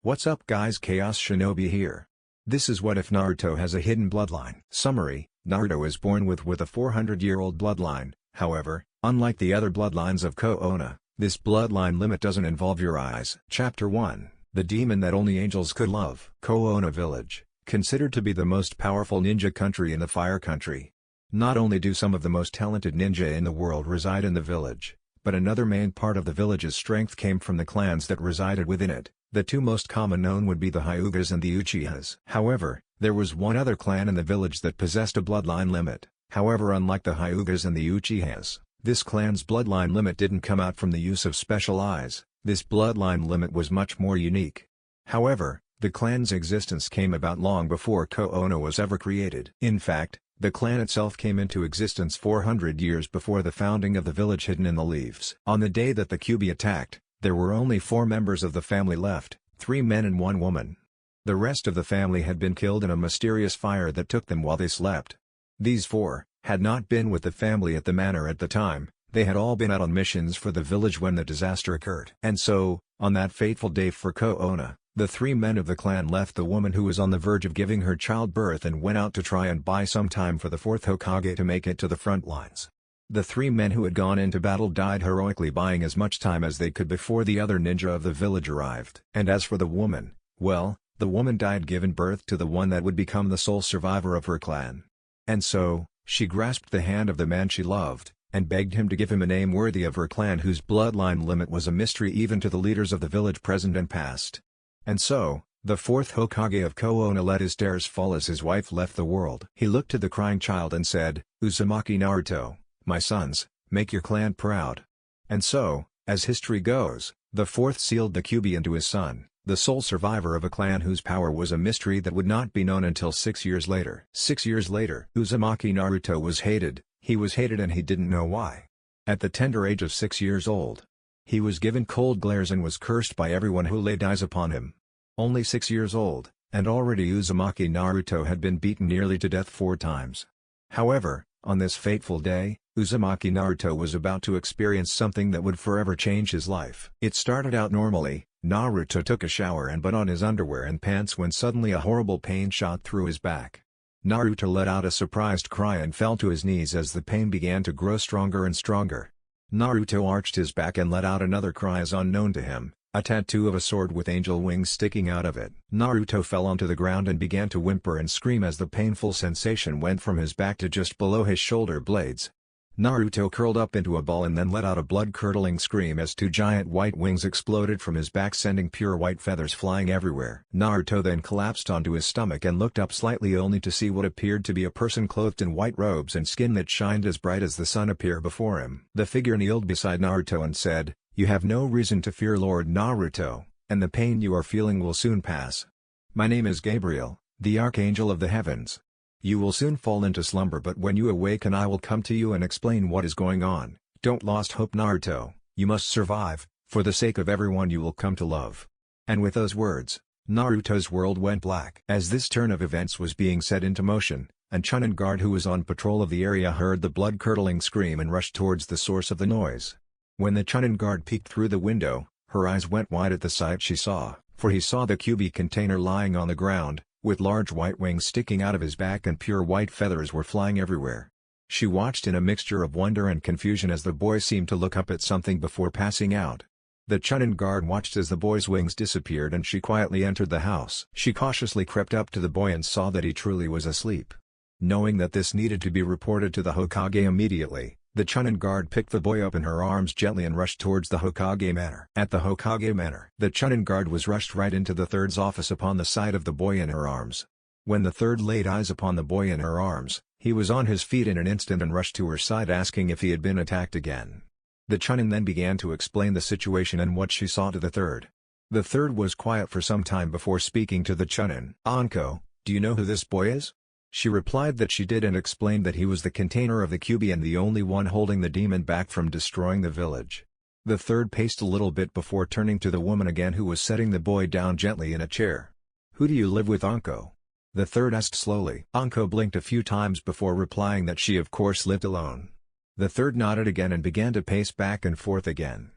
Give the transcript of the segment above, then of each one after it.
What's up guys, Chaos Shinobi here. This is What If Naruto Has a Hidden Bloodline. Summary: Naruto is born with a 400-year-old bloodline. However, unlike the other bloodlines of Konoha, this bloodline limit doesn't involve your eyes. Chapter 1: The Demon That Only Angels Could Love. Konoha Village, considered to be the most powerful ninja country in the Fire Country. Not only do some of the most talented ninja in the world reside in the village, but another main part of the village's strength came from the clans that resided within it. The two most common known would be the Hyugas and the Uchihas. However, there was one other clan in the village that possessed a bloodline limit. However, unlike the Hyugas and the Uchihas, this clan's bloodline limit didn't come out from the use of special eyes. This bloodline limit was much more unique. However, the clan's existence came about long before Konoha was ever created. In fact, the clan itself came into existence 400 years before the founding of the village hidden in the leaves. On the day that the Kyubi attacked, there were only 4 members of the family left, 3 men and 1 woman. The rest of the family had been killed in a mysterious fire that took them while they slept. These 4 had not been with the family at the manor at the time. They had all been out on missions for the village when the disaster occurred. And so, on that fateful day for Konoha, the 3 men of the clan left the woman who was on the verge of giving her child birth and went out to try and buy some time for the 4th Hokage to make it to the front lines. The 3 men who had gone into battle died heroically, buying as much time as they could before the other ninja of the village arrived. And as for the woman, well, the woman died giving birth to the one that would become the sole survivor of her clan. And so, she grasped the hand of the man she loved, and begged him to give him a name worthy of her clan whose bloodline limit was a mystery even to the leaders of the village present and past. And so, the 4th Hokage of Konoha let his tears fall as his wife left the world. He looked to the crying child and said, "Uzumaki Naruto, my sons, make your clan proud." And so, as history goes, the 4th sealed the Kyubi into his son, the sole survivor of a clan whose power was a mystery that would not be known until 6 years later. 6 years later, Uzumaki Naruto was hated. He was hated and he didn't know why. At the tender age of 6 years old, he was given cold glares and was cursed by everyone who laid eyes upon him. Only 6 years old, and already Uzumaki Naruto had been beaten nearly to death 4 times. However, on this fateful day, Uzumaki Naruto was about to experience something that would forever change his life. It started out normally. Naruto took a shower and put on his underwear and pants when suddenly a horrible pain shot through his back. Naruto let out a surprised cry and fell to his knees as the pain began to grow stronger and stronger. Naruto arched his back and let out another cry as unknown to him, a tattoo of a sword with angel wings sticking out of it. Naruto fell onto the ground and began to whimper and scream as the painful sensation went from his back to just below his shoulder blades. Naruto curled up into a ball and then let out a blood-curdling scream as 2 giant white wings exploded from his back, sending pure white feathers flying everywhere. Naruto then collapsed onto his stomach and looked up slightly only to see what appeared to be a person clothed in white robes and skin that shined as bright as the sun appear before him. The figure kneeled beside Naruto and said, "You have no reason to fear, Lord Naruto, and the pain you are feeling will soon pass. My name is Gabriel, the Archangel of the Heavens. You will soon fall into slumber, but when you awaken I will come to you and explain what is going on. Don't lose hope, Naruto, you must survive, for the sake of everyone you will come to love." And with those words, Naruto's world went black. As this turn of events was being set into motion, a Chunin guard who was on patrol of the area heard the blood-curdling scream and rushed towards the source of the noise. When the Chunin guard peeked through the window, her eyes went wide at the sight she saw, for he saw the Kyubi container lying on the ground, with large white wings sticking out of his back and pure white feathers were flying everywhere. She watched in a mixture of wonder and confusion as the boy seemed to look up at something before passing out. The Chunin guard watched as the boy's wings disappeared and she quietly entered the house. She cautiously crept up to the boy and saw that he truly was asleep. Knowing that this needed to be reported to the Hokage immediately, the Chunin guard picked the boy up in her arms gently and rushed towards the Hokage manor. At the Hokage manor, the Chunin guard was rushed right into the 3rd's office upon the sight of the boy in her arms. When the 3rd laid eyes upon the boy in her arms, he was on his feet in an instant and rushed to her side asking if he had been attacked again. The Chunin then began to explain the situation and what she saw to the 3rd. The 3rd was quiet for some time before speaking to the Chunin. "Anko, do you know who this boy is?" She replied that she did and explained that he was the container of the Kyubi and the only one holding the demon back from destroying the village. The 3rd paced a little bit before turning to the woman again who was setting the boy down gently in a chair. "Who do you live with, Anko?" the 3rd asked slowly. Anko blinked a few times before replying that she of course lived alone. The 3rd nodded again and began to pace back and forth again.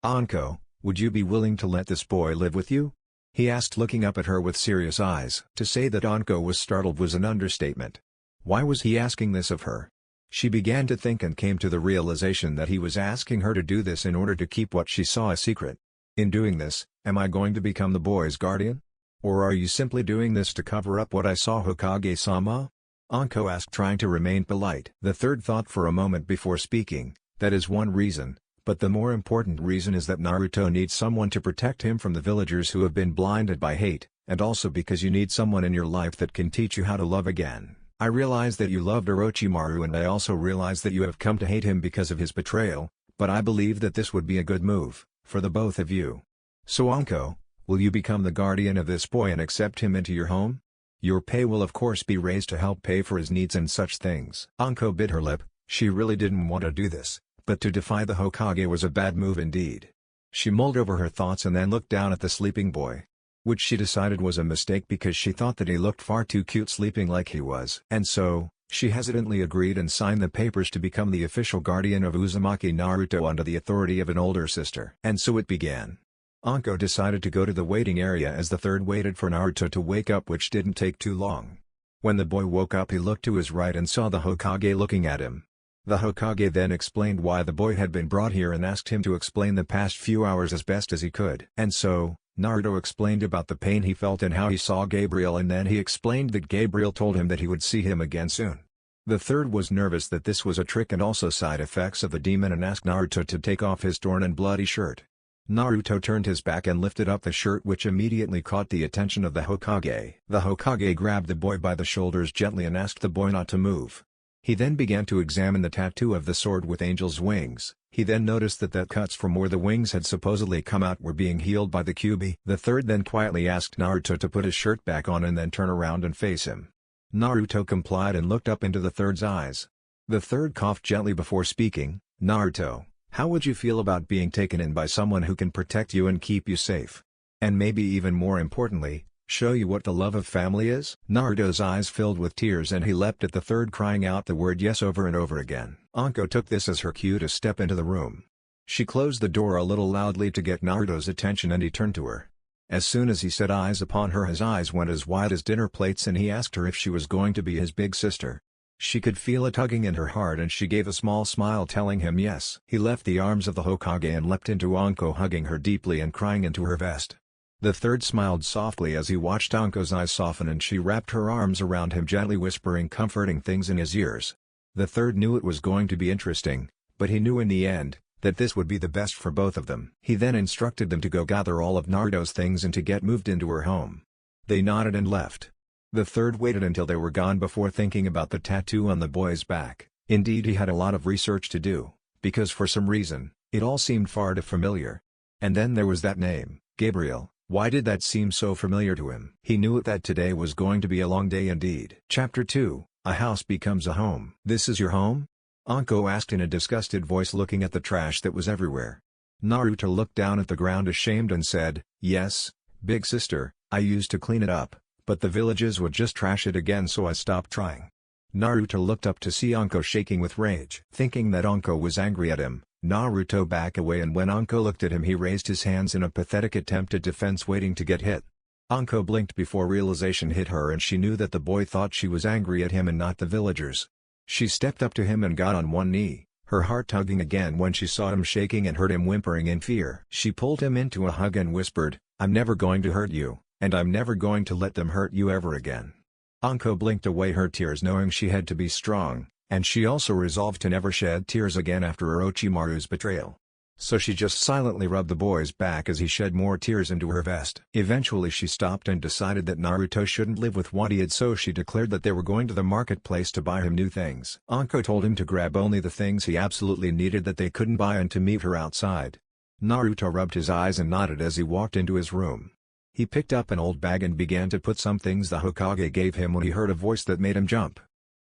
"Anko, would you be willing to let this boy live with you? he asked, looking up at her with serious eyes. To say that Anko was startled was an understatement. Why was he asking this of her? She began to think and came to the realization that he was asking her to do this in order to keep what she saw a secret. In doing this, am I going to become the boy's guardian? Or are you simply doing this to cover up what I saw, Hokage-sama? Anko asked, trying to remain polite. The third thought for a moment before speaking, that is one reason, but the more important reason is that Naruto needs someone to protect him from the villagers who have been blinded by hate, and also because you need someone in your life that can teach you how to love again. I realize that you loved Orochimaru, and I also realize that you have come to hate him because of his betrayal, but I believe that this would be a good move, for the both of you. So Anko, will you become the guardian of this boy and accept him into your home? Your pay will of course be raised to help pay for his needs and such things. Anko bit her lip. She really didn't want to do this, but to defy the Hokage was a bad move indeed. She mulled over her thoughts and then looked down at the sleeping boy, which she decided was a mistake because she thought that he looked far too cute sleeping like he was. And so, she hesitantly agreed and signed the papers to become the official guardian of Uzumaki Naruto under the authority of an older sister. And so it began. Anko decided to go to the waiting area as the third waited for Naruto to wake up, which didn't take too long. When the boy woke up, he looked to his right and saw the Hokage looking at him. The Hokage then explained why the boy had been brought here and asked him to explain the past few hours as best as he could. And so, Naruto explained about the pain he felt and how he saw Gabriel, and then he explained that Gabriel told him that he would see him again soon. The third was nervous that this was a trick and also side effects of the demon and asked Naruto to take off his torn and bloody shirt. Naruto turned his back and lifted up the shirt, which immediately caught the attention of the Hokage. The Hokage grabbed the boy by the shoulders gently and asked the boy not to move. He then began to examine the tattoo of the sword with angel's wings. He then noticed that cuts from where the wings had supposedly come out were being healed by the Kyubi. The third then quietly asked Naruto to put his shirt back on and then turn around and face him. Naruto complied and looked up into the third's eyes. The third coughed gently before speaking. Naruto, how would you feel about being taken in by someone who can protect you and keep you safe? And maybe even more importantly, show you what the love of family is? Naruto's eyes filled with tears and he leapt at the third, crying out the word yes over and over again. Anko took this as her cue to step into the room. She closed the door a little loudly to get Naruto's attention and he turned to her. As soon as he set eyes upon her, his eyes went as wide as dinner plates and he asked her if she was going to be his big sister. She could feel a tugging in her heart and she gave a small smile telling him yes. He left the arms of the Hokage and leapt into Anko, hugging her deeply and crying into her vest. The third smiled softly as he watched Anko's eyes soften and she wrapped her arms around him, gently whispering comforting things in his ears. The third knew it was going to be interesting, but he knew in the end that this would be the best for both of them. He then instructed them to go gather all of Naruto's things and to get moved into her home. They nodded and left. The third waited until they were gone before thinking about the tattoo on the boy's back. Indeed, he had a lot of research to do, because for some reason, it all seemed far too familiar. And then there was that name, Gabriel. Why did that seem so familiar to him? He knew that today was going to be a long day indeed. Chapter 2, A House Becomes a Home. This is your home? Anko asked in a disgusted voice, looking at the trash that was everywhere. Naruto looked down at the ground ashamed and said, yes, big sister, I used to clean it up, but the villagers would just trash it again, so I stopped trying. Naruto looked up to see Anko shaking with rage. Thinking that Anko was angry at him, Naruto backed away, and when Anko looked at him he raised his hands in a pathetic attempt at defense, waiting to get hit. Anko blinked before realization hit her and she knew that the boy thought she was angry at him and not the villagers. She stepped up to him and got on one knee, her heart tugging again when she saw him shaking and heard him whimpering in fear. She pulled him into a hug and whispered, I'm never going to hurt you, and I'm never going to let them hurt you ever again. Anko blinked away her tears, knowing she had to be strong, and she also resolved to never shed tears again after Orochimaru's betrayal. So she just silently rubbed the boy's back as he shed more tears into her vest. Eventually she stopped and decided that Naruto shouldn't live with what he had, so she declared that they were going to the marketplace to buy him new things. Anko told him to grab only the things he absolutely needed that they couldn't buy and to meet her outside. Naruto rubbed his eyes and nodded as he walked into his room. He picked up an old bag and began to put some things the Hokage gave him when he heard a voice that made him jump.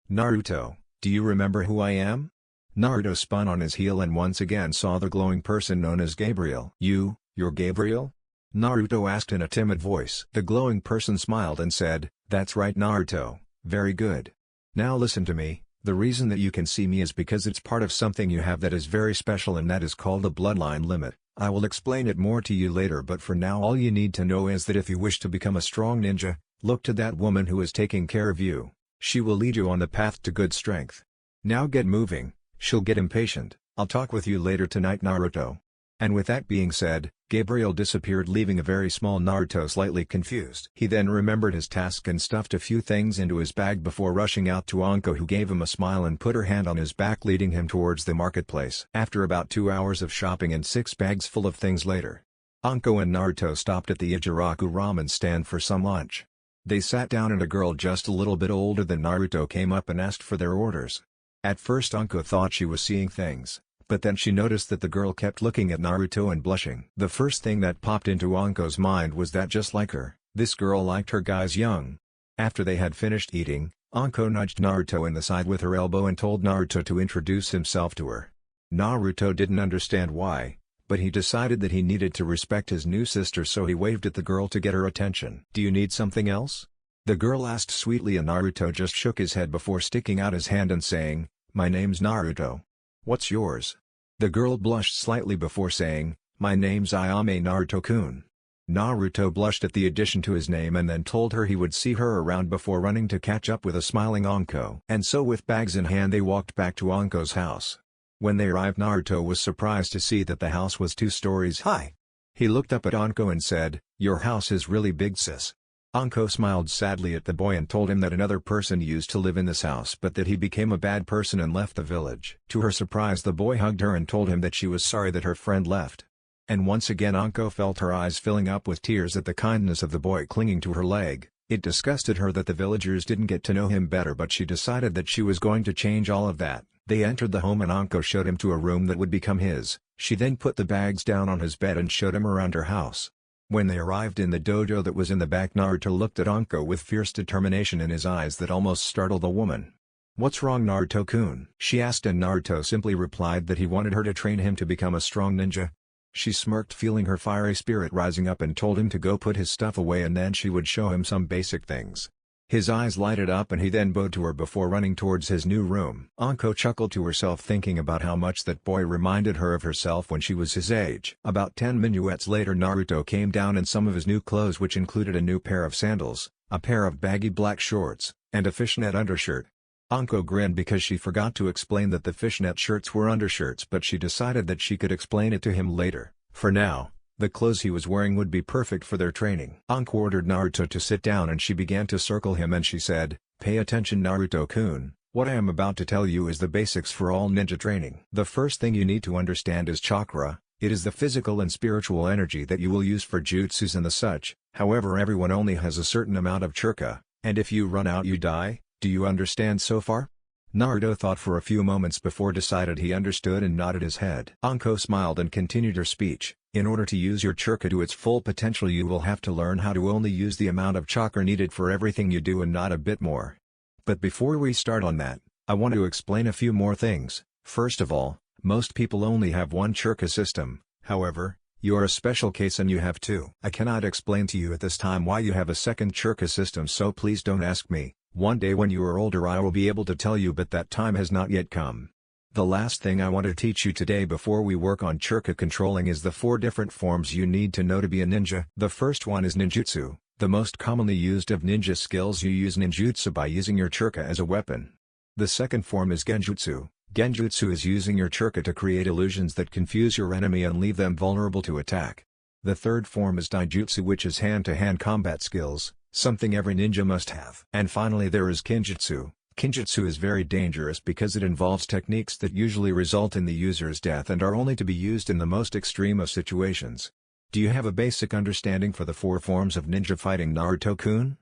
Naruto, do you remember who I am? Naruto spun on his heel and once again saw the glowing person known as Gabriel. You're Gabriel? Naruto asked in a timid voice. The glowing person smiled and said, that's right Naruto, very good. Now listen to me, the reason that you can see me is because it's part of something you have that is very special, and that is called a bloodline limit. I will explain it more to you later, but for now all you need to know is that if you wish to become a strong ninja, look to that woman who is taking care of you. She will lead you on the path to good strength. Now get moving, she'll get impatient. I'll talk with you later tonight, Naruto. And with that being said, Gabriel disappeared, leaving a very small Naruto slightly confused. He then remembered his task and stuffed a few things into his bag before rushing out to Anko, who gave him a smile and put her hand on his back, leading him towards the marketplace. After about 2 hours of shopping and 6 bags full of things later, Anko and Naruto stopped at the Ichiraku ramen stand for some lunch. They sat down and a girl just a little bit older than Naruto came up and asked for their orders. At first Anko thought she was seeing things, but then she noticed that the girl kept looking at Naruto and blushing. The first thing that popped into Anko's mind was that just like her, this girl liked her guys young. After they had finished eating, Anko nudged Naruto in the side with her elbow and told Naruto to introduce himself to her. Naruto didn't understand why, but he decided that he needed to respect his new sister, so he waved at the girl to get her attention. "Do you need something else?" the girl asked sweetly, and Naruto just shook his head before sticking out his hand and saying, "My name's Naruto. What's yours?" The girl blushed slightly before saying, "My name's Ayame Naruto-kun." Naruto blushed at the addition to his name and then told her he would see her around before running to catch up with a smiling Anko. And so with bags in hand they walked back to Anko's house. When they arrived, Naruto was surprised to see that the house was 2 stories high. He looked up at Anko and said, "Your house is really big, sis." Anko smiled sadly at the boy and told him that another person used to live in this house, but that he became a bad person and left the village. To her surprise, the boy hugged her and told him that she was sorry that her friend left. And once again Anko felt her eyes filling up with tears at the kindness of the boy clinging to her leg. It disgusted her that the villagers didn't get to know him better, but she decided that she was going to change all of that. They entered the home and Anko showed him to a room that would become his. She then put the bags down on his bed and showed him around her house. When they arrived in the dojo that was in the back, Naruto looked at Anko with fierce determination in his eyes that almost startled the woman. "What's wrong, Naruto-kun?" she asked, and Naruto simply replied that he wanted her to train him to become a strong ninja. She smirked, feeling her fiery spirit rising up, and told him to go put his stuff away and then she would show him some basic things. His eyes lighted up and he then bowed to her before running towards his new room. Anko chuckled to herself, thinking about how much that boy reminded her of herself when she was his age. About 10 minuets later, Naruto came down in some of his new clothes, which included a new pair of sandals, a pair of baggy black shorts, and a fishnet undershirt. Anko grinned because she forgot to explain that the fishnet shirts were undershirts, but she decided that she could explain it to him later. For now, the clothes he was wearing would be perfect for their training. Anko ordered Naruto to sit down and she began to circle him, and she said, "Pay attention, Naruto-kun. What I am about to tell you is the basics for all ninja training. The first thing you need to understand is chakra. It is the physical and spiritual energy that you will use for jutsus and the such. However, everyone only has a certain amount of chakra, and if you run out you die. Do you understand so far?" Naruto thought for a few moments before decided he understood and nodded his head. Anko smiled and continued her speech. "In order to use your chakra to its full potential, you will have to learn how to only use the amount of chakra needed for everything you do and not a bit more. But before we start on that, I want to explain a few more things. First of all, most people only have one chakra system. However, you are a special case and you have 2. I cannot explain to you at this time why you have a second chakra system, so please don't ask me. One day when you are older I will be able to tell you, but that time has not yet come. The last thing I want to teach you today before we work on chakra controlling is the 4 different forms you need to know to be a ninja. The first one is ninjutsu, the most commonly used of ninja skills. You use ninjutsu by using your chakra as a weapon. The second form is genjutsu. Genjutsu is using your chakra to create illusions that confuse your enemy and leave them vulnerable to attack. The third form is daijutsu, which is hand-to-hand combat skills, something every ninja must have. And finally there is kinjutsu. Kinjutsu is very dangerous because it involves techniques that usually result in the user's death and are only to be used in the most extreme of situations. Do you have a basic understanding for the 4 forms of ninja fighting, Naruto-kun?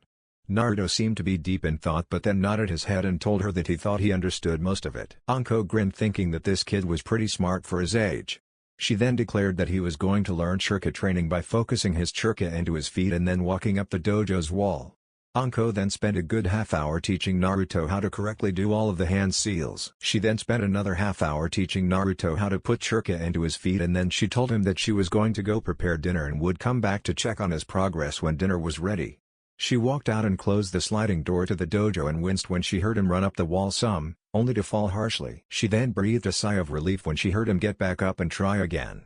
Naruto seemed to be deep in thought, but then nodded his head and told her that he thought he understood most of it. Anko grinned, thinking that this kid was pretty smart for his age. She then declared that he was going to learn chakra training by focusing his chakra into his feet and then walking up the dojo's wall. Anko then spent a good half-hour teaching Naruto how to correctly do all of the hand seals. She then spent another half-hour teaching Naruto how to put chakra into his feet, and then she told him that she was going to go prepare dinner and would come back to check on his progress when dinner was ready. She walked out and closed the sliding door to the dojo and winced when she heard him run up the wall some, only to fall harshly. She then breathed a sigh of relief when she heard him get back up and try again.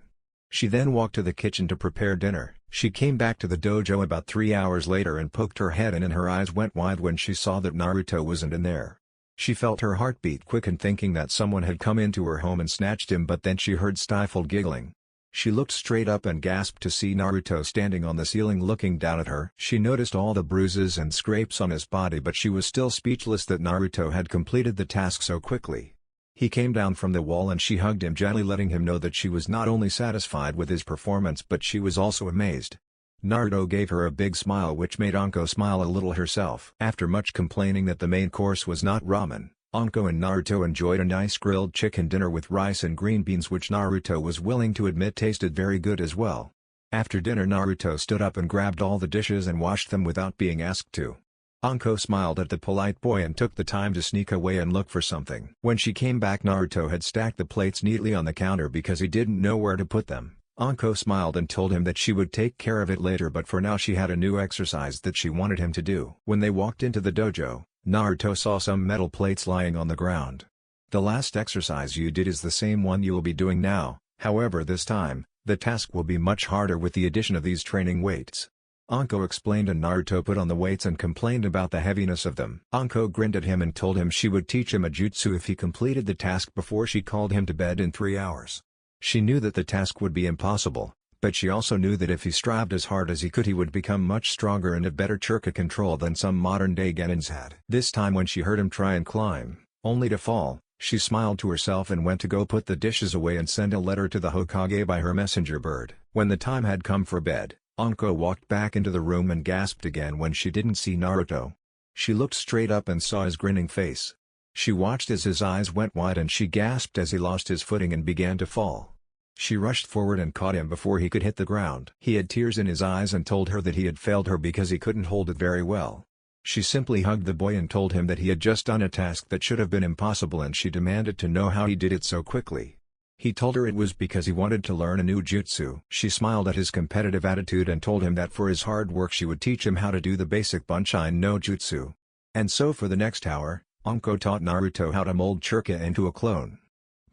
She then walked to the kitchen to prepare dinner. She came back to the dojo about 3 hours later and poked her head in and her eyes went wide when she saw that Naruto wasn't in there. She felt her heartbeat quicken thinking that someone had come into her home and snatched him, but then she heard stifled giggling. She looked straight up and gasped to see Naruto standing on the ceiling looking down at her. She noticed all the bruises and scrapes on his body, but she was still speechless that Naruto had completed the task so quickly. He came down from the wall and she hugged him gently, letting him know that she was not only satisfied with his performance but she was also amazed. Naruto gave her a big smile which made Anko smile a little herself. After much complaining that the main course was not ramen, Anko and Naruto enjoyed a nice grilled chicken dinner with rice and green beans which Naruto was willing to admit tasted very good as well. After dinner Naruto stood up and grabbed all the dishes and washed them without being asked to. Anko smiled at the polite boy and took the time to sneak away and look for something. When she came back Naruto had stacked the plates neatly on the counter because he didn't know where to put them. Anko smiled and told him that she would take care of it later, but for now she had a new exercise that she wanted him to do. When they walked into the dojo, Naruto saw some metal plates lying on the ground. The last exercise you did is the same one you will be doing now, however this time, the task will be much harder with the addition of these training weights. Anko explained and Naruto put on the weights and complained about the heaviness of them. Anko grinned at him and told him she would teach him a jutsu if he completed the task before she called him to bed in 3 hours. She knew that the task would be impossible, but she also knew that if he strived as hard as he could he would become much stronger and have better chakra control than some modern-day genins had. This time when she heard him try and climb, only to fall, she smiled to herself and went to go put the dishes away and send a letter to the Hokage by her messenger bird. When the time had come for bed, Anko walked back into the room and gasped again when she didn't see Naruto. She looked straight up and saw his grinning face. She watched as his eyes went wide and she gasped as he lost his footing and began to fall. She rushed forward and caught him before he could hit the ground. He had tears in his eyes and told her that he had failed her because he couldn't hold it very well. She simply hugged the boy and told him that he had just done a task that should have been impossible and she demanded to know how he did it so quickly. He told her it was because he wanted to learn a new jutsu. She smiled at his competitive attitude and told him that for his hard work she would teach him how to do the basic Bunshin no Jutsu. And so for the next hour, Anko taught Naruto how to mold chakra into a clone.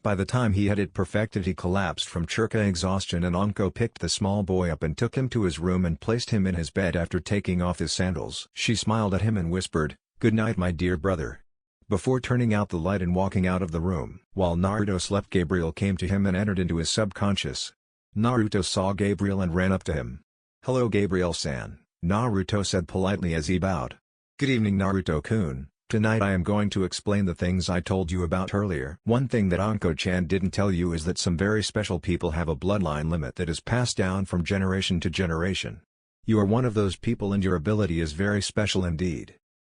By the time he had it perfected he collapsed from chakra exhaustion and Anko picked the small boy up and took him to his room and placed him in his bed after taking off his sandals. She smiled at him and whispered, "Good night my dear brother," before turning out the light and walking out of the room. While Naruto slept Gabriel came to him and entered into his subconscious. Naruto saw Gabriel and ran up to him. "Hello Gabriel-san," Naruto said politely as he bowed. "Good evening Naruto-kun. Tonight I am going to explain the things I told you about earlier." One thing that Anko-chan didn't tell you is that some very special people have a bloodline limit that is passed down from generation to generation. You are one of those people and your ability is very special indeed.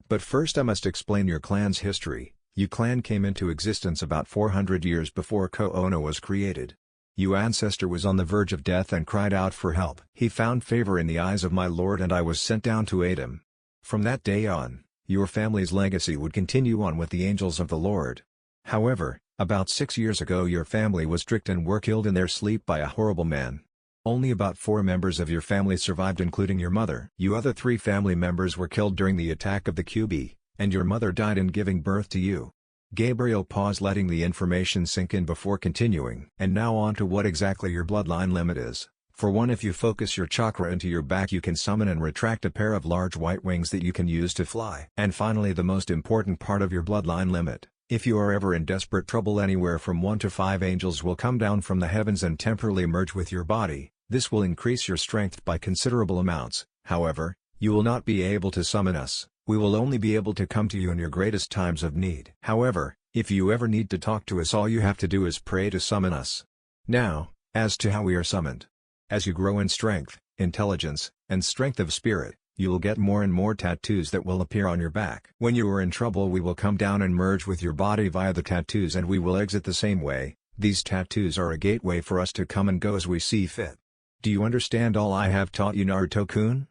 But first I must explain your clan's history. Your clan came into existence about 400 years before Konoha was created. Your ancestor was on the verge of death and cried out for help. He found favor in the eyes of my lord and I was sent down to aid him. From that day on, your family's legacy would continue on with the angels of the Lord. However, about 6 years ago your family was tricked and were killed in their sleep by a horrible man. Only about 4 members of your family survived including your mother. You other 3 family members were killed during the attack of the Kyubi, and your mother died in giving birth to you. Gabriel paused letting the information sink in before continuing. And now on to what exactly your bloodline limit is. For one, if you focus your chakra into your back you can summon and retract a pair of large white wings that you can use to fly. And finally the most important part of your bloodline limit. If you are ever in desperate trouble anywhere from 1 to 5 angels will come down from the heavens and temporarily merge with your body. This will increase your strength by considerable amounts. However, you will not be able to summon us. We will only be able to come to you in your greatest times of need. However, if you ever need to talk to us all you have to do is pray to summon us. Now, as to how we are summoned. As you grow in strength, intelligence, and strength of spirit, you will get more and more tattoos that will appear on your back. When you are in trouble we will come down and merge with your body via the tattoos and we will exit the same way. These tattoos are a gateway for us to come and go as we see fit. Do you understand all I have taught you Naruto-kun?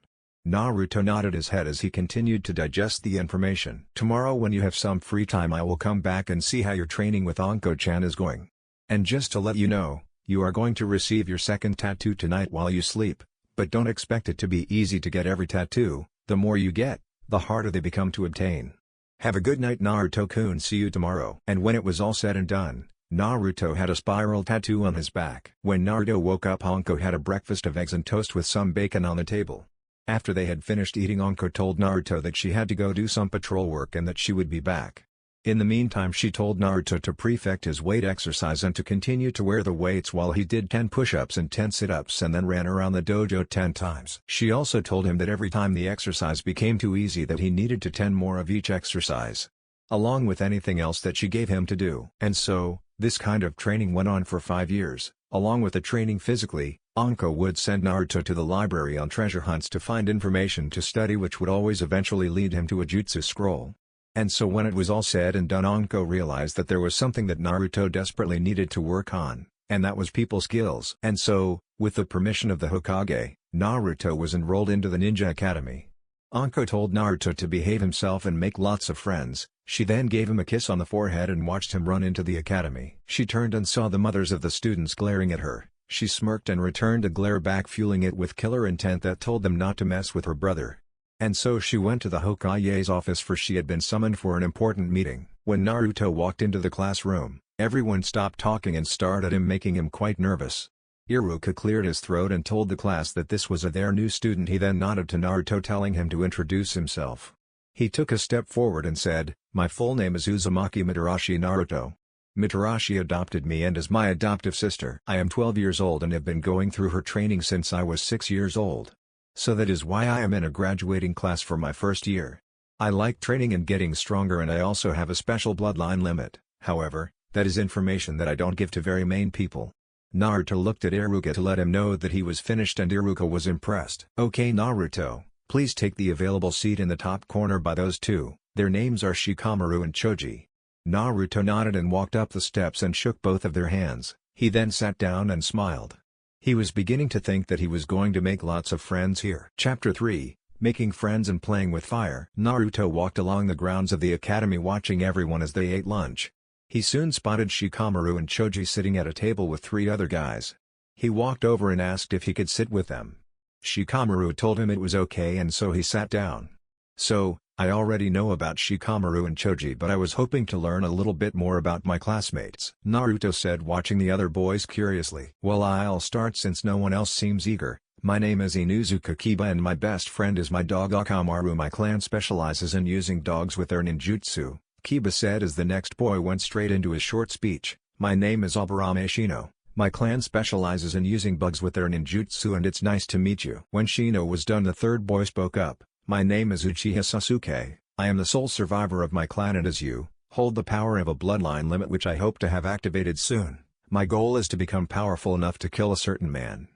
Naruto nodded his head as he continued to digest the information. Tomorrow when you have some free time I will come back and see how your training with Anko-chan is going. And just to let you know, you are going to receive your second tattoo tonight while you sleep, but don't expect it to be easy to get every tattoo. The more you get, the harder they become to obtain. Have a good night Naruto-kun, see you tomorrow. And when it was all said and done, Naruto had a spiral tattoo on his back. When Naruto woke up, Anko had a breakfast of eggs and toast with some bacon on the table. After they had finished eating, Anko told Naruto that she had to go do some patrol work and that she would be back. In the meantime, she told Naruto to perfect his weight exercise and to continue to wear the weights while he did 10 push-ups and 10 sit-ups and then ran around the dojo 10 times. She also told him that every time the exercise became too easy that he needed to 10 more of each exercise, along with anything else that she gave him to do. And so, this kind of training went on for 5 years. Along with the training physically, Anko would send Naruto to the library on treasure hunts to find information to study, which would always eventually lead him to a jutsu scroll. And so when it was all said and done, Anko realized that there was something that Naruto desperately needed to work on, and that was people skills. And so, with the permission of the Hokage, Naruto was enrolled into the Ninja Academy. Anko told Naruto to behave himself and make lots of friends. She then gave him a kiss on the forehead and watched him run into the academy. She turned and saw the mothers of the students glaring at her. She smirked and returned a glare back, fueling it with killer intent that told them not to mess with her brother. And so she went to the Hokage's office, for she had been summoned for an important meeting. When Naruto walked into the classroom, everyone stopped talking and stared at him, making him quite nervous. Iruka cleared his throat and told the class that this was their new student. He then nodded to Naruto, telling him to introduce himself. He took a step forward and said, "My full name is Uzumaki Mitarashi Naruto. Mitarashi adopted me and is my adoptive sister. I am 12 years old and have been going through her training since I was 6 years old. So that is why I am in a graduating class for my first year. I like training and getting stronger, and I also have a special bloodline limit. However, that is information that I don't give to very main people." Naruto looked at Iruka to let him know that he was finished, and Iruka was impressed. "Okay Naruto, please take the available seat in the top corner by those two. Their names are Shikamaru and Choji." Naruto nodded and walked up the steps and shook both of their hands. He then sat down and smiled. He was beginning to think that he was going to make lots of friends here. Chapter 3, Making Friends and Playing with Fire. Naruto walked along the grounds of the academy, watching everyone as they ate lunch. He soon spotted Shikamaru and Choji sitting at a table with 3 other guys. He walked over and asked if he could sit with them. Shikamaru told him it was okay, and so he sat down. "So, I already know about Shikamaru and Choji, but I was hoping to learn a little bit more about my classmates," Naruto said, watching the other boys curiously. "Well, I'll start since no one else seems eager. My name is Inuzuka Kiba and my best friend is my dog Akamaru. My clan specializes in using dogs with their ninjutsu," Kiba said as the next boy went straight into his short speech. "My name is Aburame Shino. My clan specializes in using bugs with their ninjutsu, and it's nice to meet you." When Shino was done, the third boy spoke up. "My name is Uchiha Sasuke. I am the sole survivor of my clan, and as you, hold the power of a bloodline limit which I hope to have activated soon. My goal is to become powerful enough to kill a certain man."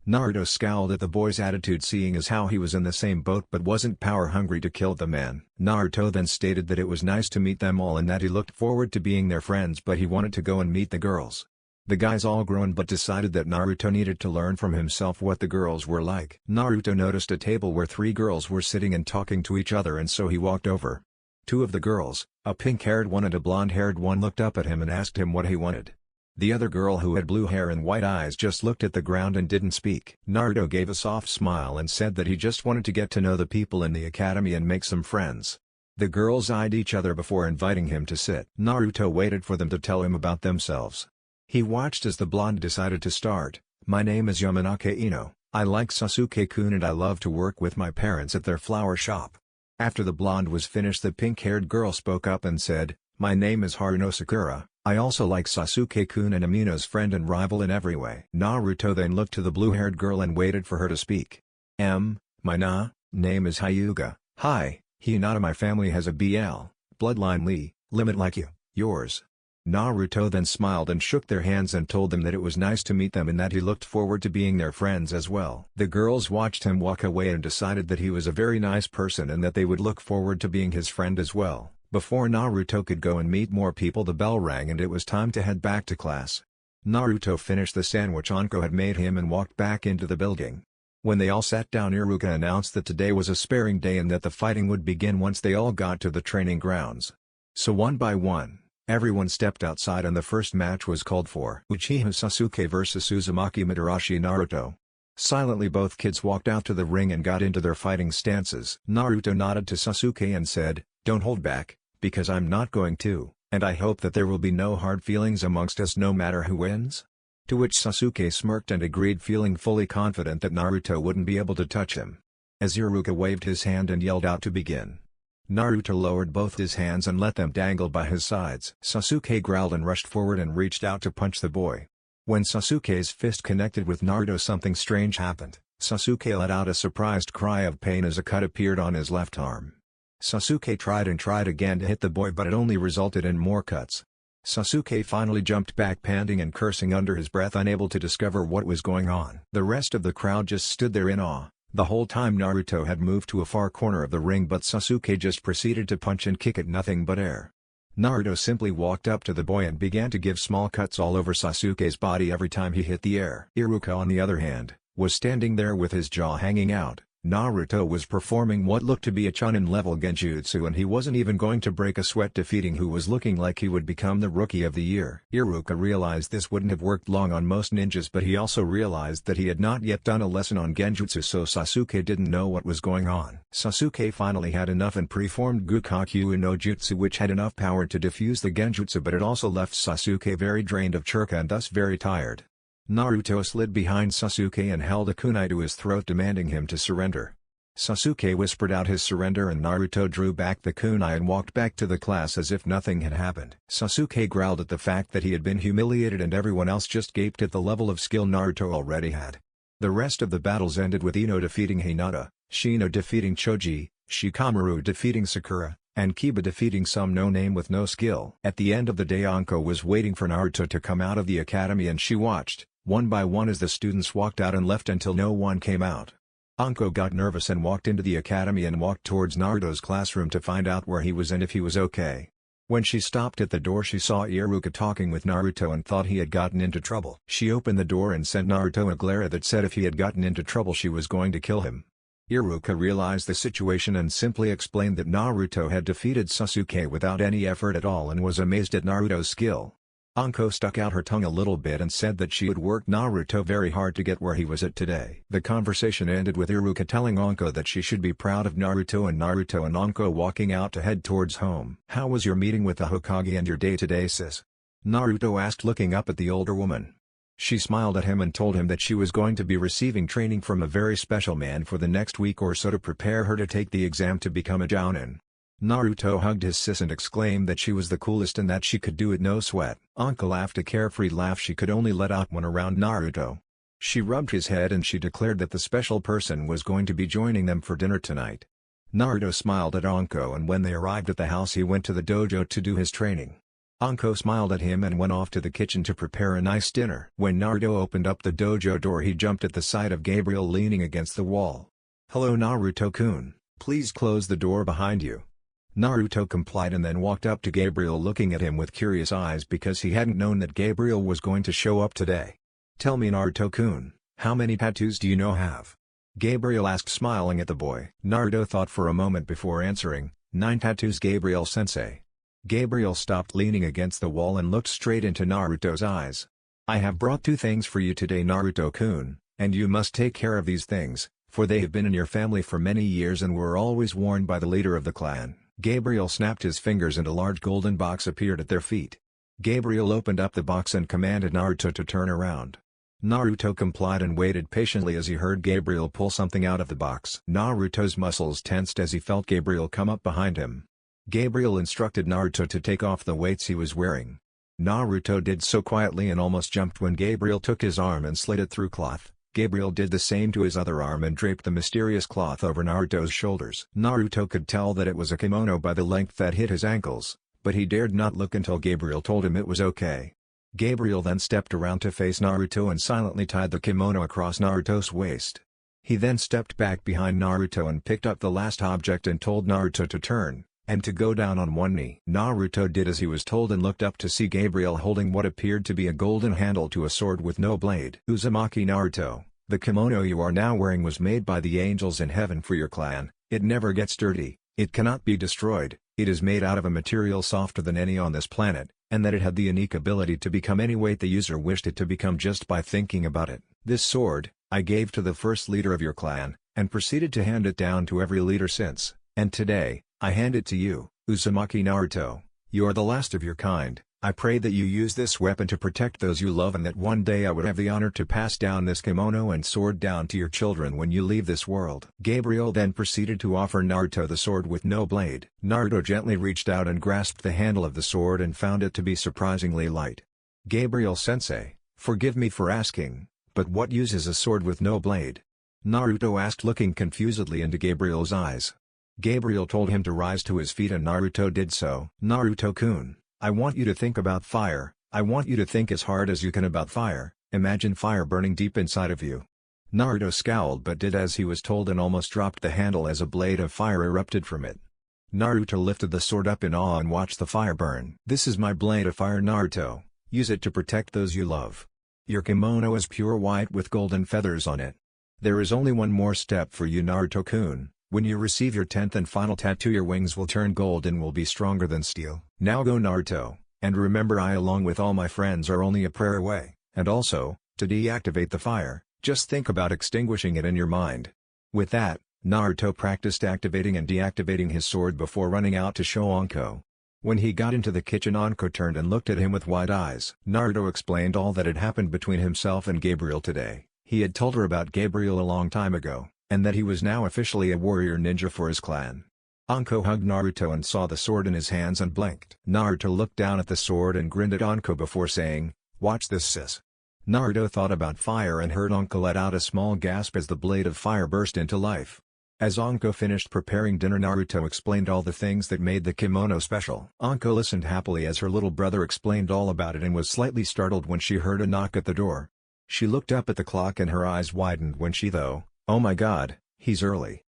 Naruto scowled at the boy's attitude, seeing as how he was in the same boat but wasn't power hungry to kill the man. Naruto then stated that it was nice to meet them all and that he looked forward to being their friends, but he wanted to go and meet the girls. The guys all groaned but decided that Naruto needed to learn from himself what the girls were like. Naruto noticed a table where 3 girls were sitting and talking to each other, and so he walked over. 2 of the girls, a pink-haired one and a blonde-haired one, looked up at him and asked him what he wanted. The other girl, who had blue hair and white eyes, just looked at the ground and didn't speak. Naruto gave a soft smile and said that he just wanted to get to know the people in the academy and make some friends. The girls eyed each other before inviting him to sit. Naruto waited for them to tell him about themselves. He watched as the blonde decided to start. "My name is Yamanaka Ino. I like Sasuke-kun and I love to work with my parents at their flower shop." After the blonde was finished, the pink-haired girl spoke up and said, "My name is Haruno Sakura. I also like Sasuke-kun and am Ino's friend and rival in every way." Naruto then looked to the blue-haired girl and waited for her to speak. My name is Hyuga. Hi, Hinata. My family has a bloodline limit like you. Yours?" Naruto then smiled and shook their hands and told them that it was nice to meet them and that he looked forward to being their friends as well. The girls watched him walk away and decided that he was a very nice person and that they would look forward to being his friend as well. Before Naruto could go and meet more people, the bell rang and it was time to head back to class. Naruto finished the sandwich Anko had made him and walked back into the building. When they all sat down, Iruka announced that today was a sparring day and that the fighting would begin once they all got to the training grounds. So one by one, everyone stepped outside and the first match was called for. Uchiha Sasuke vs Uzumaki Mitarashi Naruto. Silently both kids walked out to the ring and got into their fighting stances. Naruto nodded to Sasuke and said, "Don't hold back, because I'm not going to," And I hope that there will be no hard feelings amongst us no matter who wins?" To which Sasuke smirked and agreed, feeling fully confident that Naruto wouldn't be able to touch him. As Iruka waved his hand and yelled out to begin, Naruto lowered both his hands and let them dangle by his sides. Sasuke growled and rushed forward and reached out to punch the boy. When Sasuke's fist connected with Naruto, something strange happened. Sasuke let out a surprised cry of pain as a cut appeared on his left arm. Sasuke tried and tried again to hit the boy, but it only resulted in more cuts. Sasuke finally jumped back, panting and cursing under his breath, unable to discover what was going on. The rest of the crowd just stood there in awe. The whole time Naruto had moved to a far corner of the ring, but Sasuke just proceeded to punch and kick at nothing but air. Naruto simply walked up to the boy and began to give small cuts all over Sasuke's body every time he hit the air. Iruka, on the other hand, was standing there with his jaw hanging out. Naruto was performing what looked to be a Chunin-level genjutsu, and he wasn't even going to break a sweat, defeating who was looking like he would become the Rookie of the Year. Iruka realized this wouldn't have worked long on most ninjas, but he also realized that he had not yet done a lesson on genjutsu, so Sasuke didn't know what was going on. Sasuke finally had enough and preformed Gukakyu no Jutsu, which had enough power to defuse the genjutsu, but it also left Sasuke very drained of chakra and thus very tired. Naruto slid behind Sasuke and held a kunai to his throat, demanding him to surrender. Sasuke whispered out his surrender and Naruto drew back the kunai and walked back to the class as if nothing had happened. Sasuke growled at the fact that he had been humiliated, and everyone else just gaped at the level of skill Naruto already had. The rest of the battles ended with Ino defeating Hinata, Shino defeating Choji, Shikamaru defeating Sakura, and Kiba defeating some no-name with no skill. At the end of the day, Anko was waiting for Naruto to come out of the academy, and she watched, one by one, as the students walked out and left until no one came out. Anko got nervous and walked into the academy and walked towards Naruto's classroom to find out where he was and if he was okay. When she stopped at the door, she saw Iruka talking with Naruto and thought he had gotten into trouble. She opened the door and sent Naruto a glare that said if he had gotten into trouble she was going to kill him. Iruka realized the situation and simply explained that Naruto had defeated Sasuke without any effort at all and was amazed at Naruto's skill. Anko stuck out her tongue a little bit and said that she would work Naruto very hard to get where he was at today. The conversation ended with Iruka telling Anko that she should be proud of Naruto and Anko walking out to head towards home. "How was your meeting with the Hokage and your day today, sis?" Naruto asked, looking up at the older woman. She smiled at him and told him that she was going to be receiving training from a very special man for the next week or so to prepare her to take the exam to become a Jounin. Naruto hugged his sis and exclaimed that she was the coolest and that she could do it no sweat. Anko laughed a carefree laugh she could only let out when around Naruto. She rubbed his head and she declared that the special person was going to be joining them for dinner tonight. Naruto smiled at Anko, and when they arrived at the house he went to the dojo to do his training. Anko smiled at him and went off to the kitchen to prepare a nice dinner. When Naruto opened up the dojo door, he jumped at the sight of Gabriel leaning against the wall. "Hello Naruto-kun, please close the door behind you." Naruto complied and then walked up to Gabriel, looking at him with curious eyes because he hadn't known that Gabriel was going to show up today. "Tell me Naruto-kun, how many tattoos do you have?" Gabriel asked, smiling at the boy. Naruto thought for a moment before answering, 9 tattoos Gabriel-sensei." Gabriel stopped leaning against the wall and looked straight into Naruto's eyes. "I have brought 2 things for you today Naruto-kun, and you must take care of these things, for they have been in your family for many years and were always worn by the leader of the clan." Gabriel snapped his fingers and a large golden box appeared at their feet. Gabriel opened up the box and commanded Naruto to turn around. Naruto complied and waited patiently as he heard Gabriel pull something out of the box. Naruto's muscles tensed as he felt Gabriel come up behind him. Gabriel instructed Naruto to take off the weights he was wearing. Naruto did so quietly and almost jumped when Gabriel took his arm and slid it through cloth. Gabriel did the same to his other arm and draped the mysterious cloth over Naruto's shoulders. Naruto could tell that it was a kimono by the length that hit his ankles, but he dared not look until Gabriel told him it was okay. Gabriel then stepped around to face Naruto and silently tied the kimono across Naruto's waist. He then stepped back behind Naruto and picked up the last object and told Naruto to turn, and to go down on one knee. Naruto did as he was told and looked up to see Gabriel holding what appeared to be a golden handle to a sword with no blade. "Uzumaki Naruto, the kimono you are now wearing was made by the angels in heaven for your clan. It never gets dirty, it cannot be destroyed, it is made out of a material softer than any on this planet, and that it had the unique ability to become any weight the user wished it to become just by thinking about it. This sword, I gave to the first leader of your clan, and proceeded to hand it down to every leader since, and today, I hand it to you, Uzumaki Naruto. You are the last of your kind. I pray that you use this weapon to protect those you love and that one day I would have the honor to pass down this kimono and sword down to your children when you leave this world." Gabriel then proceeded to offer Naruto the sword with no blade. Naruto gently reached out and grasped the handle of the sword and found it to be surprisingly light. "Gabriel-sensei, forgive me for asking, but what use is a sword with no blade?" Naruto asked, looking confusedly into Gabriel's eyes. Gabriel told him to rise to his feet and Naruto did so. "Naruto-kun, I want you to think about fire. I want you to think as hard as you can about fire. Imagine fire burning deep inside of you." Naruto scowled but did as he was told and almost dropped the handle as a blade of fire erupted from it. Naruto lifted the sword up in awe and watched the fire burn. "This is my blade of fire, Naruto. Use it to protect those you love. Your kimono is pure white with golden feathers on it. There is only one more step for you, Naruto-kun. When you receive your 10th and final tattoo, your wings will turn gold and will be stronger than steel. Now go, Naruto, and remember I along with all my friends are only a prayer away, and also, to deactivate the fire, just think about extinguishing it in your mind." With that, Naruto practiced activating and deactivating his sword before running out to show Anko. When he got into the kitchen, Anko turned and looked at him with wide eyes. Naruto explained all that had happened between himself and Gabriel today. He had told her about Gabriel a long time ago, and that he was now officially a warrior ninja for his clan. Anko hugged Naruto and saw the sword in his hands and blinked. Naruto looked down at the sword and grinned at Anko before saying, "Watch this, sis." Naruto thought about fire and heard Anko let out a small gasp as the blade of fire burst into life. As Anko finished preparing dinner, Naruto explained all the things that made the kimono special. Anko listened happily as her little brother explained all about it and was slightly startled when she heard a knock at the door. She looked up at the clock and her eyes widened when she thought, "Oh my god, he's early.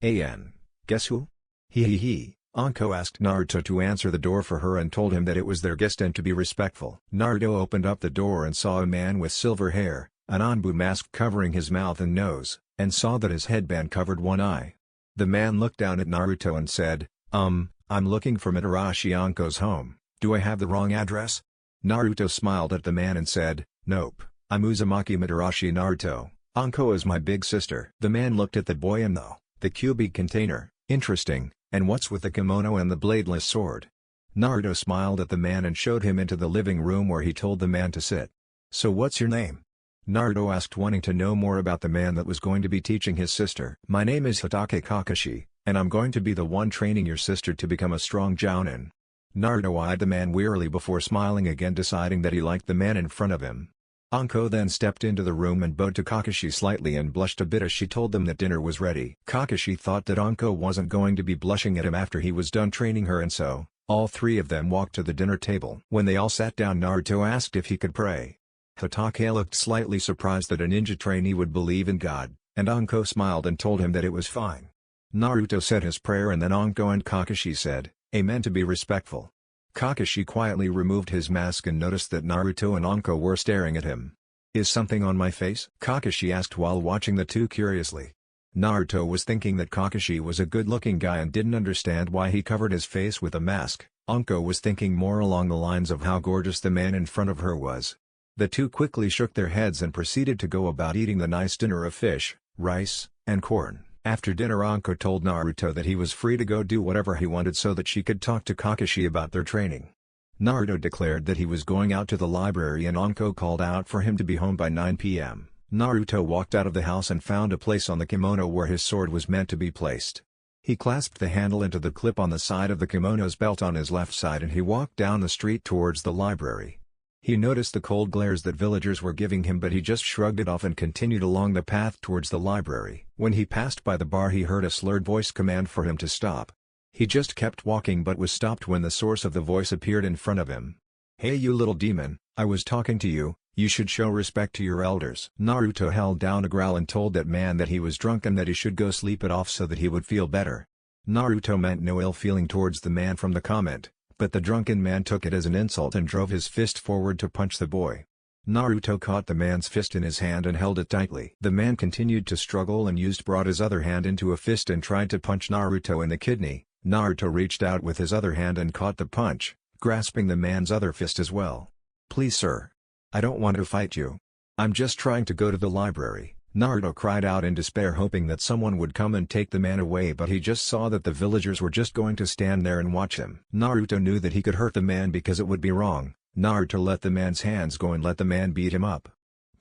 Guess who?" He. Anko asked Naruto to answer the door for her and told him that it was their guest and to be respectful. Naruto opened up the door and saw a man with silver hair, an Anbu mask covering his mouth and nose, and saw that his headband covered one eye. The man looked down at Naruto and said, I'm looking for Mitarashi Anko's home. Do I have the wrong address?" Naruto smiled at the man and said, "Nope, I'm Uzumaki Mitarashi Naruto. Anko is my big sister." The man looked at the boy and the Kyubi container. "Interesting, and what's with the kimono and the bladeless sword?" Naruto smiled at the man and showed him into the living room where he told the man to sit. "So what's your name?" Naruto asked, wanting to know more about the man that was going to be teaching his sister. "My name is Hitake Kakashi, and I'm going to be the one training your sister to become a strong jounin." Naruto eyed the man wearily before smiling again, deciding that he liked the man in front of him. Anko then stepped into the room and bowed to Kakashi slightly and blushed a bit as she told them that dinner was ready. Kakashi thought that Anko wasn't going to be blushing at him after he was done training her, and so, all three of them walked to the dinner table. When they all sat down, Naruto asked if he could pray. Hitake looked slightly surprised that a ninja trainee would believe in God, and Anko smiled and told him that it was fine. Naruto said his prayer and then Anko and Kakashi said, "Amen," to be respectful. Kakashi quietly removed his mask and noticed that Naruto and Anko were staring at him. "Is something on my face?" Kakashi asked while watching the two curiously. Naruto was thinking that Kakashi was a good-looking guy and didn't understand why he covered his face with a mask. Anko was thinking more along the lines of how gorgeous the man in front of her was. The two quickly shook their heads and proceeded to go about eating the nice dinner of fish, rice, and corn. After dinner, Anko told Naruto that he was free to go do whatever he wanted so that she could talk to Kakashi about their training. Naruto declared that he was going out to the library and Anko called out for him to be home by 9 p.m. Naruto walked out of the house and found a place on the kimono where his sword was meant to be placed. He clasped the handle into the clip on the side of the kimono's belt on his left side and he walked down the street towards the library. He noticed the cold glares that villagers were giving him, but he just shrugged it off and continued along the path towards the library. When he passed by the bar, he heard a slurred voice command for him to stop. He just kept walking but was stopped when the source of the voice appeared in front of him. "Hey you little demon, I was talking to you, you should show respect to your elders." Naruto held down a growl and told that man that he was drunk and that he should go sleep it off so that he would feel better. Naruto meant no ill feeling towards the man from the comment, but the drunken man took it as an insult and drove his fist forward to punch the boy. Naruto caught the man's fist in his hand and held it tightly. The man continued to struggle and brought his other hand into a fist and tried to punch Naruto in the kidney. Naruto reached out with his other hand and caught the punch, grasping the man's other fist as well. "Please sir. I don't want to fight you. I'm just trying to go to the library," Naruto cried out in despair, hoping that someone would come and take the man away, but he just saw that the villagers were just going to stand there and watch him. Naruto knew that he could hurt the man because it would be wrong. Naruto let the man's hands go and let the man beat him up.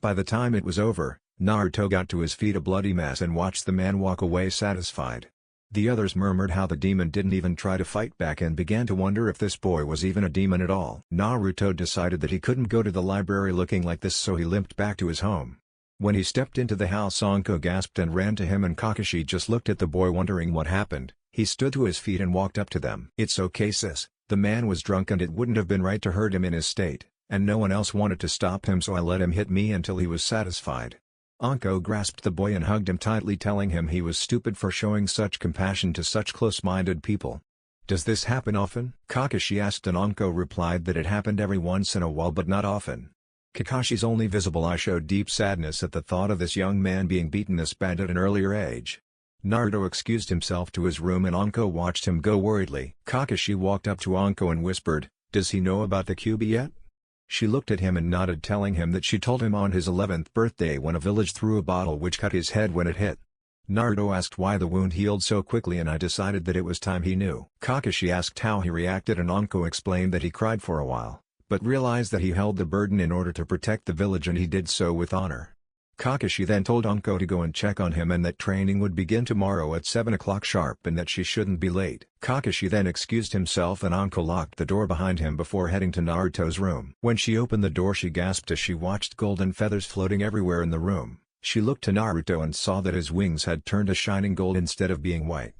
By the time it was over, Naruto got to his feet a bloody mess and watched the man walk away satisfied. The others murmured how the demon didn't even try to fight back and began to wonder if this boy was even a demon at all. Naruto decided that he couldn't go to the library looking like this, so he limped back to his home. When he stepped into the house, Anko gasped and ran to him, and Kakashi just looked at the boy wondering what happened. He stood to his feet and walked up to them. "It's okay, sis. The man was drunk and it wouldn't have been right to hurt him in his state, and no one else wanted to stop him, so I let him hit me until he was satisfied." Anko grasped the boy and hugged him tightly, telling him he was stupid for showing such compassion to such close-minded people. "Does this happen often?" Kakashi asked, and Anko replied that it happened every once in a while but not often. Kakashi's only visible eye showed deep sadness at the thought of this young man being beaten this bad at an earlier age. Naruto excused himself to his room and Anko watched him go worriedly. Kakashi walked up to Anko and whispered, "Does he know about the Kyubi yet?" She looked at him and nodded, telling him that she told him on his 11th birthday when a village threw a bottle which cut his head when it hit. Naruto asked why the wound healed so quickly, and I decided that it was time he knew. Kakashi asked how he reacted and Anko explained that he cried for a while, but realized that he held the burden in order to protect the village and he did so with honor. Kakashi then told Anko to go and check on him and that training would begin tomorrow at 7 o'clock sharp and that she shouldn't be late. Kakashi then excused himself and Anko locked the door behind him before heading to Naruto's room. When she opened the door, she gasped as she watched golden feathers floating everywhere in the room. She looked to Naruto and saw that his wings had turned a shining gold instead of being white.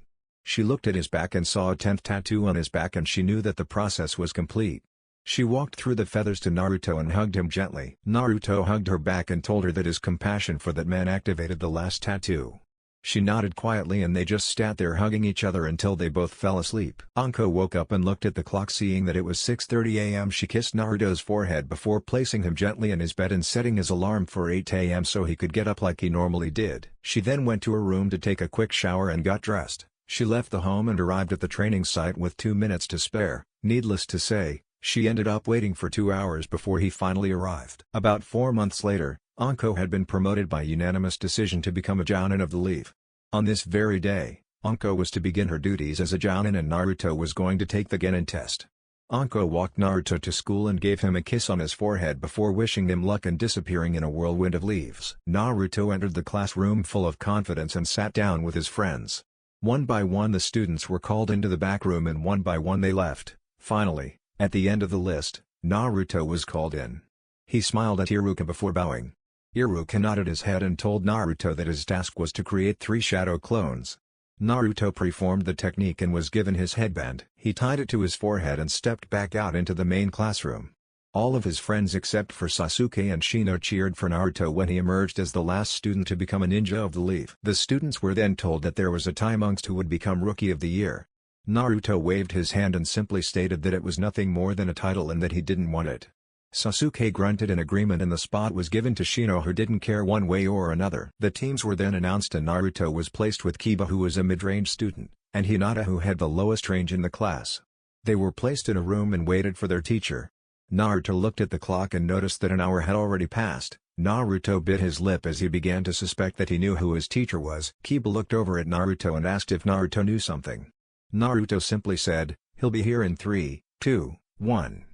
She looked at his back and saw a 10th tattoo on his back, and she knew that the process was complete. She walked through the feathers to Naruto and hugged him gently. Naruto hugged her back and told her that his compassion for that man activated the last tattoo. She nodded quietly and they just sat there hugging each other until they both fell asleep. Anko woke up and looked at the clock, seeing that it was 6:30 a.m. She kissed Naruto's forehead before placing him gently in his bed and setting his alarm for 8 a.m. so he could get up like he normally did. She then went to her room to take a quick shower and got dressed. She left the home and arrived at the training site with 2 minutes to spare. Needless to say, she ended up waiting for 2 hours before he finally arrived. About 4 months later, Anko had been promoted by unanimous decision to become a Jounin of the Leaf. On this very day, Anko was to begin her duties as a Jounin and Naruto was going to take the Genin test. Anko walked Naruto to school and gave him a kiss on his forehead before wishing him luck and disappearing in a whirlwind of leaves. Naruto entered the classroom full of confidence and sat down with his friends. One by one the students were called into the back room and one by one they left. Finally, at the end of the list, Naruto was called in. He smiled at Iruka before bowing. Iruka nodded his head and told Naruto that his task was to create 3 shadow clones. Naruto performed the technique and was given his headband. He tied it to his forehead and stepped back out into the main classroom. All of his friends except for Sasuke and Shino cheered for Naruto when he emerged as the last student to become a ninja of the Leaf. The students were then told that there was a tie amongst who would become Rookie of the Year. Naruto waved his hand and simply stated that it was nothing more than a title and that he didn't want it. Sasuke grunted in agreement and the spot was given to Shino, who didn't care one way or another. The teams were then announced and Naruto was placed with Kiba, who was a mid-range student, and Hinata, who had the lowest range in the class. They were placed in a room and waited for their teacher. Naruto looked at the clock and noticed that an hour had already passed. Naruto bit his lip as he began to suspect that he knew who his teacher was. Kiba looked over at Naruto and asked if Naruto knew something. Naruto simply said, "He'll be here in 3, 2, 1.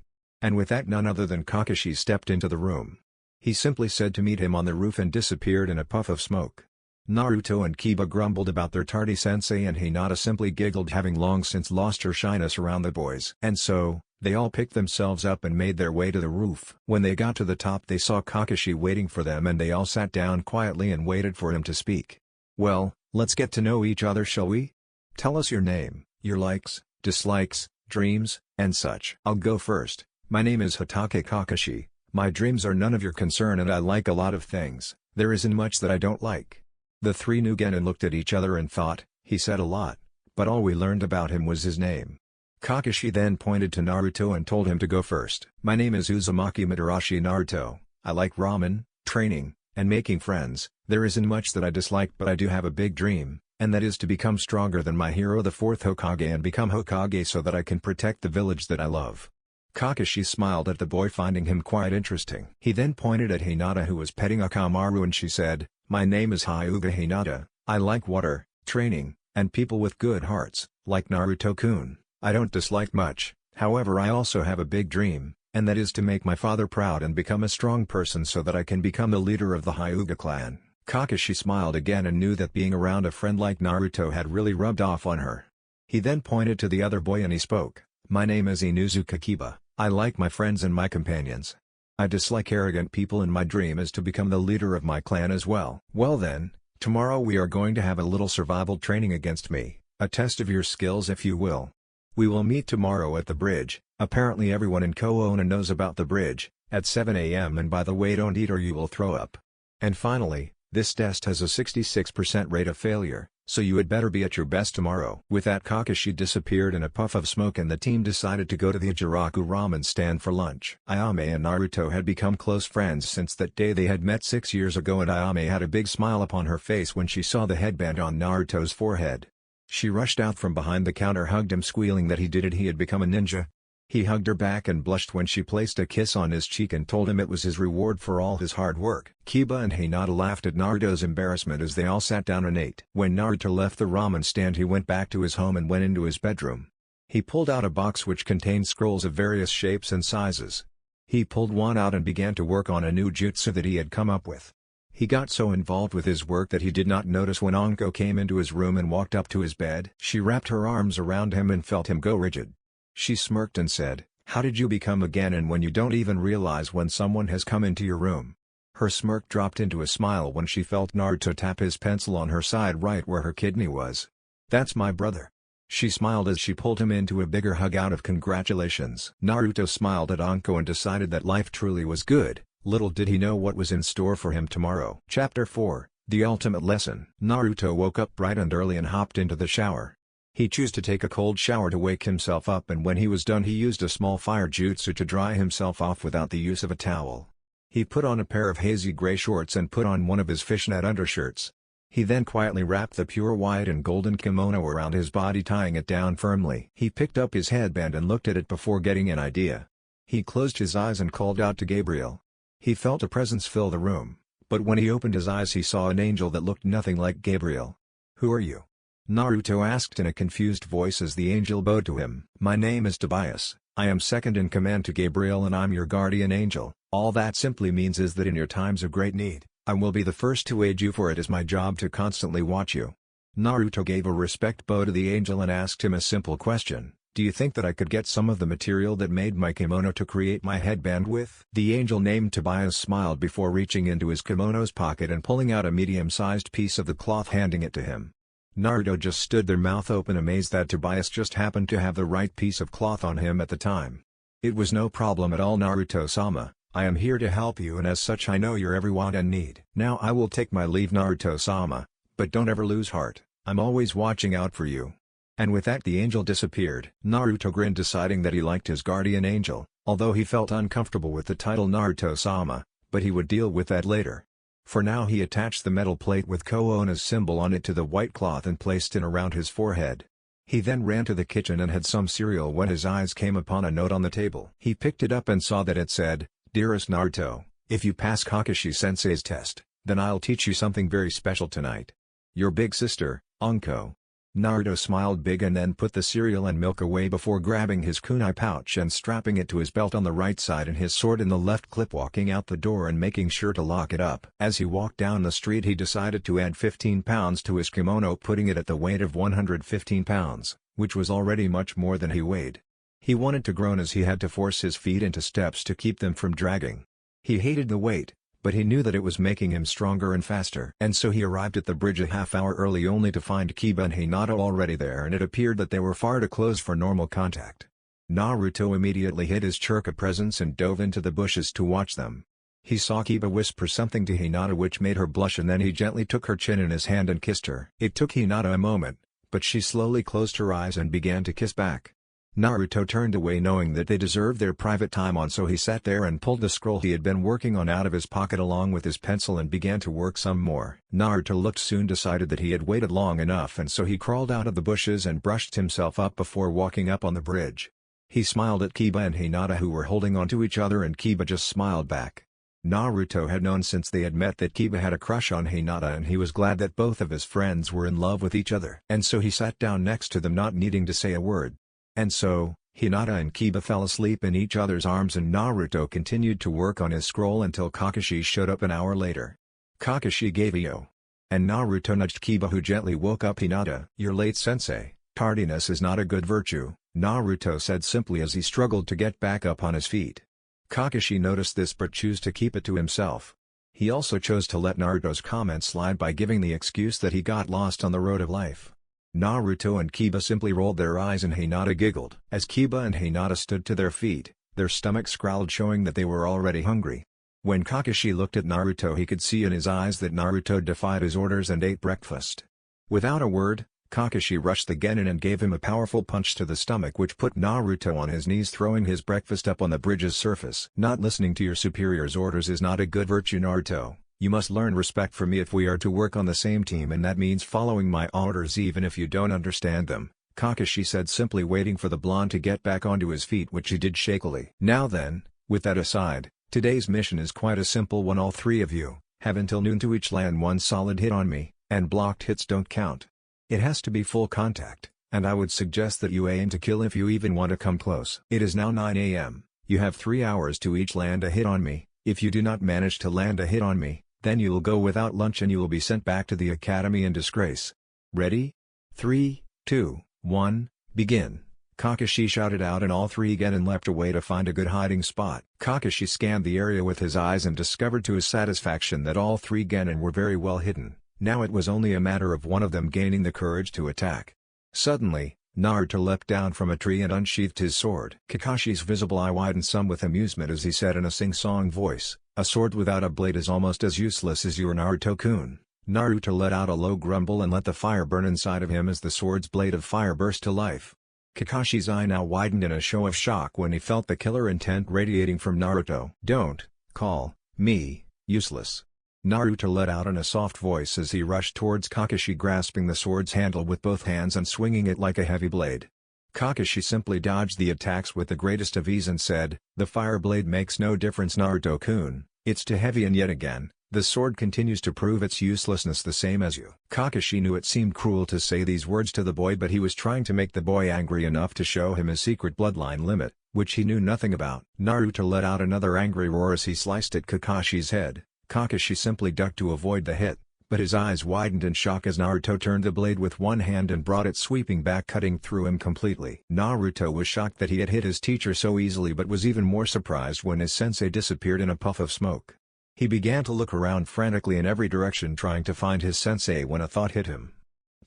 And with that, none other than Kakashi stepped into the room. He simply said to meet him on the roof and disappeared in a puff of smoke. Naruto and Kiba grumbled about their tardy sensei and Hinata simply giggled, having long since lost her shyness around the boys. And so, they all picked themselves up and made their way to the roof. When they got to the top, they saw Kakashi waiting for them and they all sat down quietly and waited for him to speak. "Well, let's get to know each other, shall we? Tell us your name, your likes, dislikes, dreams, and such." "I'll go first. My name is Hatake Kakashi. My dreams are none of your concern and I like a lot of things. There isn't much that I don't like." The 3 new Genin looked at each other and thought, he said a lot, but all we learned about him was his name. Kakashi then pointed to Naruto and told him to go first. "My name is Uzumaki Madarashi Naruto. I like ramen, training, and making friends. There isn't much that I dislike, but I do have a big dream, and that is to become stronger than my hero, the 4th Hokage, and become Hokage so that I can protect the village that I love." Kakashi smiled at the boy, finding him quite interesting. He then pointed at Hinata, who was petting Akamaru, and she said, "My name is Hyuga Hinata. I like water, training, and people with good hearts, like Naruto-kun. I don't dislike much, however I also have a big dream, and that is to make my father proud and become a strong person so that I can become the leader of the Hyuga clan." Kakashi smiled again and knew that being around a friend like Naruto had really rubbed off on her. He then pointed to the other boy and he spoke, "My name is Inuzuka Kiba. I like my friends and my companions. I dislike arrogant people, and my dream is to become the leader of my clan as well." "Well then, tomorrow we are going to have a little survival training against me, a test of your skills if you will. We will meet tomorrow at the bridge." Apparently everyone in Koona knows about the bridge, at 7 AM, and by the way, don't eat or you will throw up. And finally, this test has a 66% rate of failure, so you had better be at your best tomorrow. With that, Kakashi disappeared in a puff of smoke and the team decided to go to the Ijiraku ramen stand for lunch. Ayame and Naruto had become close friends since that day they had met 6 years ago, and Ayame had a big smile upon her face when she saw the headband on Naruto's forehead. She rushed out from behind the counter, hugged him, squealing that he had become a ninja. He hugged her back and blushed when she placed a kiss on his cheek and told him it was his reward for all his hard work. Kiba and Hinata laughed at Naruto's embarrassment as they all sat down and ate. When Naruto left the ramen stand, he went back to his home and went into his bedroom. He pulled out a box which contained scrolls of various shapes and sizes. He pulled one out and began to work on a new jutsu that he had come up with. He got so involved with his work that he did not notice when Anko came into his room and walked up to his bed. She wrapped her arms around him and felt him go rigid. She smirked and said, "How did you become again, and when you don't even realize when someone has come into your room?" Her smirk dropped into a smile when she felt Naruto tap his pencil on her side right where her kidney was. "That's my brother." She smiled as she pulled him into a bigger hug out of congratulations. Naruto smiled at Anko and decided that life truly was good. Little did he know what was in store for him tomorrow. Chapter 4, The Ultimate Lesson. Naruto woke up bright and early and hopped into the shower. He chose to take a cold shower to wake himself up, and when he was done he used a small fire jutsu to dry himself off without the use of a towel. He put on a pair of hazy gray shorts and put on one of his fishnet undershirts. He then quietly wrapped the pure white and golden kimono around his body, tying it down firmly. He picked up his headband and looked at it before getting an idea. He closed his eyes and called out to Gabriel. He felt a presence fill the room, but when he opened his eyes he saw an angel that looked nothing like Gabriel. "Who are you?" Naruto asked in a confused voice as the angel bowed to him. "My name is Tobias, I am second in command to Gabriel and I'm your guardian angel. All that simply means is that in your times of great need, I will be the first to aid you, for it is my job to constantly watch you." Naruto gave a respect bow to the angel and asked him a simple question. "Do you think that I could get some of the material that made my kimono to create my headband with?" The angel named Tobias smiled before reaching into his kimono's pocket and pulling out a medium-sized piece of the cloth, handing it to him. Naruto just stood there, mouth open, amazed that Tobias just happened to have the right piece of cloth on him at the time. "It was no problem at all, Naruto-sama. I am here to help you, and as such I know your every want and need. Now I will take my leave, Naruto-sama, but don't ever lose heart. I'm always watching out for you." And with that the angel disappeared. Naruto grinned, deciding that he liked his guardian angel, although he felt uncomfortable with the title Naruto-sama, but he would deal with that later. For now he attached the metal plate with Koona's symbol on it to the white cloth and placed it around his forehead. He then ran to the kitchen and had some cereal when his eyes came upon a note on the table. He picked it up and saw that it said, "Dearest Naruto, if you pass Kakashi-sensei's test, then I'll teach you something very special tonight. Your big sister, Anko." Naruto smiled big and then put the cereal and milk away before grabbing his kunai pouch and strapping it to his belt on the right side and his sword in the left clip, walking out the door and making sure to lock it up. As he walked down the street he decided to add 15 pounds to his kimono, putting it at the weight of 115 pounds, which was already much more than he weighed. He wanted to groan as he had to force his feet into steps to keep them from dragging. He hated the weight, but he knew that it was making him stronger and faster. And so he arrived at the bridge a half hour early, only to find Kiba and Hinata already there, and it appeared that they were far too close for normal contact. Naruto immediately hid his Churka presence and dove into the bushes to watch them. He saw Kiba whisper something to Hinata which made her blush, and then he gently took her chin in his hand and kissed her. It took Hinata a moment, but she slowly closed her eyes and began to kiss back. Naruto turned away knowing that they deserved their private time on, so he sat there and pulled the scroll he had been working on out of his pocket along with his pencil and began to work some more. Naruto looked soon decided that he had waited long enough, and so he crawled out of the bushes and brushed himself up before walking up on the bridge. He smiled at Kiba and Hinata who were holding onto each other, and Kiba just smiled back. Naruto had known since they had met that Kiba had a crush on Hinata, and he was glad that both of his friends were in love with each other. And so he sat down next to them, not needing to say a word. And so, Hinata and Kiba fell asleep in each other's arms, and Naruto continued to work on his scroll until Kakashi showed up an hour later. Kakashi gave a yo. And Naruto nudged Kiba, who gently woke up Hinata. "You're late, sensei. Tardiness is not a good virtue," Naruto said simply as he struggled to get back up on his feet. Kakashi noticed this but chose to keep it to himself. He also chose to let Naruto's comment slide by giving the excuse that he got lost on the road of life. Naruto and Kiba simply rolled their eyes, and Hinata giggled. As Kiba and Hinata stood to their feet, their stomachs growled, showing that they were already hungry. When Kakashi looked at Naruto, he could see in his eyes that Naruto defied his orders and ate breakfast. Without a word, Kakashi rushed the genin and gave him a powerful punch to the stomach, which put Naruto on his knees, throwing his breakfast up on the bridge's surface. "Not listening to your superior's orders is not a good virtue, Naruto. You must learn respect for me if we are to work on the same team, and that means following my orders even if you don't understand them," Kakashi said, simply waiting for the blonde to get back onto his feet, which he did shakily. "Now then, with that aside, today's mission is quite a simple one. All three of you have until noon to each land one solid hit on me, and blocked hits don't count. It has to be full contact, and I would suggest that you aim to kill if you even want to come close. It is now 9 a.m. You have 3 hours to each land a hit on me. If you do not manage to land a hit on me, then you will go without lunch and you will be sent back to the academy in disgrace. Ready? 3, 2, 1, begin." Kakashi shouted out, and all three genin leapt away to find a good hiding spot. Kakashi scanned the area with his eyes and discovered to his satisfaction that all three genin were very well hidden. Now it was only a matter of one of them gaining the courage to attack. Suddenly, Naruto leapt down from a tree and unsheathed his sword. Kakashi's visible eye widened some with amusement as he said in a sing-song voice, "A sword without a blade is almost as useless as your Naruto-kun." Naruto let out a low grumble and let the fire burn inside of him as the sword's blade of fire burst to life. Kakashi's eye now widened in a show of shock when he felt the killer intent radiating from Naruto. "Don't call me useless," Naruto let out in a soft voice as he rushed towards Kakashi, grasping the sword's handle with both hands and swinging it like a heavy blade. Kakashi simply dodged the attacks with the greatest of ease and said, "The fire blade makes no difference, Naruto-kun, it's too heavy, and yet again, the sword continues to prove its uselessness the same as you." Kakashi knew it seemed cruel to say these words to the boy, but he was trying to make the boy angry enough to show him his secret bloodline limit, which he knew nothing about. Naruto let out another angry roar as he sliced at Kakashi's head. Kakashi simply ducked to avoid the hit, but his eyes widened in shock as Naruto turned the blade with one hand and brought it sweeping back, cutting through him completely. Naruto was shocked that he had hit his teacher so easily, but was even more surprised when his sensei disappeared in a puff of smoke. He began to look around frantically in every direction, trying to find his sensei, when a thought hit him.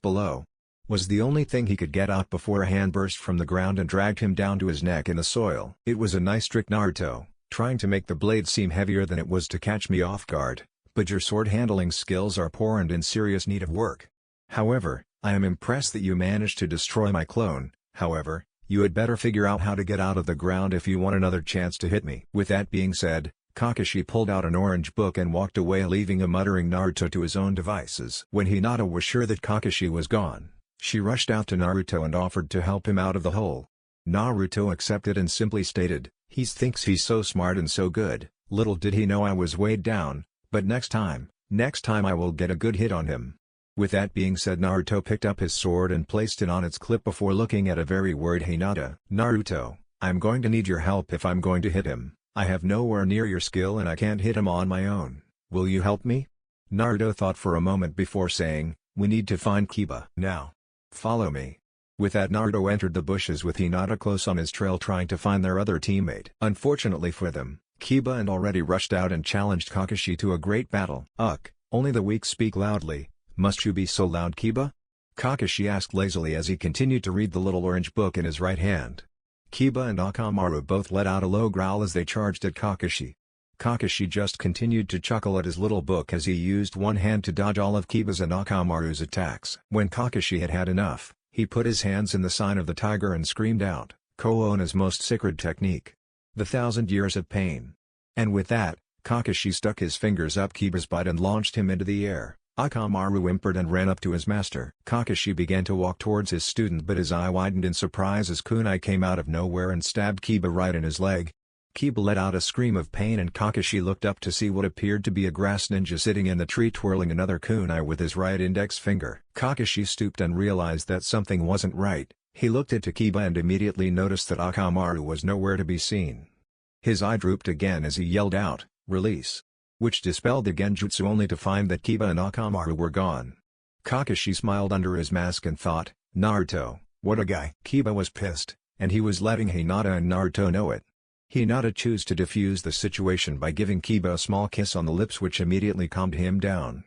"Below" was the only thing he could get out before a hand burst from the ground and dragged him down to his neck in the soil. "It was a nice trick, Naruto, trying to make the blade seem heavier than it was to catch me off guard, but your sword handling skills are poor and in serious need of work. However, I am impressed that you managed to destroy my clone. However, you had better figure out how to get out of the ground if you want another chance to hit me." With that being said, Kakashi pulled out an orange book and walked away, leaving a muttering Naruto to his own devices. When Hinata was sure that Kakashi was gone, she rushed out to Naruto and offered to help him out of the hole. Naruto accepted and simply stated, "He thinks he's so smart and so good, little did he know I was weighed down, but next time I will get a good hit on him." With that being said, Naruto picked up his sword and placed it on its clip before looking at a very worried Hinata. "Naruto, I'm going to need your help if I'm going to hit him. I have nowhere near your skill and I can't hit him on my own. Will you help me?" Naruto thought for a moment before saying, "We need to find Kiba. Now, follow me." With that, Naruto entered the bushes with Hinata close on his trail, trying to find their other teammate. Unfortunately for them, Kiba and already rushed out and challenged Kakashi to a great battle. Only the weak speak loudly. Must you be so loud, Kiba?" Kakashi asked lazily as he continued to read the little orange book in his right hand. Kiba and Akamaru both let out a low growl as they charged at Kakashi. Kakashi just continued to chuckle at his little book as he used one hand to dodge all of Kiba's and Akamaru's attacks. When Kakashi had had enough, he put his hands in the sign of the tiger and screamed out, Konoha's most sacred technique, the 1,000 years of pain. And with that, Kakashi stuck his fingers up Kiba's butt and launched him into the air. Akamaru whimpered and ran up to his master. Kakashi began to walk towards his student, but his eye widened in surprise as kunai came out of nowhere and stabbed Kiba right in his leg. Kiba let out a scream of pain and Kakashi looked up to see what appeared to be a grass ninja sitting in the tree twirling another kunai with his right index finger. Kakashi stooped and realized that something wasn't right. He looked at Kiba and immediately noticed that Akamaru was nowhere to be seen. His eye drooped again as he yelled out, "Release!" which dispelled the genjutsu only to find that Kiba and Akamaru were gone. Kakashi smiled under his mask and thought, "Naruto, what a guy." Kiba was pissed, and he was letting Hinata and Naruto know it. Hinata chose to defuse the situation by giving Kiba a small kiss on the lips which immediately calmed him down.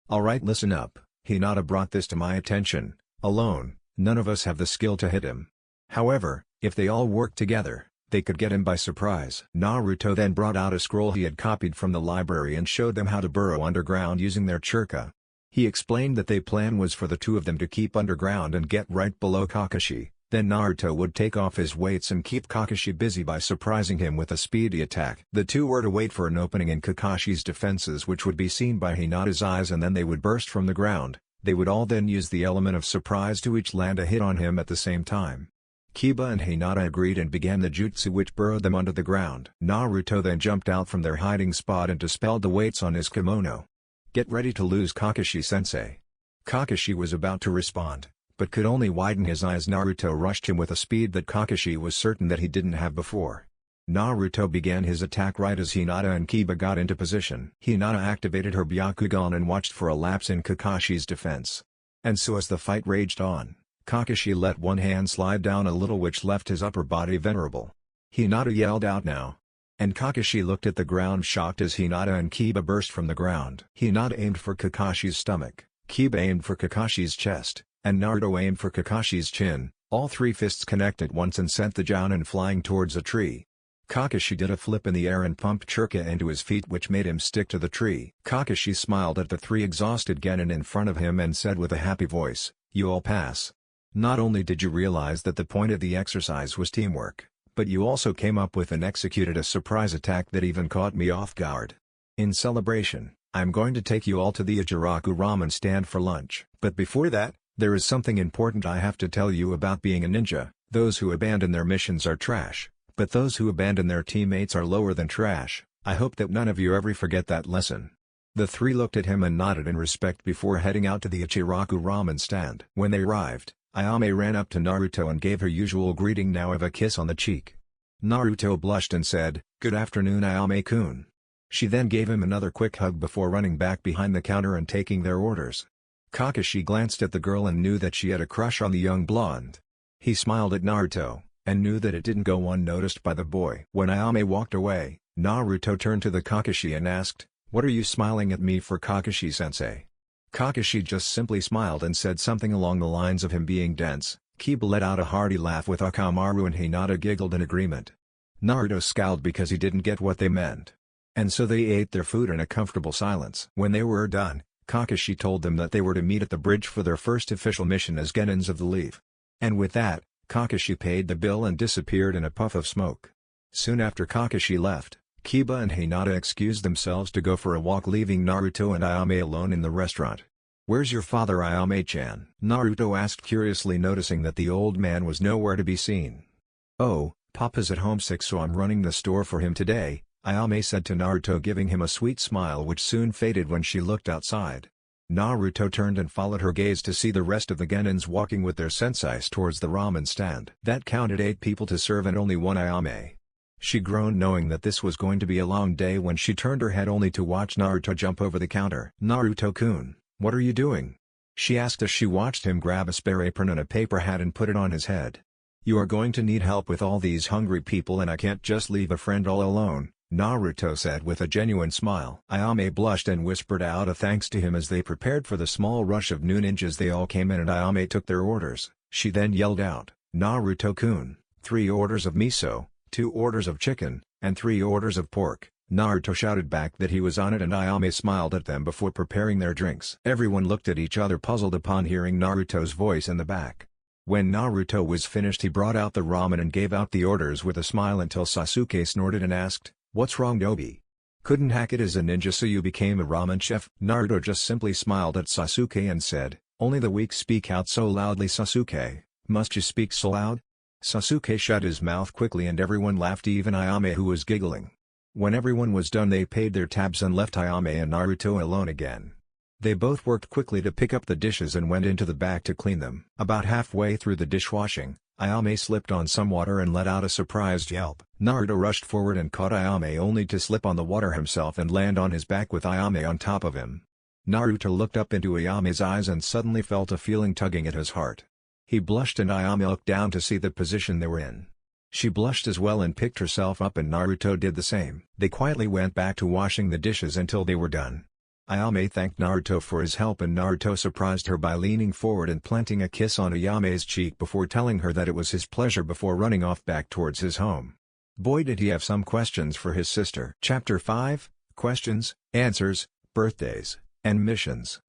"Alright, listen up, Hinata brought this to my attention. Alone, none of us have the skill to hit him. However, if they all work together, they could get him by surprise." Naruto then brought out a scroll he had copied from the library and showed them how to burrow underground using their churka. He explained that their plan was for the two of them to keep underground and get right below Kakashi. Then Naruto would take off his weights and keep Kakashi busy by surprising him with a speedy attack. The two were to wait for an opening in Kakashi's defenses which would be seen by Hinata's eyes and then they would burst from the ground. They would all then use the element of surprise to each land a hit on him at the same time. Kiba and Hinata agreed and began the jutsu which burrowed them under the ground. Naruto then jumped out from their hiding spot and dispelled the weights on his kimono. "Get ready to lose, Kakashi-sensei." Kakashi was about to respond, but could only widen his eyes. Naruto rushed him with a speed that Kakashi was certain that he didn't have before. Naruto began his attack right as Hinata and Kiba got into position. Hinata activated her Byakugan and watched for a lapse in Kakashi's defense. And so as the fight raged on, Kakashi let one hand slide down a little which left his upper body vulnerable. Hinata yelled out, "Now!" And Kakashi looked at the ground shocked as Hinata and Kiba burst from the ground. Hinata aimed for Kakashi's stomach, Kiba aimed for Kakashi's chest, and Naruto aimed for Kakashi's chin. All three fists connected once and sent the Jounin flying towards a tree. Kakashi did a flip in the air and pumped churka into his feet which made him stick to the tree. Kakashi smiled at the three exhausted genin in front of him and said with a happy voice, "You all pass. Not only did you realize that the point of the exercise was teamwork, but you also came up with and executed a surprise attack that even caught me off guard. In celebration, I'm going to take you all to the Ichiraku ramen stand for lunch. But before that, there is something important I have to tell you about being a ninja. Those who abandon their missions are trash, but those who abandon their teammates are lower than trash. I hope that none of you ever forget that lesson." The three looked at him and nodded in respect before heading out to the Ichiraku ramen stand. When they arrived, Ayame ran up to Naruto and gave her usual greeting now of a kiss on the cheek. Naruto blushed and said, "Good afternoon, Ayame-kun." She then gave him another quick hug before running back behind the counter and taking their orders. Kakashi glanced at the girl and knew that she had a crush on the young blonde. He smiled at Naruto, and knew that it didn't go unnoticed by the boy. When Ayame walked away, Naruto turned to the Kakashi and asked, "What are you smiling at me for, Kakashi-sensei?" Kakashi just simply smiled and said something along the lines of him being dense. Kiba let out a hearty laugh with Akamaru and Hinata giggled in agreement. Naruto scowled because he didn't get what they meant. And so they ate their food in a comfortable silence. When they were done, Kakashi told them that they were to meet at the bridge for their first official mission as Genins of the Leaf. And with that, Kakashi paid the bill and disappeared in a puff of smoke. Soon after Kakashi left, Kiba and Hinata excused themselves to go for a walk, leaving Naruto and Ayame alone in the restaurant. "Where's your father, Ayame-chan?" Naruto asked curiously, noticing that the old man was nowhere to be seen. "Oh, Papa's at home sick, so I'm running the store for him today," Ayame said to Naruto, giving him a sweet smile which soon faded when she looked outside. Naruto turned and followed her gaze to see the rest of the Genins walking with their senseis towards the ramen stand. That counted 8 people to serve and only one Ayame. She groaned knowing that this was going to be a long day when she turned her head only to watch Naruto jump over the counter. "Naruto-kun, what are you doing?" she asked as she watched him grab a spare apron and a paper hat and put it on his head. "You are going to need help with all these hungry people and I can't just leave a friend all alone," Naruto said with a genuine smile. Ayame blushed and whispered out a thanks to him as they prepared for the small rush of new ninjas. They all came in and Ayame took their orders. She then yelled out, "Naruto-kun, 3 orders of miso, 2 orders of chicken, and 3 orders of pork." Naruto shouted back that he was on it and Ayame smiled at them before preparing their drinks. Everyone looked at each other puzzled upon hearing Naruto's voice in the back. When Naruto was finished, he brought out the ramen and gave out the orders with a smile until Sasuke snorted and asked, "What's wrong, Nobi?" Couldn't hack it as a ninja, so you became a ramen chef? Naruto just simply smiled at Sasuke and said, "Only the weak speak out so loudly, Sasuke. Must you speak so loud?" Sasuke shut his mouth quickly and everyone laughed, even Ayame, who was giggling. When everyone was done, they paid their tabs and left Ayame and Naruto alone again. They both worked quickly to pick up the dishes and went into the back to clean them. About halfway through the dishwashing, Ayame slipped on some water and let out a surprised yelp. Naruto rushed forward and caught Ayame, only to slip on the water himself and land on his back with Ayame on top of him. Naruto looked up into Ayame's eyes and suddenly felt a feeling tugging at his heart. He blushed and Ayame looked down to see the position they were in. She blushed as well and picked herself up, and Naruto did the same. They quietly went back to washing the dishes until they were done. Ayame thanked Naruto for his help and Naruto surprised her by leaning forward and planting a kiss on Ayame's cheek before telling her that it was his pleasure before running off back towards his home. Boy, did he have some questions for his sister. Chapter 5, Questions, Answers, Birthdays, and Missions.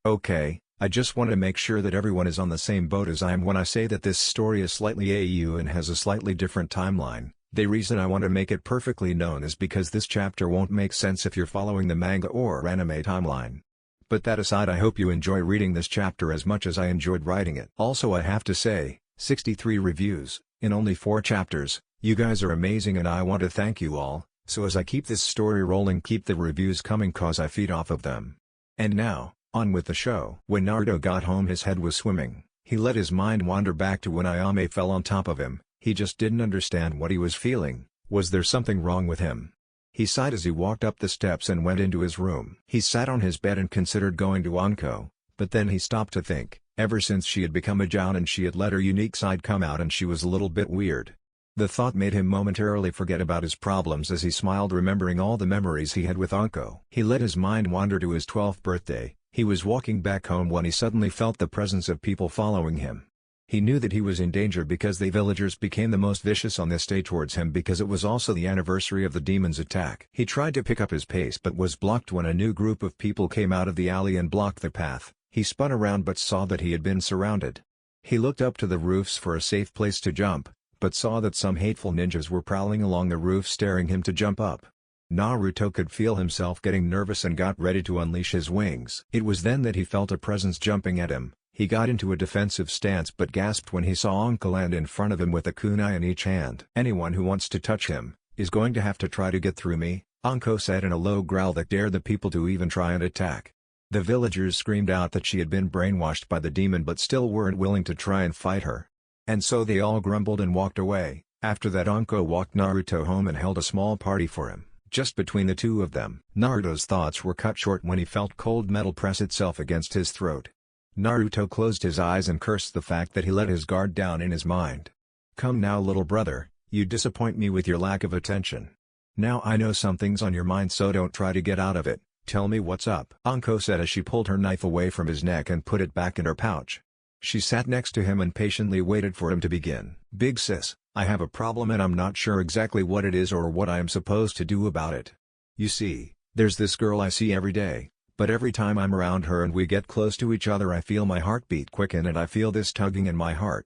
Okay, I just want to make sure that everyone is on the same boat as I am when I say that this story is slightly AU and has a slightly different timeline. The reason I want to make it perfectly known is because this chapter won't make sense if you're following the manga or anime timeline. But that aside, I hope you enjoy reading this chapter as much as I enjoyed writing it. Also, I have to say, 63 reviews, in only 4 chapters, you guys are amazing and I want to thank you all, so as I keep this story rolling, keep the reviews coming cause I feed off of them. And now, on with the show. When Naruto got home, his head was swimming. He let his mind wander back to when Ayame fell on top of him. He just didn't understand what he was feeling. Was there something wrong with him? He sighed as he walked up the steps and went into his room. He sat on his bed and considered going to Anko, but then he stopped to think. Ever since she had become a Joun and she had let her unique side come out and she was a little bit weird. The thought made him momentarily forget about his problems as he smiled, remembering all the memories he had with Anko. He let his mind wander to his 12th birthday. He was walking back home when he suddenly felt the presence of people following him. He knew that he was in danger because the villagers became the most vicious on this day towards him because it was also the anniversary of the demon's attack. He tried to pick up his pace but was blocked when a new group of people came out of the alley and blocked the path. He spun around but saw that he had been surrounded. He looked up to the roofs for a safe place to jump, but saw that some hateful ninjas were prowling along the roof staring him to jump up. Naruto could feel himself getting nervous and got ready to unleash his wings. It was then that he felt a presence jumping at him. He got into a defensive stance but gasped when he saw Anko land in front of him with a kunai in each hand. "Anyone who wants to touch him, is going to have to try to get through me," Anko said in a low growl that dared the people to even try and attack. The villagers screamed out that she had been brainwashed by the demon but still weren't willing to try and fight her. And so they all grumbled and walked away. After that, Anko walked Naruto home and held a small party for him. Just between the two of them, Naruto's thoughts were cut short when he felt cold metal press itself against his throat. Naruto closed his eyes and cursed the fact that he let his guard down in his mind. "Come now, little brother, you disappoint me with your lack of attention. Now I know something's on your mind, so don't try to get out of it. Tell me what's up," Anko said as she pulled her knife away from his neck and put it back in her pouch. She sat next to him and patiently waited for him to begin. "Big sis, I have a problem and I'm not sure exactly what it is or what I am supposed to do about it. You see, there's this girl I see every day, but every time I'm around her and we get close to each other I feel my heartbeat quicken and I feel this tugging in my heart.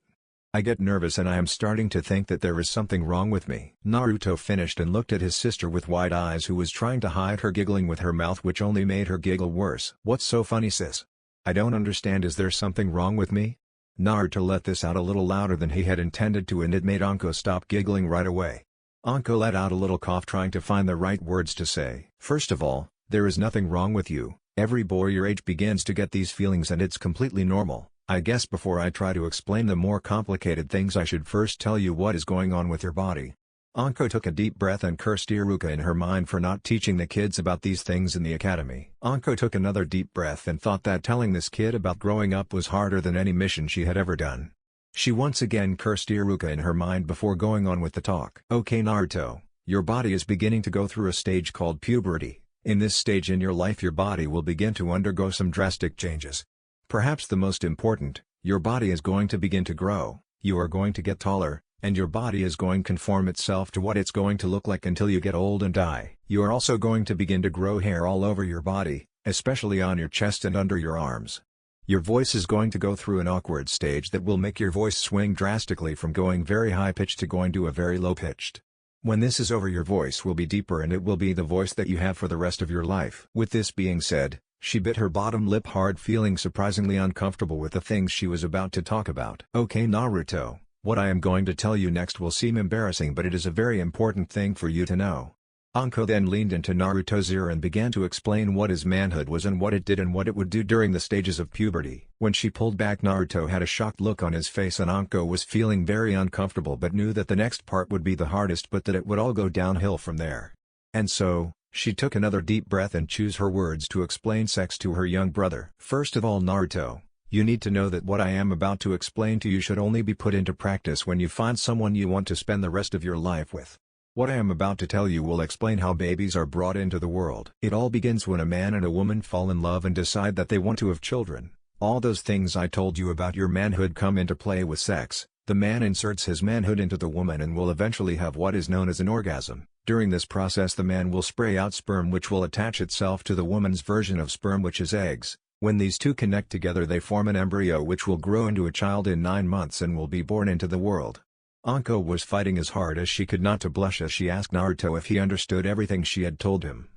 I get nervous and I am starting to think that there is something wrong with me." Naruto finished and looked at his sister with wide eyes, who was trying to hide her giggling with her mouth, which only made her giggle worse. "What's so funny, sis? I don't understand. Is there something wrong with me?" Naruto let this out a little louder than he had intended to and it made Anko stop giggling right away. Anko let out a little cough trying to find the right words to say. "First of all, there is nothing wrong with you. Every boy your age begins to get these feelings and it's completely normal. I guess before I try to explain the more complicated things I should first tell you what is going on with your body." Anko took a deep breath and cursed Iruka in her mind for not teaching the kids about these things in the academy. Anko took another deep breath and thought that telling this kid about growing up was harder than any mission she had ever done. She once again cursed Iruka in her mind before going on with the talk. "Okay Naruto, your body is beginning to go through a stage called puberty. In this stage in your life your body will begin to undergo some drastic changes. Perhaps the most important, your body is going to begin to grow, you are going to get taller, and your body is going to conform itself to what it's going to look like until you get old and die. You are also going to begin to grow hair all over your body, especially on your chest and under your arms. Your voice is going to go through an awkward stage that will make your voice swing drastically from going very high-pitched to going to a very low-pitched. When this is over, your voice will be deeper and it will be the voice that you have for the rest of your life." With this being said, she bit her bottom lip hard, feeling surprisingly uncomfortable with the things she was about to talk about. "Okay Naruto, what I am going to tell you next will seem embarrassing, but it is a very important thing for you to know." Anko then leaned into Naruto's ear and began to explain what his manhood was and what it did and what it would do during the stages of puberty. When she pulled back, Naruto had a shocked look on his face and Anko was feeling very uncomfortable but knew that the next part would be the hardest, but that it would all go downhill from there. And so, she took another deep breath and chose her words to explain sex to her young brother. "First of all Naruto, you need to know that what I am about to explain to you should only be put into practice when you find someone you want to spend the rest of your life with. What I am about to tell you will explain how babies are brought into the world. It all begins when a man and a woman fall in love and decide that they want to have children. All those things I told you about your manhood come into play with sex. The man inserts his manhood into the woman and will eventually have what is known as an orgasm. During this process the man will spray out sperm which will attach itself to the woman's version of sperm, which is eggs. When these two connect together they form an embryo which will grow into a child in 9 months and will be born into the world." Anko was fighting as hard as she could not to blush as she asked Naruto if he understood everything she had told him.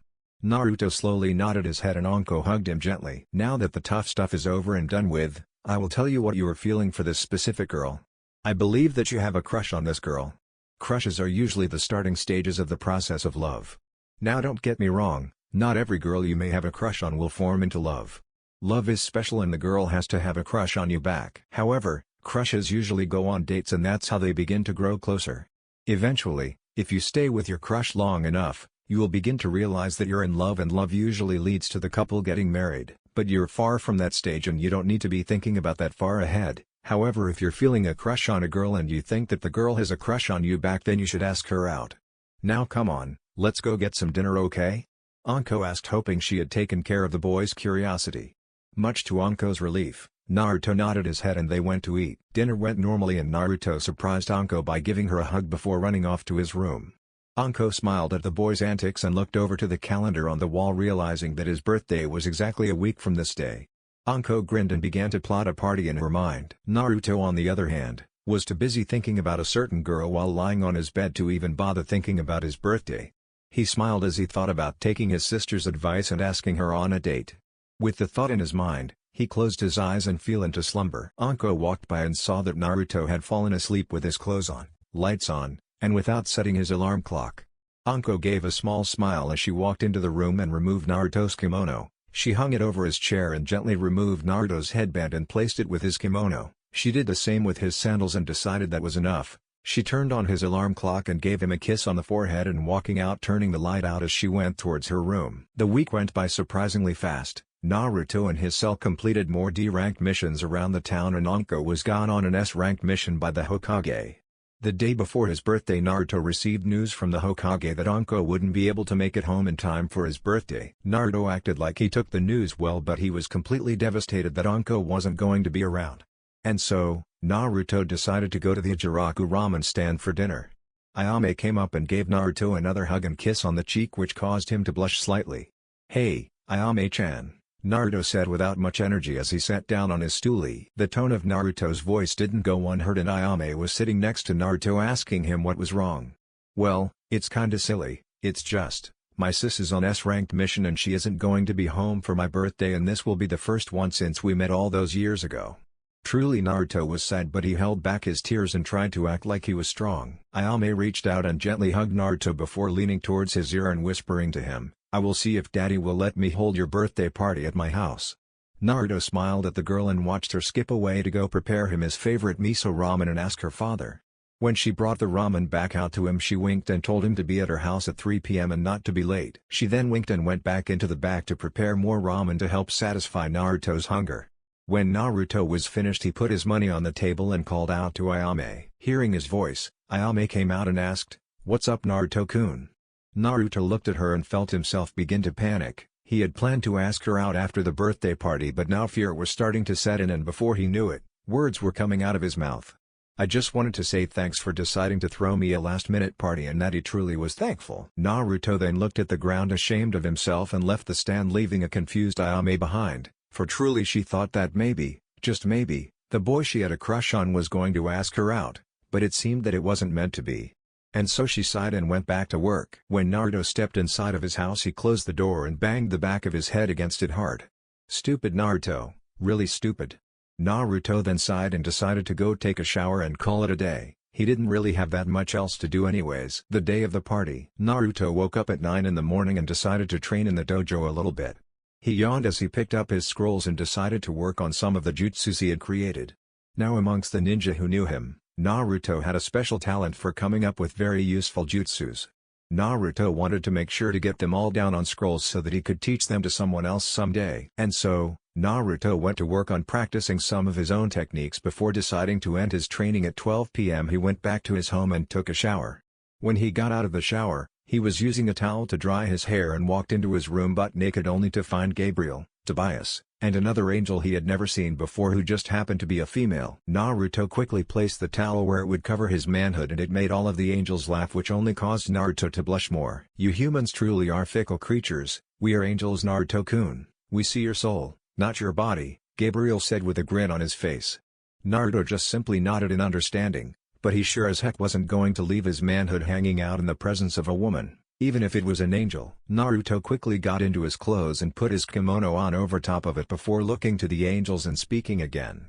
Naruto slowly nodded his head and Anko hugged him gently. "Now that the tough stuff is over and done with, I will tell you what you are feeling for this specific girl. I believe that you have a crush on this girl. Crushes are usually the starting stages of the process of love. Now don't get me wrong, not every girl you may have a crush on will form into love. Love is special and the girl has to have a crush on you back. However, crushes usually go on dates and that's how they begin to grow closer. Eventually, if you stay with your crush long enough, you will begin to realize that you're in love and love usually leads to the couple getting married. But you're far from that stage and you don't need to be thinking about that far ahead. However, if you're feeling a crush on a girl and you think that the girl has a crush on you back, then you should ask her out. Now come on, let's go get some dinner, okay?" Anko asked, hoping she had taken care of the boy's curiosity. Much to Anko's relief, Naruto nodded his head and they went to eat. Dinner went normally and Naruto surprised Anko by giving her a hug before running off to his room. Anko smiled at the boy's antics and looked over to the calendar on the wall, realizing that his birthday was exactly a week from this day. Anko grinned and began to plot a party in her mind. Naruto, on the other hand, was too busy thinking about a certain girl while lying on his bed to even bother thinking about his birthday. He smiled as he thought about taking his sister's advice and asking her on a date. With the thought in his mind, he closed his eyes and fell into slumber. Anko walked by and saw that Naruto had fallen asleep with his clothes on, lights on, and without setting his alarm clock. Anko gave a small smile as she walked into the room and removed Naruto's kimono. She hung it over his chair and gently removed Naruto's headband and placed it with his kimono. She did the same with his sandals and decided that was enough. She turned on his alarm clock and gave him a kiss on the forehead and walking out, turning the light out as she went towards her room. The week went by surprisingly fast. Naruto and his cell completed more D-ranked missions around the town and Anko was gone on an S-ranked mission by the Hokage. The day before his birthday, Naruto received news from the Hokage that Anko wouldn't be able to make it home in time for his birthday. Naruto acted like he took the news well, but he was completely devastated that Anko wasn't going to be around. And so, Naruto decided to go to the Ijiraku ramen stand for dinner. Ayame came up and gave Naruto another hug and kiss on the cheek, which caused him to blush slightly. "Hey, Ayame-chan," Naruto said without much energy as he sat down on his stoolie. The tone of Naruto's voice didn't go unheard and Ayame was sitting next to Naruto asking him what was wrong. "Well, it's kinda silly, it's just, my sis is on S-ranked mission and she isn't going to be home for my birthday, and this will be the first one since we met all those years ago." Truly, Naruto was sad, but he held back his tears and tried to act like he was strong. Ayame reached out and gently hugged Naruto before leaning towards his ear and whispering to him, "I will see if Daddy will let me hold your birthday party at my house." Naruto smiled at the girl and watched her skip away to go prepare him his favorite miso ramen and ask her father. When she brought the ramen back out to him, she winked and told him to be at her house at 3 p.m. and not to be late. She then winked and went back into the back to prepare more ramen to help satisfy Naruto's hunger. When Naruto was finished, he put his money on the table and called out to Ayame. Hearing his voice, Ayame came out and asked, "What's up, Naruto-kun?" Naruto looked at her and felt himself begin to panic. He had planned to ask her out after the birthday party, but now fear was starting to set in, and before he knew it, words were coming out of his mouth. "I just wanted to say thanks for deciding to throw me a last-minute party," and that he truly was thankful. Naruto then looked at the ground ashamed of himself and left the stand, leaving a confused Ayame behind. For truly she thought that maybe, just maybe, the boy she had a crush on was going to ask her out, but it seemed that it wasn't meant to be. And so she sighed and went back to work. When Naruto stepped inside of his house, he closed the door and banged the back of his head against it hard. Stupid Naruto, really stupid. Naruto then sighed and decided to go take a shower and call it a day. He didn't really have that much else to do anyways. The day of the party, Naruto woke up at 9 in the morning and decided to train in the dojo a little bit. He yawned as he picked up his scrolls and decided to work on some of the jutsus he had created. Now amongst the ninja who knew him, Naruto had a special talent for coming up with very useful jutsus. Naruto wanted to make sure to get them all down on scrolls so that he could teach them to someone else someday. And so, Naruto went to work on practicing some of his own techniques before deciding to end his training at 12 p.m. He went back to his home and took a shower. When he got out of the shower, he was using a towel to dry his hair and walked into his room butt naked only to find Gabriel, Tobias, and another angel he had never seen before who just happened to be a female. Naruto quickly placed the towel where it would cover his manhood and it made all of the angels laugh, which only caused Naruto to blush more. You humans truly are fickle creatures. We are angels, Naruto-kun. We see your soul, not your body, Gabriel said with a grin on his face. Naruto just simply nodded in understanding, but he sure as heck wasn't going to leave his manhood hanging out in the presence of a woman, even if it was an angel. Naruto quickly got into his clothes and put his kimono on over top of it before looking to the angels and speaking again.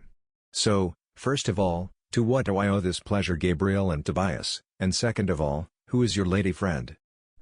So, first of all, to what do I owe this pleasure, Gabriel and Tobias, and second of all, who is your lady friend?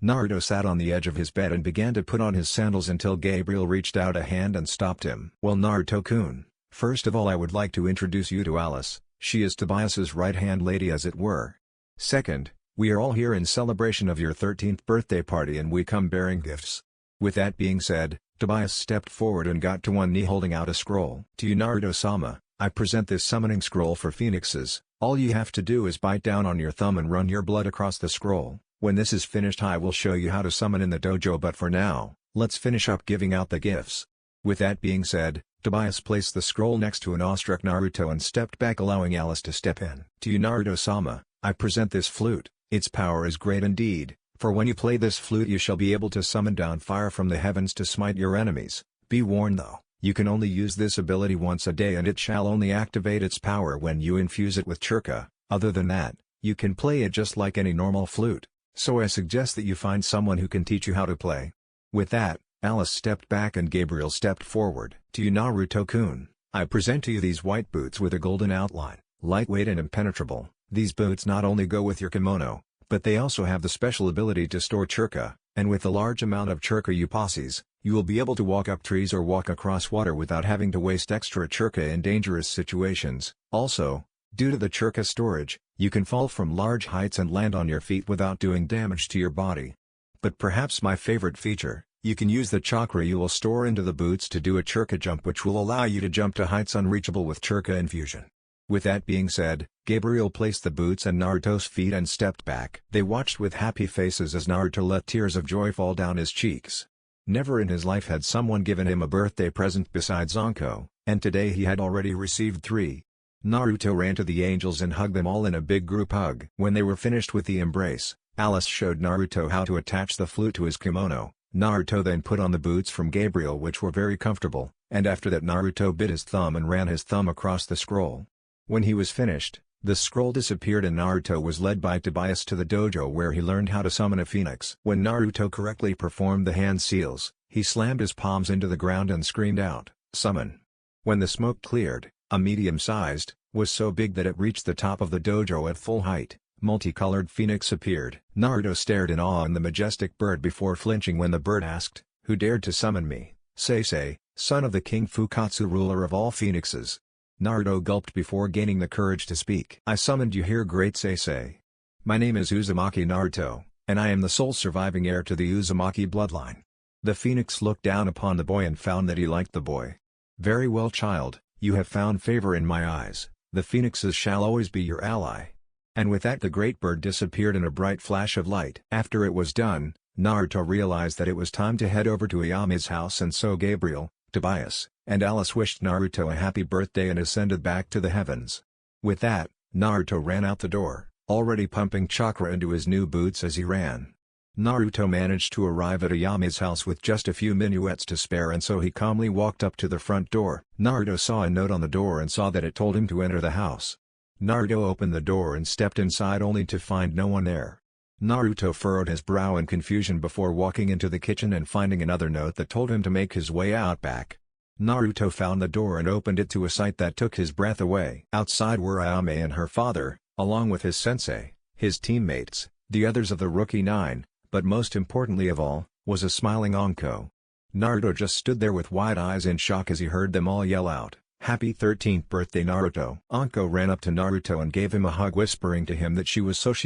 Naruto sat on the edge of his bed and began to put on his sandals until Gabriel reached out a hand and stopped him. Well, Naruto-kun, first of all I would like to introduce you to Alice. She is Tobias's right-hand lady as it were. Second, we are all here in celebration of your 13th birthday party and we come bearing gifts. With that being said, Tobias stepped forward and got to one knee holding out a scroll. To you Naruto-sama, I present this summoning scroll for phoenixes. All you have to do is bite down on your thumb and run your blood across the scroll. When this is finished I will show you how to summon in the dojo, but for now, let's finish up giving out the gifts. With that being said, Tobias placed the scroll next to an awestruck Naruto and stepped back, allowing Alice to step in. To you Naruto-sama, I present this flute. Its power is great indeed, for when you play this flute you shall be able to summon down fire from the heavens to smite your enemies. Be warned though, you can only use this ability once a day and it shall only activate its power when you infuse it with churka. Other than that, you can play it just like any normal flute, so I suggest that you find someone who can teach you how to play. With that, Alice stepped back and Gabriel stepped forward. To you Naruto-kun, I present to you these white boots with a golden outline, lightweight and impenetrable. These boots not only go with your kimono, but they also have the special ability to store churka, and with the large amount of churka you possess, you will be able to walk up trees or walk across water without having to waste extra churka in dangerous situations. Also, due to the churka storage, you can fall from large heights and land on your feet without doing damage to your body. But perhaps my favorite feature, you can use the chakra you will store into the boots to do a churka jump, which will allow you to jump to heights unreachable with churka infusion. With that being said, Gabriel placed the boots at Naruto's feet and stepped back. They watched with happy faces as Naruto let tears of joy fall down his cheeks. Never in his life had someone given him a birthday present besides Zanko, and today he had already received 3. Naruto ran to the angels and hugged them all in a big group hug. When they were finished with the embrace, Alice showed Naruto how to attach the flute to his kimono. Naruto then put on the boots from Gabriel, which were very comfortable, and after that Naruto bit his thumb and ran his thumb across the scroll. When he was finished, the scroll disappeared and Naruto was led by Tobias to the dojo where he learned how to summon a phoenix. When Naruto correctly performed the hand seals, he slammed his palms into the ground and screamed out, "Summon!" When the smoke cleared, a medium-sized, was so big that it reached the top of the dojo at full height, multicolored phoenix appeared. Naruto stared in awe on the majestic bird before flinching when the bird asked, "Who dared to summon me?" "Seisei, son of the King Fukatsu, ruler of all phoenixes." Naruto gulped before gaining the courage to speak. "I summoned you here, great Seisei. My name is Uzumaki Naruto, and I am the sole surviving heir to the Uzumaki bloodline." The phoenix looked down upon the boy and found that he liked the boy. "Very well, child, you have found favor in my eyes. The phoenixes shall always be your ally." And with that the great bird disappeared in a bright flash of light. After it was done, Naruto realized that it was time to head over to Ayami's house, and so Gabriel, Tobias, and Alice wished Naruto a happy birthday and ascended back to the heavens. With that, Naruto ran out the door, already pumping chakra into his new boots as he ran. Naruto managed to arrive at Ayami's house with just a few minuets to spare, and so he calmly walked up to the front door. Naruto saw a note on the door and saw that it told him to enter the house. Naruto opened the door and stepped inside only to find no one there. Naruto furrowed his brow in confusion before walking into the kitchen and finding another note that told him to make his way out back. Naruto found the door and opened it to a sight that took his breath away. Outside were Ayame and her father, along with his sensei, his teammates, the others of the Rookie 9, but most importantly of all, was a smiling Anko. Naruto just stood there with wide eyes in shock as he heard them all yell out, "Happy 13th birthday Naruto!" Anko ran up to Naruto and gave him a hug, whispering to him that she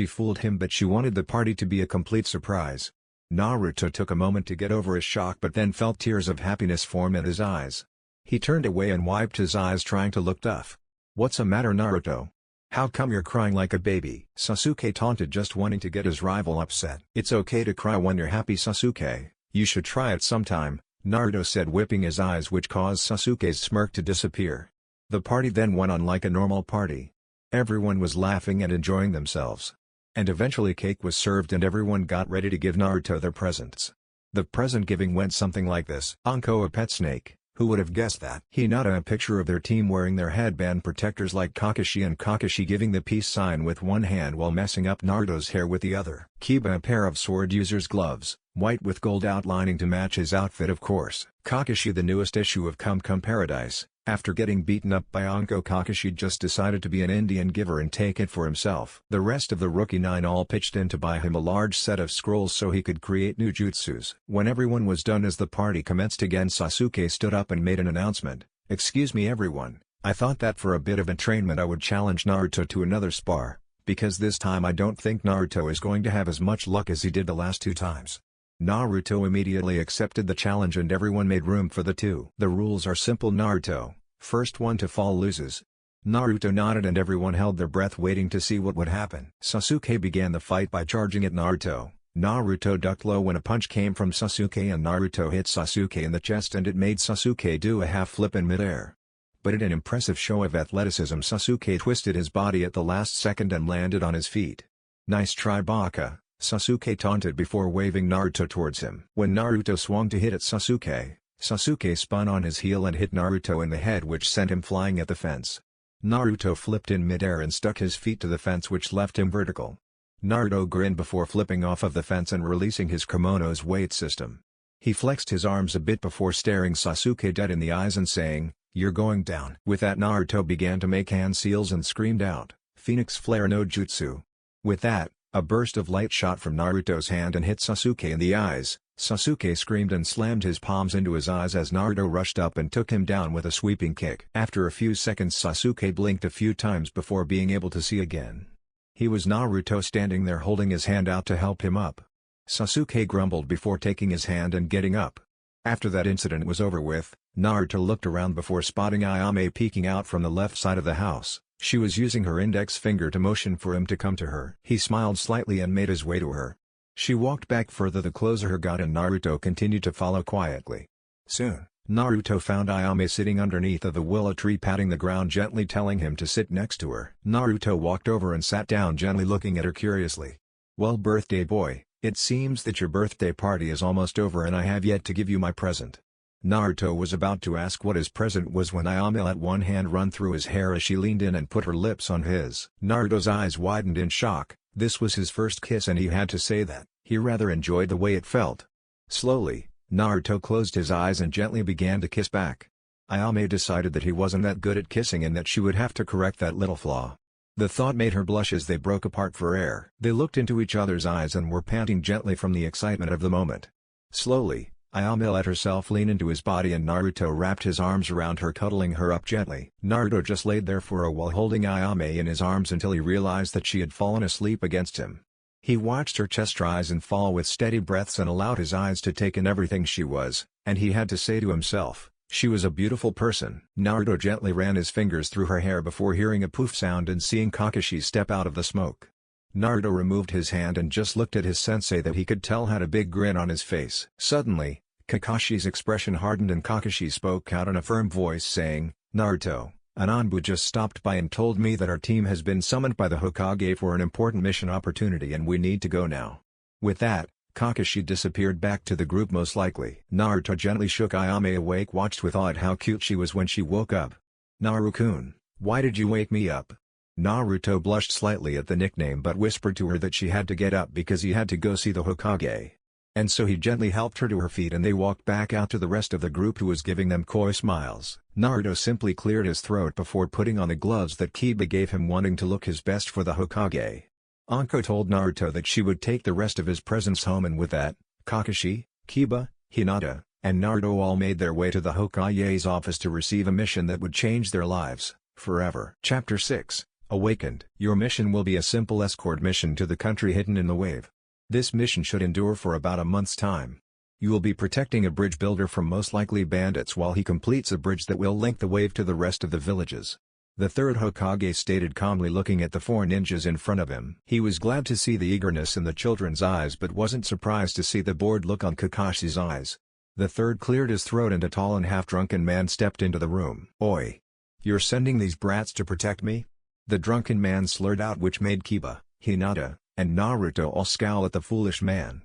fooled him, but she wanted the party to be a complete surprise. Naruto took a moment to get over his shock, but then felt tears of happiness form in his eyes. He turned away and wiped his eyes, trying to look tough. "What's the matter, Naruto? How come you're crying like a baby?" Sasuke taunted, just wanting to get his rival upset. "It's okay to cry when you're happy, Sasuke. You should try it sometime," Naruto said, whipping his eyes, which caused Sasuke's smirk to disappear. The party then went on like a normal party. Everyone was laughing and enjoying themselves. And eventually cake was served and everyone got ready to give Naruto their presents. The present giving went something like this. Anko, a pet snake. Who would have guessed that? Hinata, a picture of their team wearing their headband protectors like Kakashi, and Kakashi giving the peace sign with one hand while messing up Naruto's hair with the other. Kiba, a pair of sword user's gloves, white with gold outlining to match his outfit, of course. Kakashi, the newest issue of Come Come Paradise. After getting beaten up by Anko, Kakashi just decided to be an Indian giver and take it for himself. The rest of the Rookie 9 all pitched in to buy him a large set of scrolls so he could create new jutsus. When everyone was done, as the party commenced again, Sasuke stood up and made an announcement. "Excuse me everyone, I thought that for a bit of entrainment I would challenge Naruto to another spar, because this time I don't think Naruto is going to have as much luck as he did the last 2 times. Naruto immediately accepted the challenge and everyone made room for the two. "The rules are simple, Naruto. First one to fall loses." Naruto nodded and everyone held their breath waiting to see what would happen. Sasuke began the fight by charging at Naruto. Naruto ducked low when a punch came from Sasuke and Naruto hit Sasuke in the chest and it made Sasuke do a half flip in midair. But in an impressive show of athleticism, Sasuke twisted his body at the last second and landed on his feet. "Nice try, Baka," Sasuke taunted before waving Naruto towards him. When Naruto swung to hit at Sasuke, Sasuke spun on his heel and hit Naruto in the head, which sent him flying at the fence. Naruto flipped in midair and stuck his feet to the fence, which left him vertical. Naruto grinned before flipping off of the fence and releasing his kimono's weight system. He flexed his arms a bit before staring Sasuke dead in the eyes and saying, "You're going down." With that, Naruto began to make hand seals and screamed out, "Phoenix Flare no Jutsu." With that, a burst of light shot from Naruto's hand and hit Sasuke in the eyes. Sasuke screamed and slammed his palms into his eyes as Naruto rushed up and took him down with a sweeping kick. After a few seconds, Sasuke blinked a few times before being able to see again. He was Naruto standing there holding his hand out to help him up. Sasuke grumbled before taking his hand and getting up. After that incident was over with, Naruto looked around before spotting Ayame peeking out from the left side of the house. She was using her index finger to motion for him to come to her. He smiled slightly and made his way to her. She walked back further the closer her got, and Naruto continued to follow quietly. Soon, Naruto found Ayame sitting underneath of the willow tree, patting the ground gently, telling him to sit next to her. Naruto walked over and sat down, gently looking at her curiously. "Well, birthday boy, it seems that your birthday party is almost over and I have yet to give you my present." Naruto was about to ask what his present was when Ayame let one hand run through his hair as she leaned in and put her lips on his. Naruto's eyes widened in shock. This was his first kiss and he had to say that he rather enjoyed the way it felt. Slowly, Naruto closed his eyes and gently began to kiss back. Ayame decided that he wasn't that good at kissing and that she would have to correct that little flaw. The thought made her blush as they broke apart for air. They looked into each other's eyes and were panting gently from the excitement of the moment. Slowly, Ayame let herself lean into his body and Naruto wrapped his arms around her, cuddling her up gently. Naruto just laid there for a while holding Ayame in his arms until he realized that she had fallen asleep against him. He watched her chest rise and fall with steady breaths and allowed his eyes to take in everything she was, and he had to say to himself, she was a beautiful person. Naruto gently ran his fingers through her hair before hearing a poof sound and seeing Kakashi step out of the smoke. Naruto removed his hand and just looked at his sensei that he could tell had a big grin on his face. Suddenly, Kakashi's expression hardened and Kakashi spoke out in a firm voice saying, "Naruto, an Anbu just stopped by and told me that our team has been summoned by the Hokage for an important mission opportunity and we need to go now." With that, Kakashi disappeared back to the group most likely. Naruto gently shook Ayame awake, watched with awe at how cute she was when she woke up. "Naru-kun, why did you wake me up?" Naruto blushed slightly at the nickname but whispered to her that she had to get up because he had to go see the Hokage. And so he gently helped her to her feet and they walked back out to the rest of the group who was giving them coy smiles. Naruto simply cleared his throat before putting on the gloves that Kiba gave him, wanting to look his best for the Hokage. Anko told Naruto that she would take the rest of his presents home, and with that, Kakashi, Kiba, Hinata, and Naruto all made their way to the Hokage's office to receive a mission that would change their lives forever. Chapter 6, Awakened. Your mission will be a simple escort mission to the country hidden in the wave. This mission should endure for about a month's time. You will be protecting a bridge builder from most likely bandits while he completes a bridge that will link the wave to the rest of the villages. The third Hokage stated calmly, looking at the four ninjas in front of him. He was glad to see the eagerness in the children's eyes but wasn't surprised to see the bored look on Kakashi's eyes. The third cleared his throat and a tall and half-drunken man stepped into the room. "Oi! You're sending these brats to protect me?" The drunken man slurred out, which made Kiba, Hinata, and Naruto all scowl at the foolish man.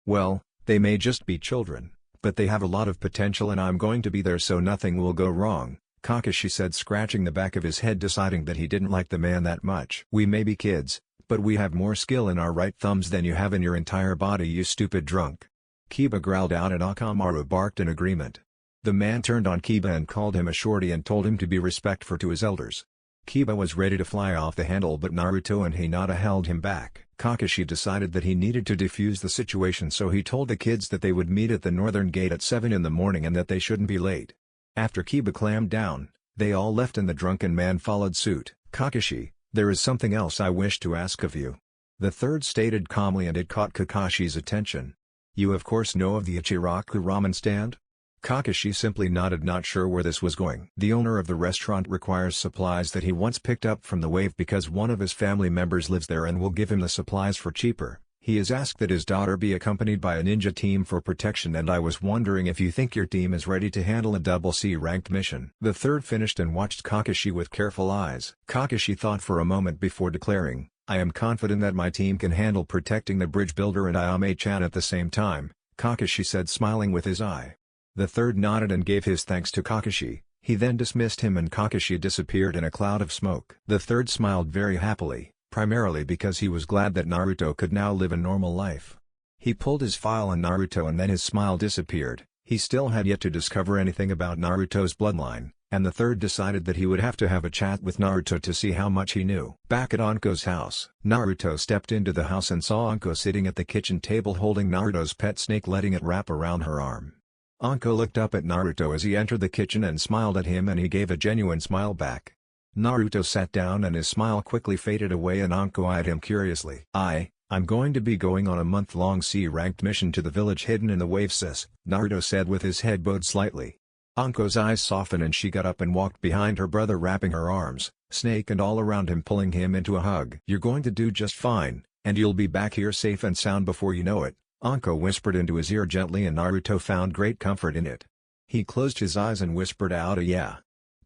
"Well, they may just be children, but they have a lot of potential and I'm going to be there so nothing will go wrong," Kakashi said, scratching the back of his head, deciding that he didn't like the man that much. "We may be kids, but we have more skill in our right thumbs than you have in your entire body, you stupid drunk." Kiba growled out and Akamaru barked in agreement. The man turned on Kiba and called him a shorty and told him to be respectful to his elders. Kiba was ready to fly off the handle but Naruto and Hinata held him back. Kakashi decided that he needed to defuse the situation, so he told the kids that they would meet at the northern gate at 7 in the morning and that they shouldn't be late. After Kiba clammed down, they all left and the drunken man followed suit. "Kakashi, there is something else I wish to ask of you," the third stated calmly, and it caught Kakashi's attention. "You of course know of the Ichiraku ramen stand?" Kakashi simply nodded, not sure where this was going. "The owner of the restaurant requires supplies that he once picked up from the wave because one of his family members lives there and will give him the supplies for cheaper. He has asked that his daughter be accompanied by a ninja team for protection, and I was wondering if you think your team is ready to handle a double C ranked mission." The third finished and watched Kakashi with careful eyes. Kakashi thought for a moment before declaring, "I am confident that my team can handle protecting the bridge builder and Ayame-chan at the same time," Kakashi said, smiling with his eye. The third nodded and gave his thanks to Kakashi. He then dismissed him and Kakashi disappeared in a cloud of smoke. The third smiled very happily, primarily because he was glad that Naruto could now live a normal life. He pulled his file on Naruto and then his smile disappeared. He still had yet to discover anything about Naruto's bloodline, and the third decided that he would have to have a chat with Naruto to see how much he knew. Back at Anko's house, Naruto stepped into the house and saw Anko sitting at the kitchen table holding Naruto's pet snake, letting it wrap around her arm. Anko looked up at Naruto as he entered the kitchen and smiled at him, and he gave a genuine smile back. Naruto sat down and his smile quickly faded away and Anko eyed him curiously. I'm going to be going on a month-long C-ranked mission to the village hidden in the wave, sis," Naruto said with his head bowed slightly. Anko's eyes softened and she got up and walked behind her brother, wrapping her arms, snake and all around him, pulling him into a hug. "You're going to do just fine, and you'll be back here safe and sound before you know it," Anko whispered into his ear gently, and Naruto found great comfort in it. He closed his eyes and whispered out a "yeah."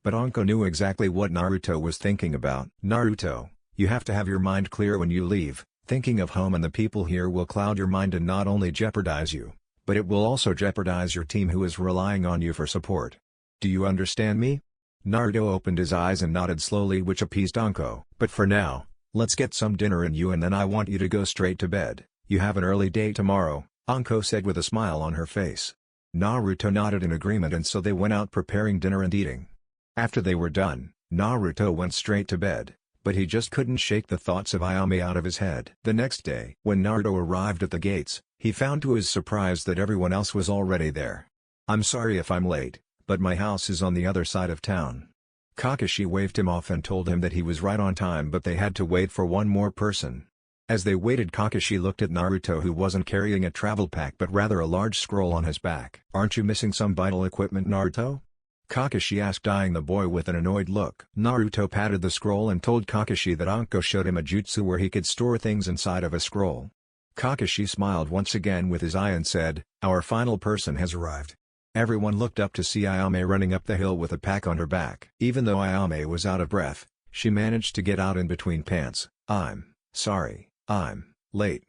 But Anko knew exactly what Naruto was thinking about. "Naruto, you have to have your mind clear when you leave. Thinking of home and the people here will cloud your mind and not only jeopardize you, but it will also jeopardize your team who is relying on you for support. Do you understand me?" Naruto opened his eyes and nodded slowly, which appeased Anko. "But for now, let's get some dinner in you and then I want you to go straight to bed. You have an early day tomorrow," Anko said with a smile on her face. Naruto nodded in agreement and so they went out preparing dinner and eating. After they were done, Naruto went straight to bed, but he just couldn't shake the thoughts of Ayame out of his head. The next day, when Naruto arrived at the gates, he found to his surprise that everyone else was already there. "I'm sorry if I'm late, but my house is on the other side of town." Kakashi waved him off and told him that he was right on time, but they had to wait for one more person. As they waited, Kakashi looked at Naruto, who wasn't carrying a travel pack but rather a large scroll on his back. "Aren't you missing some vital equipment, Naruto?" Kakashi asked, eyeing the boy with an annoyed look. Naruto patted the scroll and told Kakashi that Anko showed him a jutsu where he could store things inside of a scroll. Kakashi smiled once again with his eye and said, "Our final person has arrived." Everyone looked up to see Ayame running up the hill with a pack on her back. Even though Ayame was out of breath, she managed to get out in between pants. "I'm sorry, I'm late."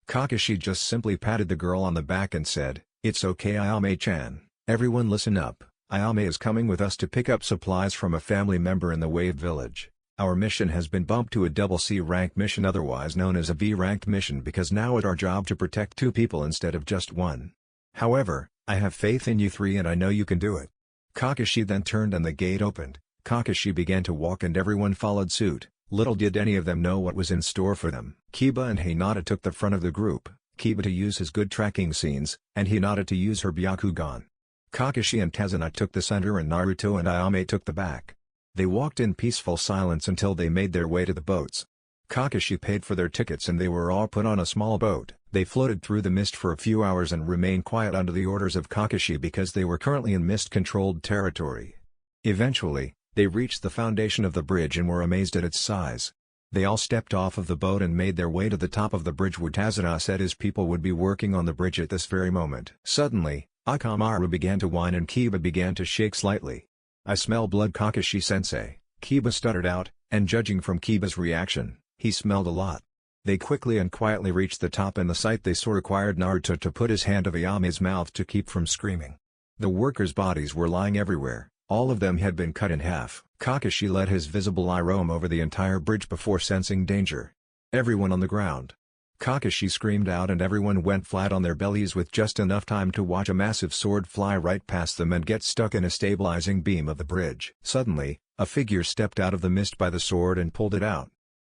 Kakashi just simply patted the girl on the back and said, "It's okay, Ayame-chan. Everyone listen up. Ayame is coming with us to pick up supplies from a family member in the Wave Village. Our mission has been bumped to a double C rank mission, otherwise known as a V ranked mission, because now it's our job to protect 2 people instead of just 1. However, I have faith in you 3 and I know you can do it." Kakashi then turned and the gate opened. Kakashi began to walk and everyone followed suit. Little did any of them know what was in store for them. Kiba and Hinata took the front of the group, Kiba to use his good tracking scenes, and Hinata to use her Byakugan. Kakashi and Kazuna took the center and Naruto and Ayame took the back. They walked in peaceful silence until they made their way to the boats. Kakashi paid for their tickets and they were all put on a small boat. They floated through the mist for a few hours and remained quiet under the orders of Kakashi because they were currently in mist-controlled territory. Eventually, they reached the foundation of the bridge and were amazed at its size. They all stepped off of the boat and made their way to the top of the bridge where Kazuna said his people would be working on the bridge at this very moment. Suddenly, Akamaru began to whine and Kiba began to shake slightly. "I smell blood, Kakashi-sensei," Kiba stuttered out, and judging from Kiba's reaction, he smelled a lot. They quickly and quietly reached the top and the sight they saw required Naruto to put his hand over Ayame's mouth to keep from screaming. The workers' bodies were lying everywhere. All of them had been cut in half. Kakashi let his visible eye roam over the entire bridge before sensing danger. Everyone on the ground. Kakashi screamed out and everyone went flat on their bellies with just enough time to watch a massive sword fly right past them and get stuck in a stabilizing beam of the bridge. Suddenly, a figure stepped out of the mist by the sword and pulled it out.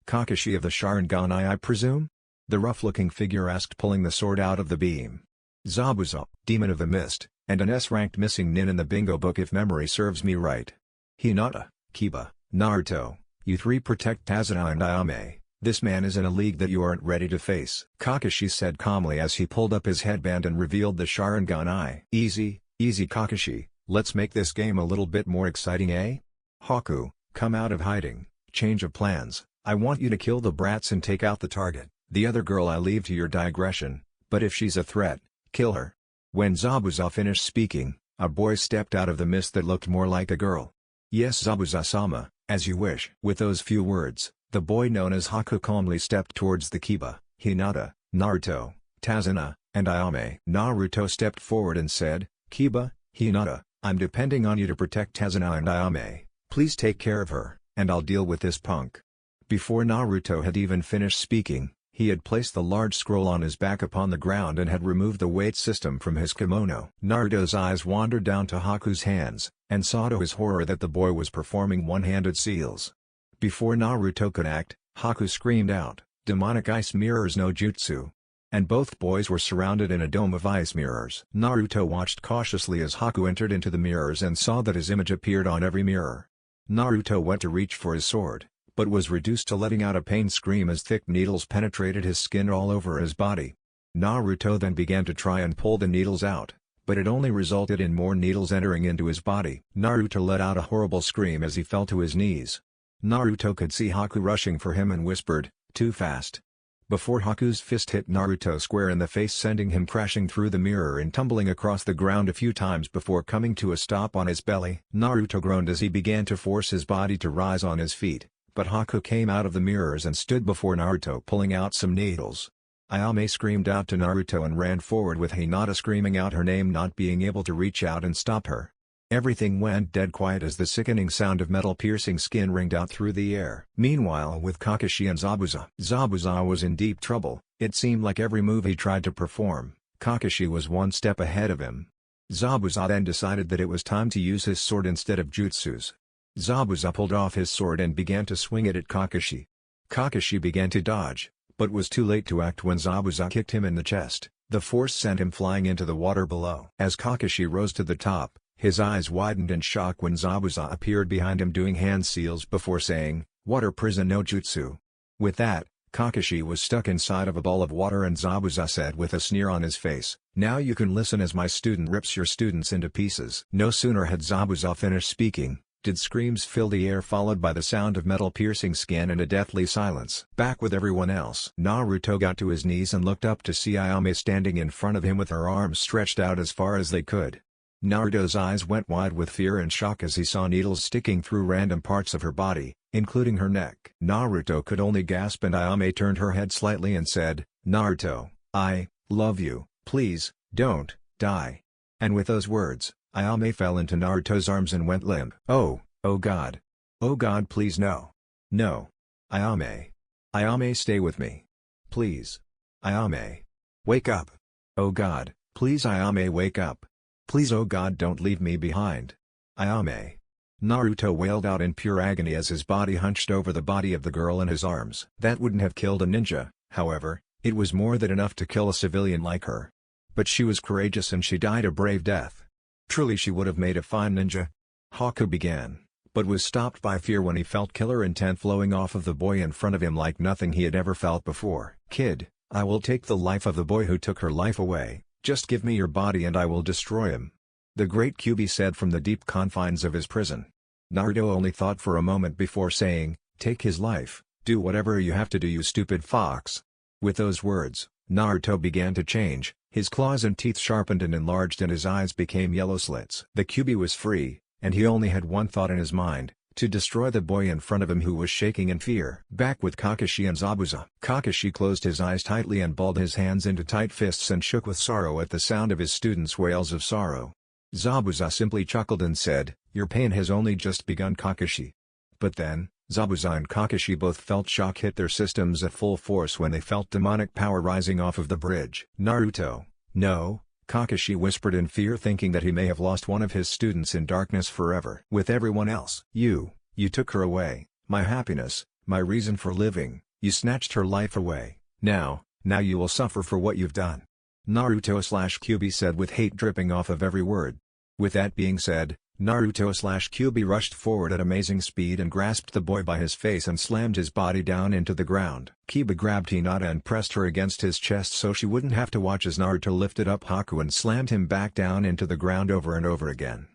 "Kakashi of the Sharingan, I presume?" the rough-looking figure asked, pulling the sword out of the beam. "Zabuza, Demon of the Mist, and an S-ranked missing nin in the bingo book if memory serves me right. Hinata, Kiba, Naruto, you 3 protect Kazuna and Ayame. This man is in a league that you aren't ready to face," Kakashi said calmly as he pulled up his headband and revealed the Sharingan eye. "Easy, easy Kakashi, let's make this game a little bit more exciting, eh? Haku, come out of hiding, change of plans, I want you to kill the brats and take out the target. The other girl I leave to your digression, but if she's a threat, kill her." When Zabuza finished speaking, a boy stepped out of the mist that looked more like a girl. "Yes, Zabuza-sama, as you wish." With those few words, the boy known as Haku calmly stepped towards the Kiba, Hinata, Naruto, Kazuna, and Ayame. Naruto stepped forward and said, "Kiba, Hinata, I'm depending on you to protect Kazuna and Ayame. Please take care of her, and I'll deal with this punk." Before Naruto had even finished speaking, he had placed the large scroll on his back upon the ground and had removed the weight system from his kimono. Naruto's eyes wandered down to Haku's hands, and saw to his horror that the boy was performing one-handed seals. Before Naruto could act, Haku screamed out, "Demonic ice mirrors no jutsu!" And both boys were surrounded in a dome of ice mirrors. Naruto watched cautiously as Haku entered into the mirrors and saw that his image appeared on every mirror. Naruto went to reach for his sword, but was reduced to letting out a pain scream as thick needles penetrated his skin all over his body. Naruto then began to try and pull the needles out, but it only resulted in more needles entering into his body. Naruto let out a horrible scream as he fell to his knees. Naruto could see Haku rushing for him and whispered, "Too fast." Before Haku's fist hit Naruto square in the face, sending him crashing through the mirror and tumbling across the ground a few times before coming to a stop on his belly. Naruto groaned as he began to force his body to rise on his feet, but Haku came out of the mirrors and stood before Naruto pulling out some needles. Ayame screamed out to Naruto and ran forward with Hinata screaming out her name, not being able to reach out and stop her. Everything went dead quiet as the sickening sound of metal-piercing skin ringed out through the air. Meanwhile, with Kakashi and Zabuza was in deep trouble. It seemed like every move he tried to perform, Kakashi was one step ahead of him. Zabuza then decided that it was time to use his sword instead of jutsus. Zabuza pulled off his sword and began to swing it at Kakashi. Kakashi began to dodge, but was too late to act when Zabuza kicked him in the chest. The force sent him flying into the water below. As Kakashi rose to the top, his eyes widened in shock when Zabuza appeared behind him doing hand seals before saying, "Water prison no jutsu." With that, Kakashi was stuck inside of a ball of water and Zabuza said with a sneer on his face, "Now you can listen as my student rips your students into pieces." No sooner had Zabuza finished speaking, did screams fill the air followed by the sound of metal piercing skin and a deathly silence. Back with everyone else, Naruto got to his knees and looked up to see Ayame standing in front of him with her arms stretched out as far as they could. Naruto's eyes went wide with fear and shock as he saw needles sticking through random parts of her body, including her neck. Naruto could only gasp and Ayame turned her head slightly and said, "Naruto, I love you, please, don't die." And with those words, Ayame fell into Naruto's arms and went limp. Oh God. Oh God, please no. No. Ayame. Ayame, stay with me. Please. Ayame. Wake up. Oh God, please Ayame, wake up. Please, oh God, don't leave me behind. Ayame. Naruto wailed out in pure agony as his body hunched over the body of the girl in his arms. That wouldn't have killed a ninja, however, it was more than enough to kill a civilian like her. But she was courageous and she died a brave death. Truly she would have made a fine ninja. Haku began, but was stopped by fear when he felt killer intent flowing off of the boy in front of him like nothing he had ever felt before. Kid, I will take the life of the boy who took her life away, just give me your body and I will destroy him. The great Kyubi said from the deep confines of his prison. Naruto only thought for a moment before saying, take his life, do whatever you have to do, you stupid fox. With those words, Naruto began to change, his claws and teeth sharpened and enlarged and his eyes became yellow slits. The Kyubi was free, and he only had one thought in his mind, to destroy the boy in front of him who was shaking in fear. Back with Kakashi and Zabuza. Kakashi closed his eyes tightly and balled his hands into tight fists and shook with sorrow at the sound of his students' wails of sorrow. Zabuza simply chuckled and said, your pain has only just begun, Kakashi. But then, Zabuza and Kakashi both felt shock hit their systems at full force when they felt demonic power rising off of the bridge. Naruto, no, Kakashi whispered in fear, thinking that he may have lost one of his students in darkness forever. With everyone else. You took her away, my happiness, my reason for living, you snatched her life away. Now you will suffer for what you've done. Naruto/Kyubi said with hate dripping off of every word. With that being said, Naruto/Kyubi rushed forward at amazing speed and grasped the boy by his face and slammed his body down into the ground. Kiba grabbed Hinata and pressed her against his chest so she wouldn't have to watch as Naruto lifted up Haku and slammed him back down into the ground over and over again.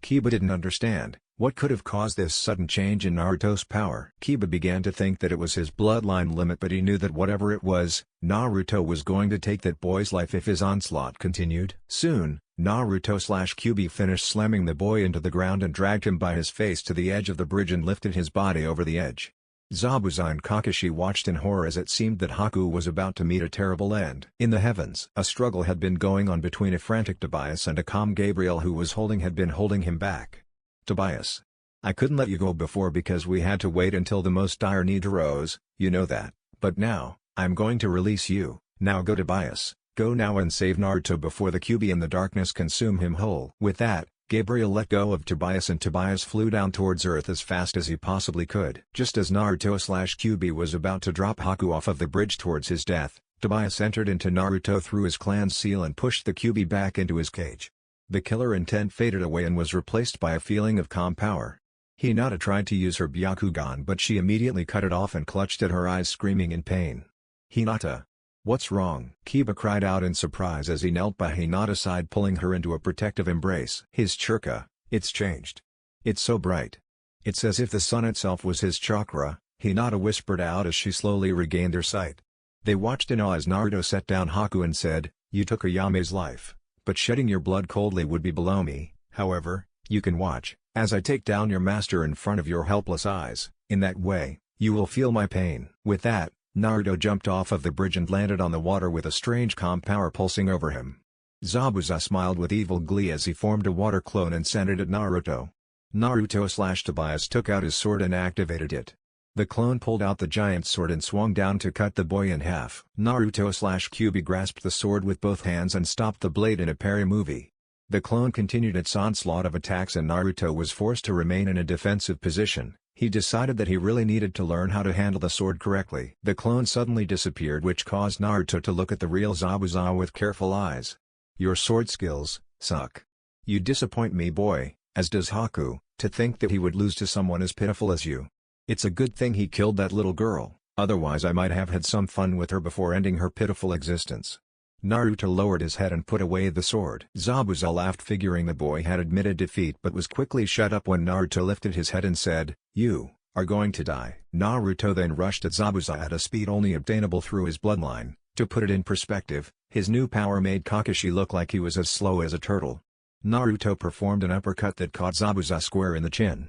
Kiba didn't understand what could have caused this sudden change in Naruto's power. Kiba began to think that it was his bloodline limit, but he knew that whatever it was, Naruto was going to take that boy's life if his onslaught continued. Soon, Naruto/Kyubi finished slamming the boy into the ground and dragged him by his face to the edge of the bridge and lifted his body over the edge. Zabuza and Kakashi watched in horror as it seemed that Haku was about to meet a terrible end. In the heavens, a struggle had been going on between a frantic Tobias and a calm Gabriel who had been holding him back. Tobias. I couldn't let you go before because we had to wait until the most dire need arose, you know that, but now, I'm going to release you. Now go, Tobias, go now and save Naruto before the Kyubi and the darkness consume him whole. With that, Gabriel let go of Tobias and Tobias flew down towards Earth as fast as he possibly could. Just as Naruto/Kyubi was about to drop Haku off of the bridge towards his death, Tobias entered into Naruto through his clan seal and pushed the Kyubi back into his cage. The killer intent faded away and was replaced by a feeling of calm power. Hinata tried to use her Byakugan, but she immediately cut it off and clutched at her eyes, screaming in pain. Hinata. What's wrong? Kiba cried out in surprise as he knelt by Hinata's side, pulling her into a protective embrace. His chakra, it's changed. It's so bright. It's as if the sun itself was his chakra, Hinata whispered out as she slowly regained her sight. They watched in awe as Naruto set down Haku and said, you took Ayame's life, but shedding your blood coldly would be below me. However, you can watch, as I take down your master in front of your helpless eyes. In that way, you will feel my pain. With that, Naruto jumped off of the bridge and landed on the water with a strange calm power pulsing over him. Zabuza smiled with evil glee as he formed a water clone and sent it at Naruto. Naruto/Tobias took out his sword and activated it. The clone pulled out the giant sword and swung down to cut the boy in half. Naruto/Kyubi grasped the sword with both hands and stopped the blade in a parry movie. The clone continued its onslaught of attacks and Naruto was forced to remain in a defensive position. He decided that he really needed to learn how to handle the sword correctly. The clone suddenly disappeared, which caused Naruto to look at the real Zabuza with careful eyes. Your sword skills suck. You disappoint me, boy, as does Haku. To think that he would lose to someone as pitiful as you. It's a good thing he killed that little girl, otherwise I might have had some fun with her before ending her pitiful existence. Naruto lowered his head and put away the sword. Zabuza laughed, figuring the boy had admitted defeat, but was quickly shut up when Naruto lifted his head and said, you are going to die. Naruto then rushed at Zabuza at a speed only obtainable through his bloodline. To put it in perspective, his new power made Kakashi look like he was as slow as a turtle. Naruto performed an uppercut that caught Zabuza square in the chin.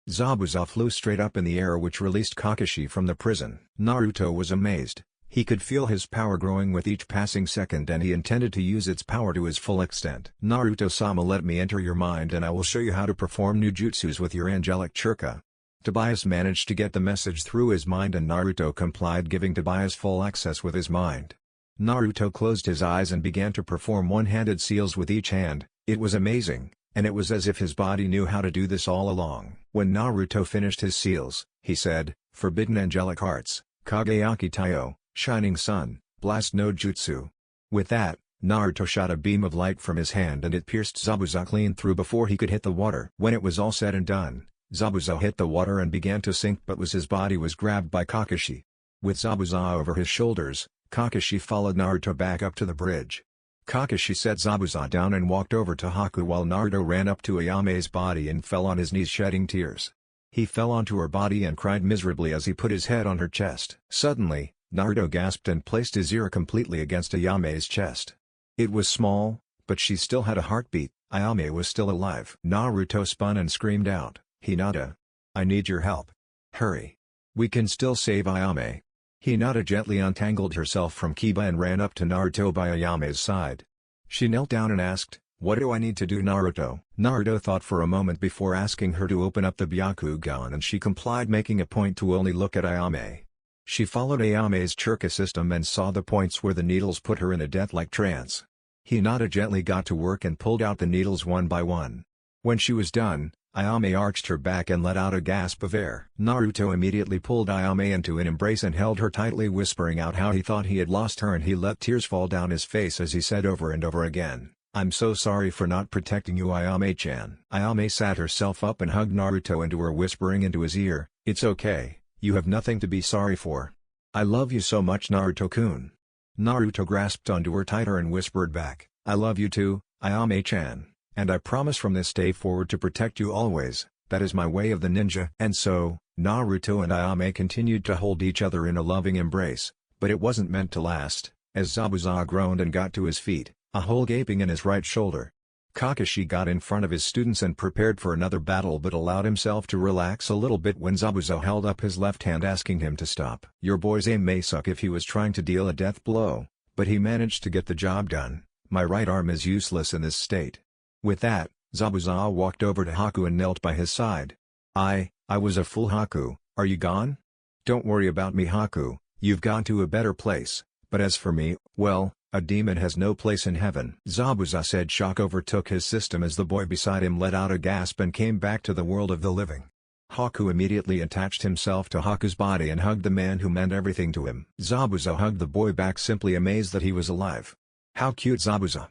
Zabuza flew straight up in the air, which released Kakashi from the prison. Naruto was amazed. He could feel his power growing with each passing second and he intended to use its power to his full extent. Naruto-sama, let me enter your mind and I will show you how to perform new jutsus with your angelic chakra. Tobias managed to get the message through his mind and Naruto complied, giving Tobias full access with his mind. Naruto closed his eyes and began to perform one-handed seals with each hand. It was amazing, and it was as if his body knew how to do this all along. When Naruto finished his seals, he said, "Forbidden Angelic Arts, Kageyaki Taiyo, Shining Sun, Blast no Jutsu." With that, Naruto shot a beam of light from his hand and it pierced Zabuza clean through before he could hit the water. When it was all said and done, Zabuza hit the water and began to sink, but his body was grabbed by Kakashi. With Zabuza over his shoulders, Kakashi followed Naruto back up to the bridge. Kakashi set Zabuza down and walked over to Haku while Naruto ran up to Ayame's body and fell on his knees shedding tears. He fell onto her body and cried miserably as he put his head on her chest. Suddenly, Naruto gasped and placed his ear completely against Ayame's chest. It was small, but she still had a heartbeat. Ayame was still alive. Naruto spun and screamed out, "Hinata! I need your help. Hurry! We can still save Ayame." Hinata gently untangled herself from Kiba and ran up to Naruto by Ayame's side. She knelt down and asked, "What do I need to do, Naruto?" Naruto thought for a moment before asking her to open up the Byakugan and she complied, making a point to only look at Ayame. She followed Ayame's chakra system and saw the points where the needles put her in a death-like trance. Hinata gently got to work and pulled out the needles one by one. When she was done, Ayame arched her back and let out a gasp of air. Naruto immediately pulled Ayame into an embrace and held her tightly, whispering out how he thought he had lost her, and he let tears fall down his face as he said over and over again, "I'm so sorry for not protecting you, Ayame-chan." Ayame sat herself up and hugged Naruto into her, whispering into his ear, "It's okay, you have nothing to be sorry for. I love you so much, Naruto-kun." Naruto grasped onto her tighter and whispered back, "I love you too, Ayame-chan. And I promise from this day forward to protect you always. That is my way of the ninja." And so, Naruto and Ayame continued to hold each other in a loving embrace, but it wasn't meant to last, as Zabuza groaned and got to his feet, a hole gaping in his right shoulder. Kakashi got in front of his students and prepared for another battle, but allowed himself to relax a little bit when Zabuza held up his left hand asking him to stop. Your boy's aim may suck if he was trying to deal a death blow, but he managed to get the job done. My right arm is useless in this state. With that, Zabuza walked over to Haku and knelt by his side. I was a fool, Haku. Are you gone? Don't worry about me, Haku, you've gone to a better place, but as for me, well, a demon has no place in heaven. Zabuza said. Shock overtook his system as the boy beside him let out a gasp and came back to the world of the living. Haku immediately attached himself to Haku's body and hugged the man who meant everything to him. Zabuza hugged the boy back, simply amazed that he was alive. How cute, Zabuza.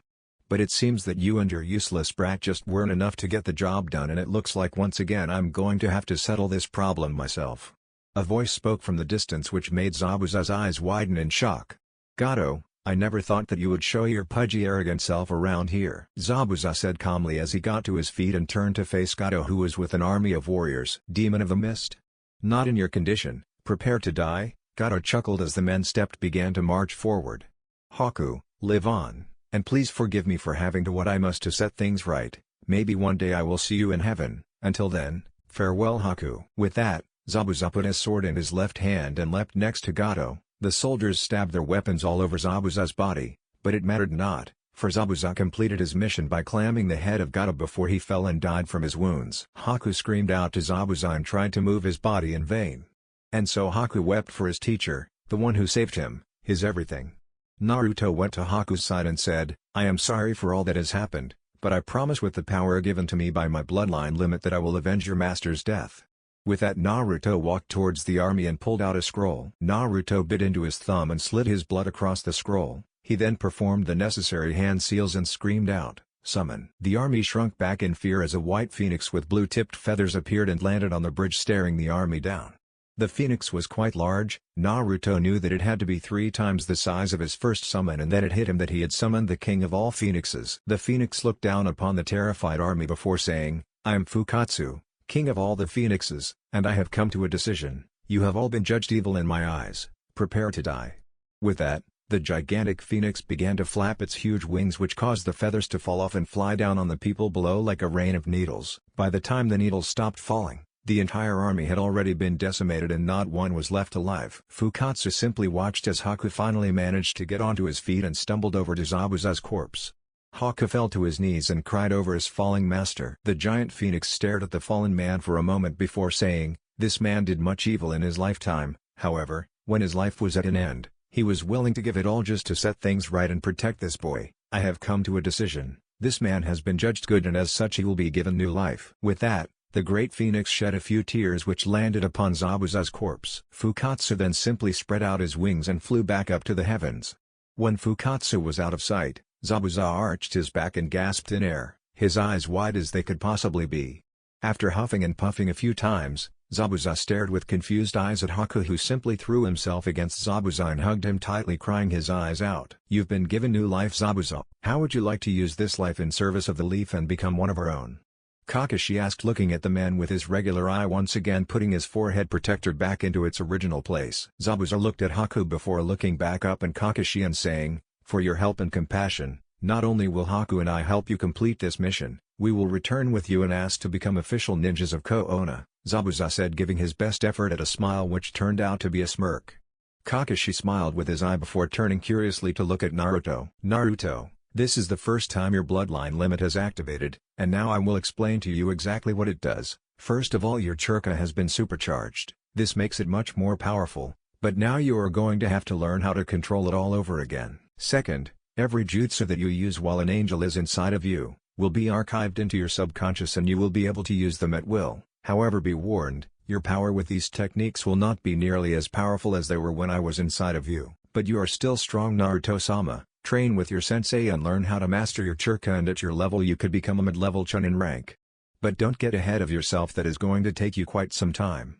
But it seems that you and your useless brat just weren't enough to get the job done, and it looks like once again I'm going to have to settle this problem myself. A voice spoke from the distance which made Zabuza's eyes widen in shock. Gato, I never thought that you would show your pudgy arrogant self around here. Zabuza said calmly as he got to his feet and turned to face Gato, who was with an army of warriors. Demon of the Mist? Not in your condition, prepare to die? Gato chuckled as the men began to march forward. Haku, live on. And please forgive me for having to what I must to set things right. Maybe one day I will see you in heaven. Until then, farewell, Haku. With that, Zabuza put his sword in his left hand and leapt next to Gato. The soldiers stabbed their weapons all over Zabuza's body, but it mattered not, for Zabuza completed his mission by clamming the head of Gato before he fell and died from his wounds. Haku screamed out to Zabuza and tried to move his body in vain. And so Haku wept for his teacher, the one who saved him, his everything. Naruto went to Haku's side and said, I am sorry for all that has happened, but I promise with the power given to me by my bloodline limit that I will avenge your master's death. With that, Naruto walked towards the army and pulled out a scroll. Naruto bit into his thumb and slid his blood across the scroll. He then performed the necessary hand seals and screamed out, Summon. The army shrunk back in fear as a white phoenix with blue-tipped feathers appeared and landed on the bridge, staring the army down. The phoenix was quite large. Naruto knew that it had to be 3 times the size of his first summon, and then it hit him that he had summoned the king of all phoenixes. The phoenix looked down upon the terrified army before saying, I am Fukatsu, king of all the phoenixes, and I have come to a decision. You have all been judged evil in my eyes. Prepare to die. With that, the gigantic phoenix began to flap its huge wings, which caused the feathers to fall off and fly down on the people below like a rain of needles. By the time the needles stopped falling, the entire army had already been decimated and not one was left alive. Fukatsu simply watched as Haku finally managed to get onto his feet and stumbled over to Zabuza's corpse. Haku fell to his knees and cried over his falling master. The giant phoenix stared at the fallen man for a moment before saying, This man did much evil in his lifetime, however, when his life was at an end, he was willing to give it all just to set things right and protect this boy. I have come to a decision. This man has been judged good and as such he will be given new life. With that, the great phoenix shed a few tears which landed upon Zabuza's corpse. Fukatsu then simply spread out his wings and flew back up to the heavens. When Fukatsu was out of sight, Zabuza arched his back and gasped in air, his eyes wide as they could possibly be. After huffing and puffing a few times, Zabuza stared with confused eyes at Haku, who simply threw himself against Zabuza and hugged him tightly, crying his eyes out. You've been given new life, Zabuza. How would you like to use this life in service of the leaf and become one of our own? Kakashi asked, looking at the man with his regular eye, once again putting his forehead protector back into its original place. Zabuza looked at Haku before looking back up at Kakashi and saying, "For your help and compassion, not only will Haku and I help you complete this mission, we will return with you and ask to become official ninjas of Koona," Zabuza said, giving his best effort at a smile which turned out to be a smirk. Kakashi smiled with his eye before turning curiously to look at Naruto. "Naruto, this is the first time your bloodline limit has activated, and now I will explain to you exactly what it does. First of all, your chakra has been supercharged. This makes it much more powerful, but now you are going to have to learn how to control it all over again. Second, every jutsu that you use while an angel is inside of you, will be archived into your subconscious and you will be able to use them at will. However, be warned, your power with these techniques will not be nearly as powerful as they were when I was inside of you. But you are still strong, Naruto-sama. Train with your sensei and learn how to master your chakra, and at your level you could become a mid-level chunin rank. But don't get ahead of yourself, that is going to take you quite some time.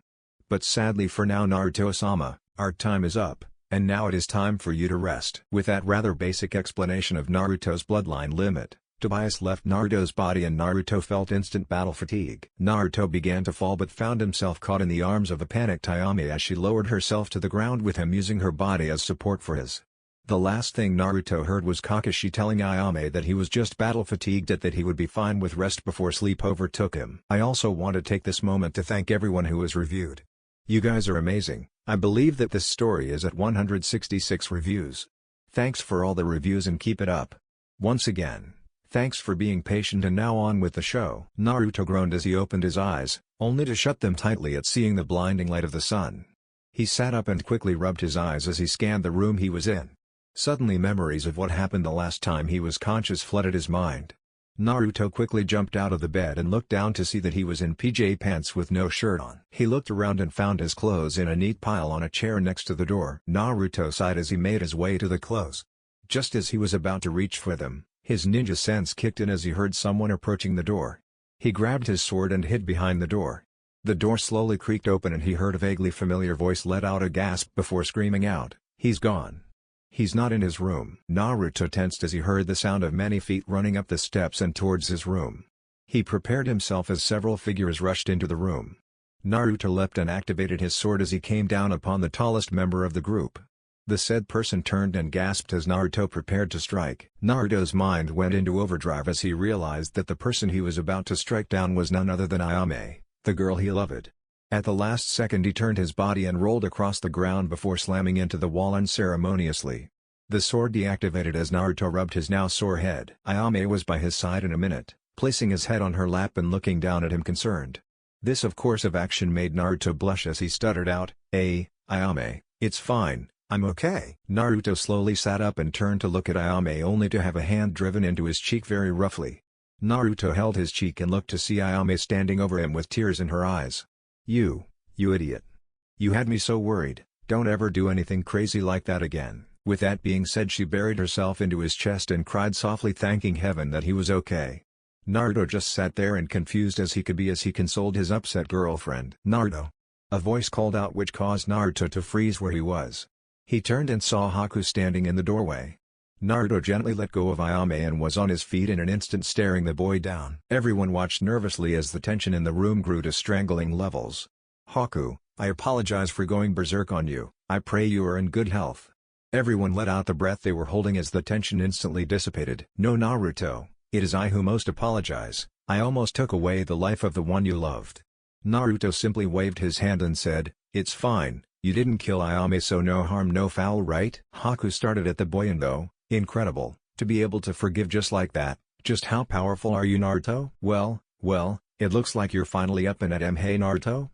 But sadly for now, Naruto-sama, our time is up, and now it is time for you to rest." With that rather basic explanation of Naruto's bloodline limit, Tobias left Naruto's body and Naruto felt instant battle fatigue. Naruto began to fall but found himself caught in the arms of a panicked Ayame as she lowered herself to the ground with him using her body as support for his. The last thing Naruto heard was Kakashi telling Ayame that he was just battle fatigued and that he would be fine with rest before sleep overtook him. I also want to take this moment to thank everyone who has reviewed. You guys are amazing. I believe that this story is at 166 reviews. Thanks for all the reviews and keep it up. Once again, thanks for being patient, and now on with the show. Naruto groaned as he opened his eyes, only to shut them tightly at seeing the blinding light of the sun. He sat up and quickly rubbed his eyes as he scanned the room he was in. Suddenly memories of what happened the last time he was conscious flooded his mind. Naruto quickly jumped out of the bed and looked down to see that he was in PJ pants with no shirt on. He looked around and found his clothes in a neat pile on a chair next to the door. Naruto sighed as he made his way to the clothes. Just as he was about to reach for them, his ninja sense kicked in as he heard someone approaching the door. He grabbed his sword and hid behind the door. The door slowly creaked open and he heard a vaguely familiar voice let out a gasp before screaming out, "He's gone. He's not in his room." Naruto tensed as he heard the sound of many feet running up the steps and towards his room. He prepared himself as several figures rushed into the room. Naruto leapt and activated his sword as he came down upon the tallest member of the group. The said person turned and gasped as Naruto prepared to strike. Naruto's mind went into overdrive as he realized that the person he was about to strike down was none other than Ayame, the girl he loved. At the last second he turned his body and rolled across the ground before slamming into the wall unceremoniously. The sword deactivated as Naruto rubbed his now sore head. Ayame was by his side in a minute, placing his head on her lap and looking down at him concerned. This of course of action made Naruto blush as he stuttered out, Ayame, it's fine, I'm okay." Naruto slowly sat up and turned to look at Ayame only to have a hand driven into his cheek very roughly. Naruto held his cheek and looked to see Ayame standing over him with tears in her eyes. You idiot. You had me so worried, don't ever do anything crazy like that again." With that being said, she buried herself into his chest and cried softly, thanking heaven that he was okay. Naruto just sat there and confused as he could be as he consoled his upset girlfriend. "Naruto!" A voice called out which caused Naruto to freeze where he was. He turned and saw Haku standing in the doorway. Naruto gently let go of Ayame and was on his feet in an instant, staring the boy down. Everyone watched nervously as the tension in the room grew to strangling levels. "Haku, I apologize for going berserk on you, I pray you are in good health." Everyone let out the breath they were holding as the tension instantly dissipated. "No, Naruto, it is I who most apologize, I almost took away the life of the one you loved." Naruto simply waved his hand and said, "It's fine, you didn't kill Ayame, so no harm no foul, right?" Haku started at the boy and though, incredible, to be able to forgive just like that. "Just how powerful are you, Naruto?" Well, it looks like you're finally up and at 'em. Hey Naruto?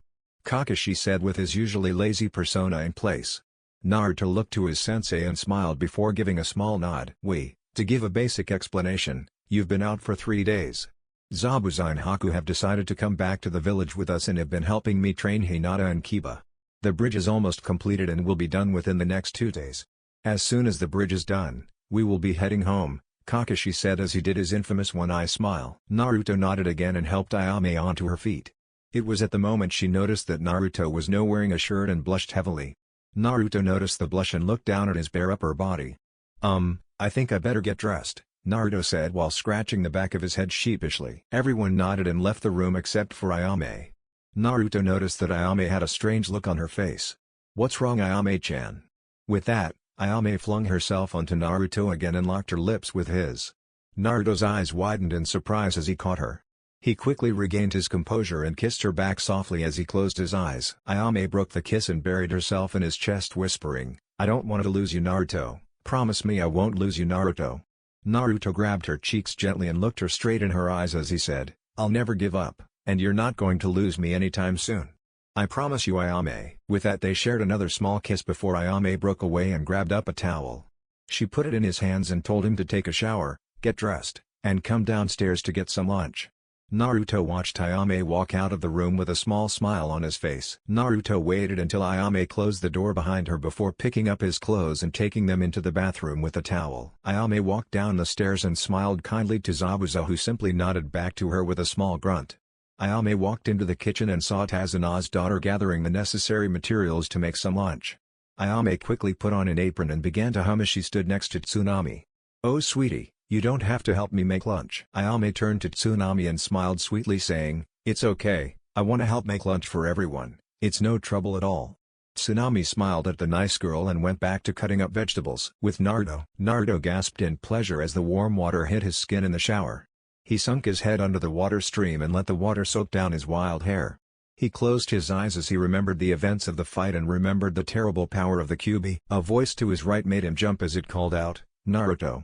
Kakashi said with his usually lazy persona in place. Naruto looked to his sensei and smiled before giving a small nod. To give a basic explanation, you've been out for 3 days. Zabuza and Haku have decided to come back to the village with us and have been helping me train Hinata and Kiba. The bridge is almost completed and will be done within the next 2 days. As soon as the bridge is done, we will be heading home, Kakashi said as he did his infamous one-eye smile. Naruto nodded again and helped Ayame onto her feet. It was at the moment she noticed that Naruto was not wearing a shirt and blushed heavily. Naruto noticed the blush and looked down at his bare upper body. I think I better get dressed, Naruto said while scratching the back of his head sheepishly. Everyone nodded and left the room except for Ayame. Naruto noticed that Ayame had a strange look on her face. What's wrong, Ayame-chan? With that, Ayame flung herself onto Naruto again and locked her lips with his. Naruto's eyes widened in surprise as he caught her. He quickly regained his composure and kissed her back softly as he closed his eyes. Ayame broke the kiss and buried herself in his chest whispering, I don't want to lose you, Naruto. Promise me I won't lose you, Naruto. Naruto grabbed her cheeks gently and looked her straight in her eyes as he said, I'll never give up, and you're not going to lose me anytime soon. I promise you, Ayame. With that they shared another small kiss before Ayame broke away and grabbed up a towel. She put it in his hands and told him to take a shower, get dressed, and come downstairs to get some lunch. Naruto watched Ayame walk out of the room with a small smile on his face. Naruto waited until Ayame closed the door behind her before picking up his clothes and taking them into the bathroom with a towel. Ayame walked down the stairs and smiled kindly to Zabuza, who simply nodded back to her with a small grunt. Ayame walked into the kitchen and saw Tazana's daughter gathering the necessary materials to make some lunch. Ayame quickly put on an apron and began to hum as she stood next to Tsunami. Oh sweetie, you don't have to help me make lunch. Ayame turned to Tsunami and smiled sweetly saying, it's okay, I want to help make lunch for everyone, it's no trouble at all. Tsunami smiled at the nice girl and went back to cutting up vegetables with Naruto. Naruto gasped in pleasure as the warm water hit his skin in the shower. He sunk his head under the water stream and let the water soak down his wild hair. He closed his eyes as he remembered the events of the fight and remembered the terrible power of the Kyubi. A voice to his right made him jump as it called out, Naruto.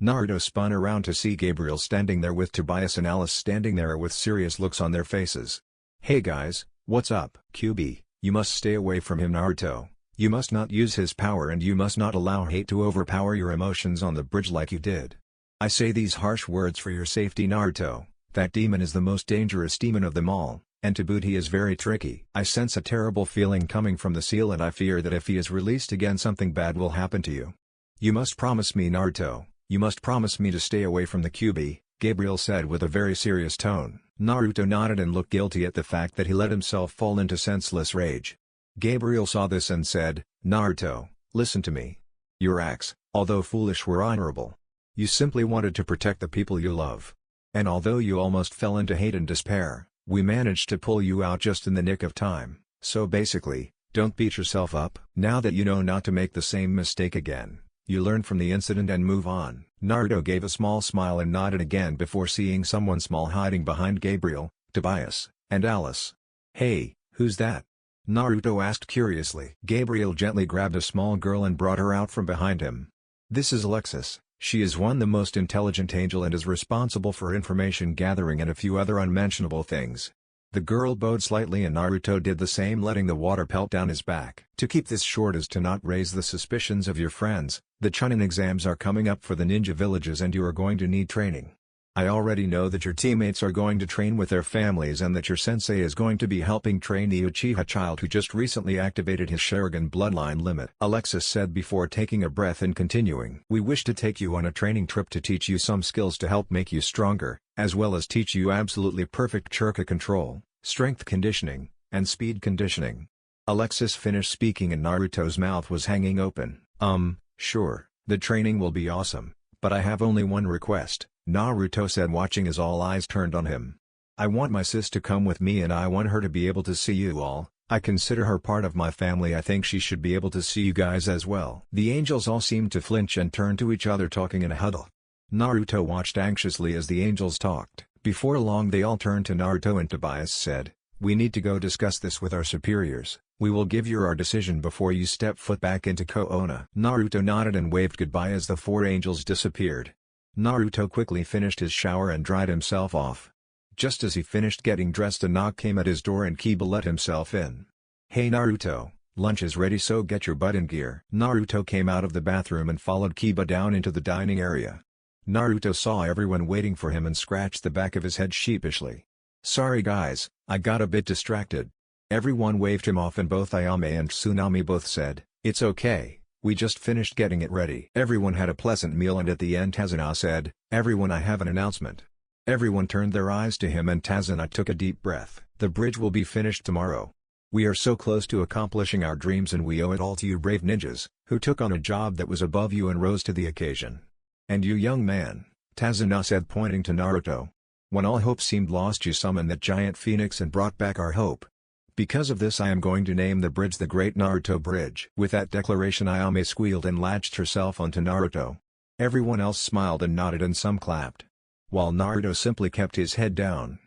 Naruto spun around to see Gabriel standing there with Tobias and Alice standing there with serious looks on their faces. Hey guys, what's up? Kyubi, you must stay away from him, Naruto. You must not use his power and you must not allow hate to overpower your emotions on the bridge like you did. I say these harsh words for your safety, Naruto. That demon is the most dangerous demon of them all, and to boot he is very tricky. I sense a terrible feeling coming from the seal and I fear that if he is released again something bad will happen to you. You must promise me, Naruto. You must promise me to stay away from the Kyubi, Gabriel said with a very serious tone. Naruto nodded and looked guilty at the fact that he let himself fall into senseless rage. Gabriel saw this and said, Naruto, listen to me. Your acts, although foolish, were honorable. You simply wanted to protect the people you love. And although you almost fell into hate and despair, we managed to pull you out just in the nick of time. So basically, don't beat yourself up. Now that you know not to make the same mistake again, you learn from the incident and move on. Naruto gave a small smile and nodded again before seeing someone small hiding behind Gabriel, Tobias, and Alice. Hey, who's that? Naruto asked curiously. Gabriel gently grabbed a small girl and brought her out from behind him. This is Alexis. She is the most intelligent angel and is responsible for information gathering and a few other unmentionable things. The girl bowed slightly and Naruto did the same, letting the water pelt down his back. To keep this short as to not raise the suspicions of your friends, the Chunin exams are coming up for the ninja villages and you are going to need training. I already know that your teammates are going to train with their families and that your sensei is going to be helping train the Uchiha child who just recently activated his Sharingan bloodline limit, Alexis said before taking a breath and continuing. We wish to take you on a training trip to teach you some skills to help make you stronger, as well as teach you absolutely perfect chakra control, strength conditioning, and speed conditioning. Alexis finished speaking and Naruto's mouth was hanging open. Sure, the training will be awesome, but I have only one request, Naruto said watching as all eyes turned on him. I want my sis to come with me and I want her to be able to see you all. I consider her part of my family. I think she should be able to see you guys as well. The angels all seemed to flinch and turn to each other talking in a huddle. Naruto watched anxiously as the angels talked. Before long they all turned to Naruto and Tobias said, we need to go discuss this with our superiors. We will give you our decision before you step foot back into Koona. Naruto nodded and waved goodbye as the four angels disappeared. Naruto quickly finished his shower and dried himself off. Just as he finished getting dressed, a knock came at his door and Kiba let himself in. "Hey Naruto, lunch is ready, so get your butt in gear." Naruto came out of the bathroom and followed Kiba down into the dining area. Naruto saw everyone waiting for him and scratched the back of his head sheepishly. "Sorry guys, I got a bit distracted." Everyone waved him off and both Ayame and Tsunami both said, "It's okay, we just finished getting it ready." Everyone had a pleasant meal and at the end Tazuna said, "Everyone, I have an announcement." Everyone turned their eyes to him and Tazuna took a deep breath. "The bridge will be finished tomorrow. We are so close to accomplishing our dreams and we owe it all to you brave ninjas, who took on a job that was above you and rose to the occasion. And you young man," Tazuna said pointing to Naruto. "When all hope seemed lost you summoned that giant phoenix and brought back our hope. Because of this I am going to name the bridge the Great Naruto Bridge." With that declaration Ayame squealed and latched herself onto Naruto. Everyone else smiled and nodded and some clapped. While Naruto simply kept his head down.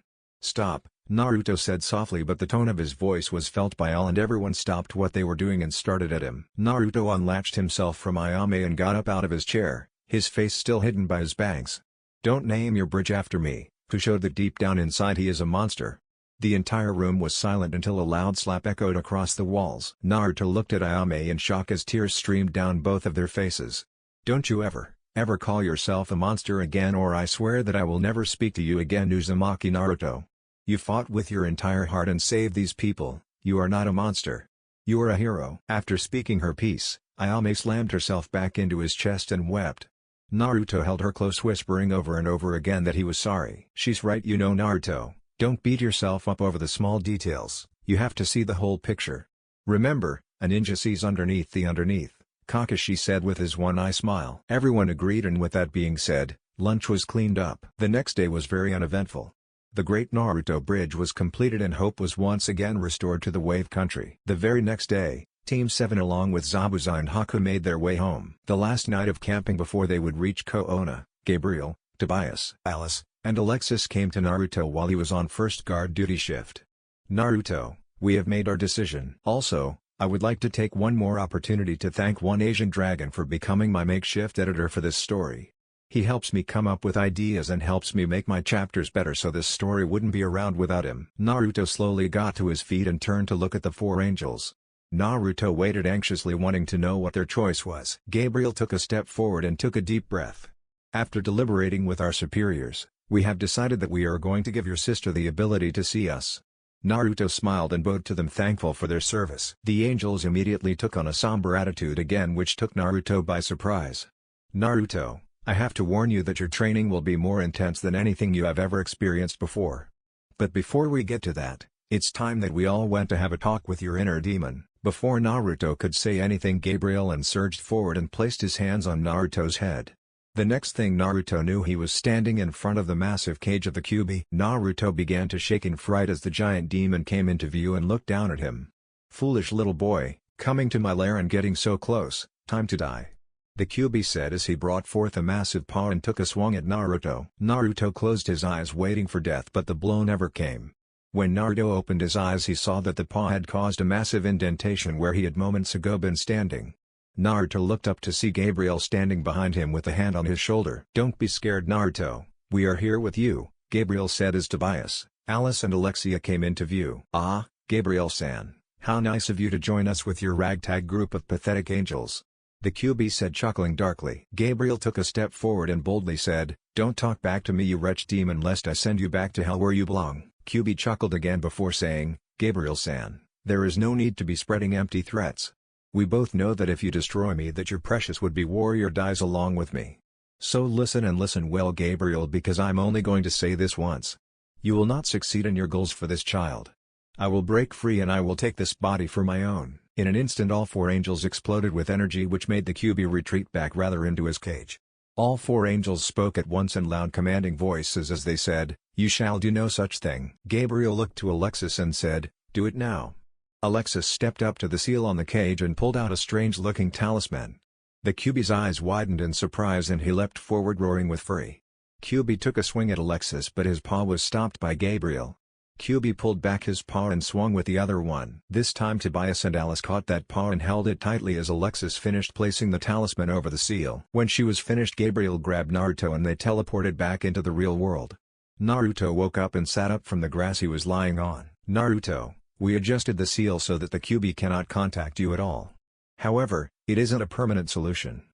"Stop," Naruto said softly, but the tone of his voice was felt by all and everyone stopped what they were doing and started at him. Naruto unlatched himself from Ayame and got up out of his chair, his face still hidden by his bangs. "Don't name your bridge after me," who showed that deep down inside he is a monster. The entire room was silent until a loud slap echoed across the walls. Naruto looked at Ayame in shock as tears streamed down both of their faces. "Don't you ever call yourself a monster again, or I swear that I will never speak to you again." Uzumaki Naruto. "You fought with your entire heart and saved these people, you are not a monster. You are a hero." After speaking her piece, Ayame slammed herself back into his chest and wept. Naruto held her close, whispering over and over again that he was sorry. "She's right, you know Naruto. Don't beat yourself up over the small details, you have to see the whole picture. Remember, a ninja sees underneath the underneath," Kakashi said with his one-eye smile. Everyone agreed, and with that being said, lunch was cleaned up. The next day was very uneventful. The Great Naruto Bridge was completed and hope was once again restored to the Wave Country. The very next day, Team 7 along with Zabuza and Haku made their way home. The last night of camping before they would reach Koona, Gabriel, Tobias, Alice, and Alexis came to Naruto while he was on first guard duty shift. "Naruto, we have made our decision. Also, I would like to take one more opportunity to thank one Asian dragon for becoming my makeshift editor for this story. He helps me come up with ideas and helps me make my chapters better, so this story wouldn't be around without him." Naruto slowly got to his feet and turned to look at the four angels. Naruto waited anxiously, wanting to know what their choice was. Gabriel took a step forward and took a deep breath. "After deliberating with our superiors, we have decided that we are going to give your sister the ability to see us." Naruto smiled and bowed to them, thankful for their service. The angels immediately took on a somber attitude again, which took Naruto by surprise. "Naruto, I have to warn you that your training will be more intense than anything you have ever experienced before. But before we get to that, it's time that we all went to have a talk with your inner demon." Before Naruto could say anything, Gabriel surged forward and placed his hands on Naruto's head. The next thing Naruto knew, he was standing in front of the massive cage of the Kyubi. Naruto began to shake in fright as the giant demon came into view and looked down at him. "Foolish little boy, coming to my lair and getting so close, time to die," the Kyubi said as he brought forth a massive paw and took a swung at Naruto. Naruto closed his eyes waiting for death, but the blow never came. When Naruto opened his eyes, he saw that the paw had caused a massive indentation where he had moments ago been standing. Naruto looked up to see Gabriel standing behind him with a hand on his shoulder. "Don't be scared, Naruto, we are here with you," Gabriel said as Tobias, Alice and Alexia came into view. "Ah, Gabriel-san, how nice of you to join us with your ragtag group of pathetic angels," the Kyubi said, chuckling darkly. Gabriel took a step forward and boldly said, "Don't talk back to me, you wretched demon, lest I send you back to hell where you belong." Kyubi chuckled again before saying, "Gabriel-san, there is no need to be spreading empty threats. We both know that if you destroy me, that your precious would-be warrior dies along with me. So listen, and listen well, Gabriel, because I'm only going to say this once. You will not succeed in your goals for this child. I will break free and I will take this body for my own." In an instant all four angels exploded with energy, which made the Kyubi retreat back rather into his cage. All four angels spoke at once in loud commanding voices as they said, "You shall do no such thing." Gabriel looked to Alexis and said, "Do it now." Alexis stepped up to the seal on the cage and pulled out a strange-looking talisman. The Kyubi's eyes widened in surprise and he leapt forward, roaring with fury. Kyubi took a swing at Alexis, but his paw was stopped by Gabriel. Kyubi pulled back his paw and swung with the other one. This time Tobias and Alice caught that paw and held it tightly as Alexis finished placing the talisman over the seal. When she was finished, Gabriel grabbed Naruto and they teleported back into the real world. Naruto woke up and sat up from the grass he was lying on. Naruto, we adjusted the seal so that the Kyubi cannot contact you at all. However, it isn't a permanent solution.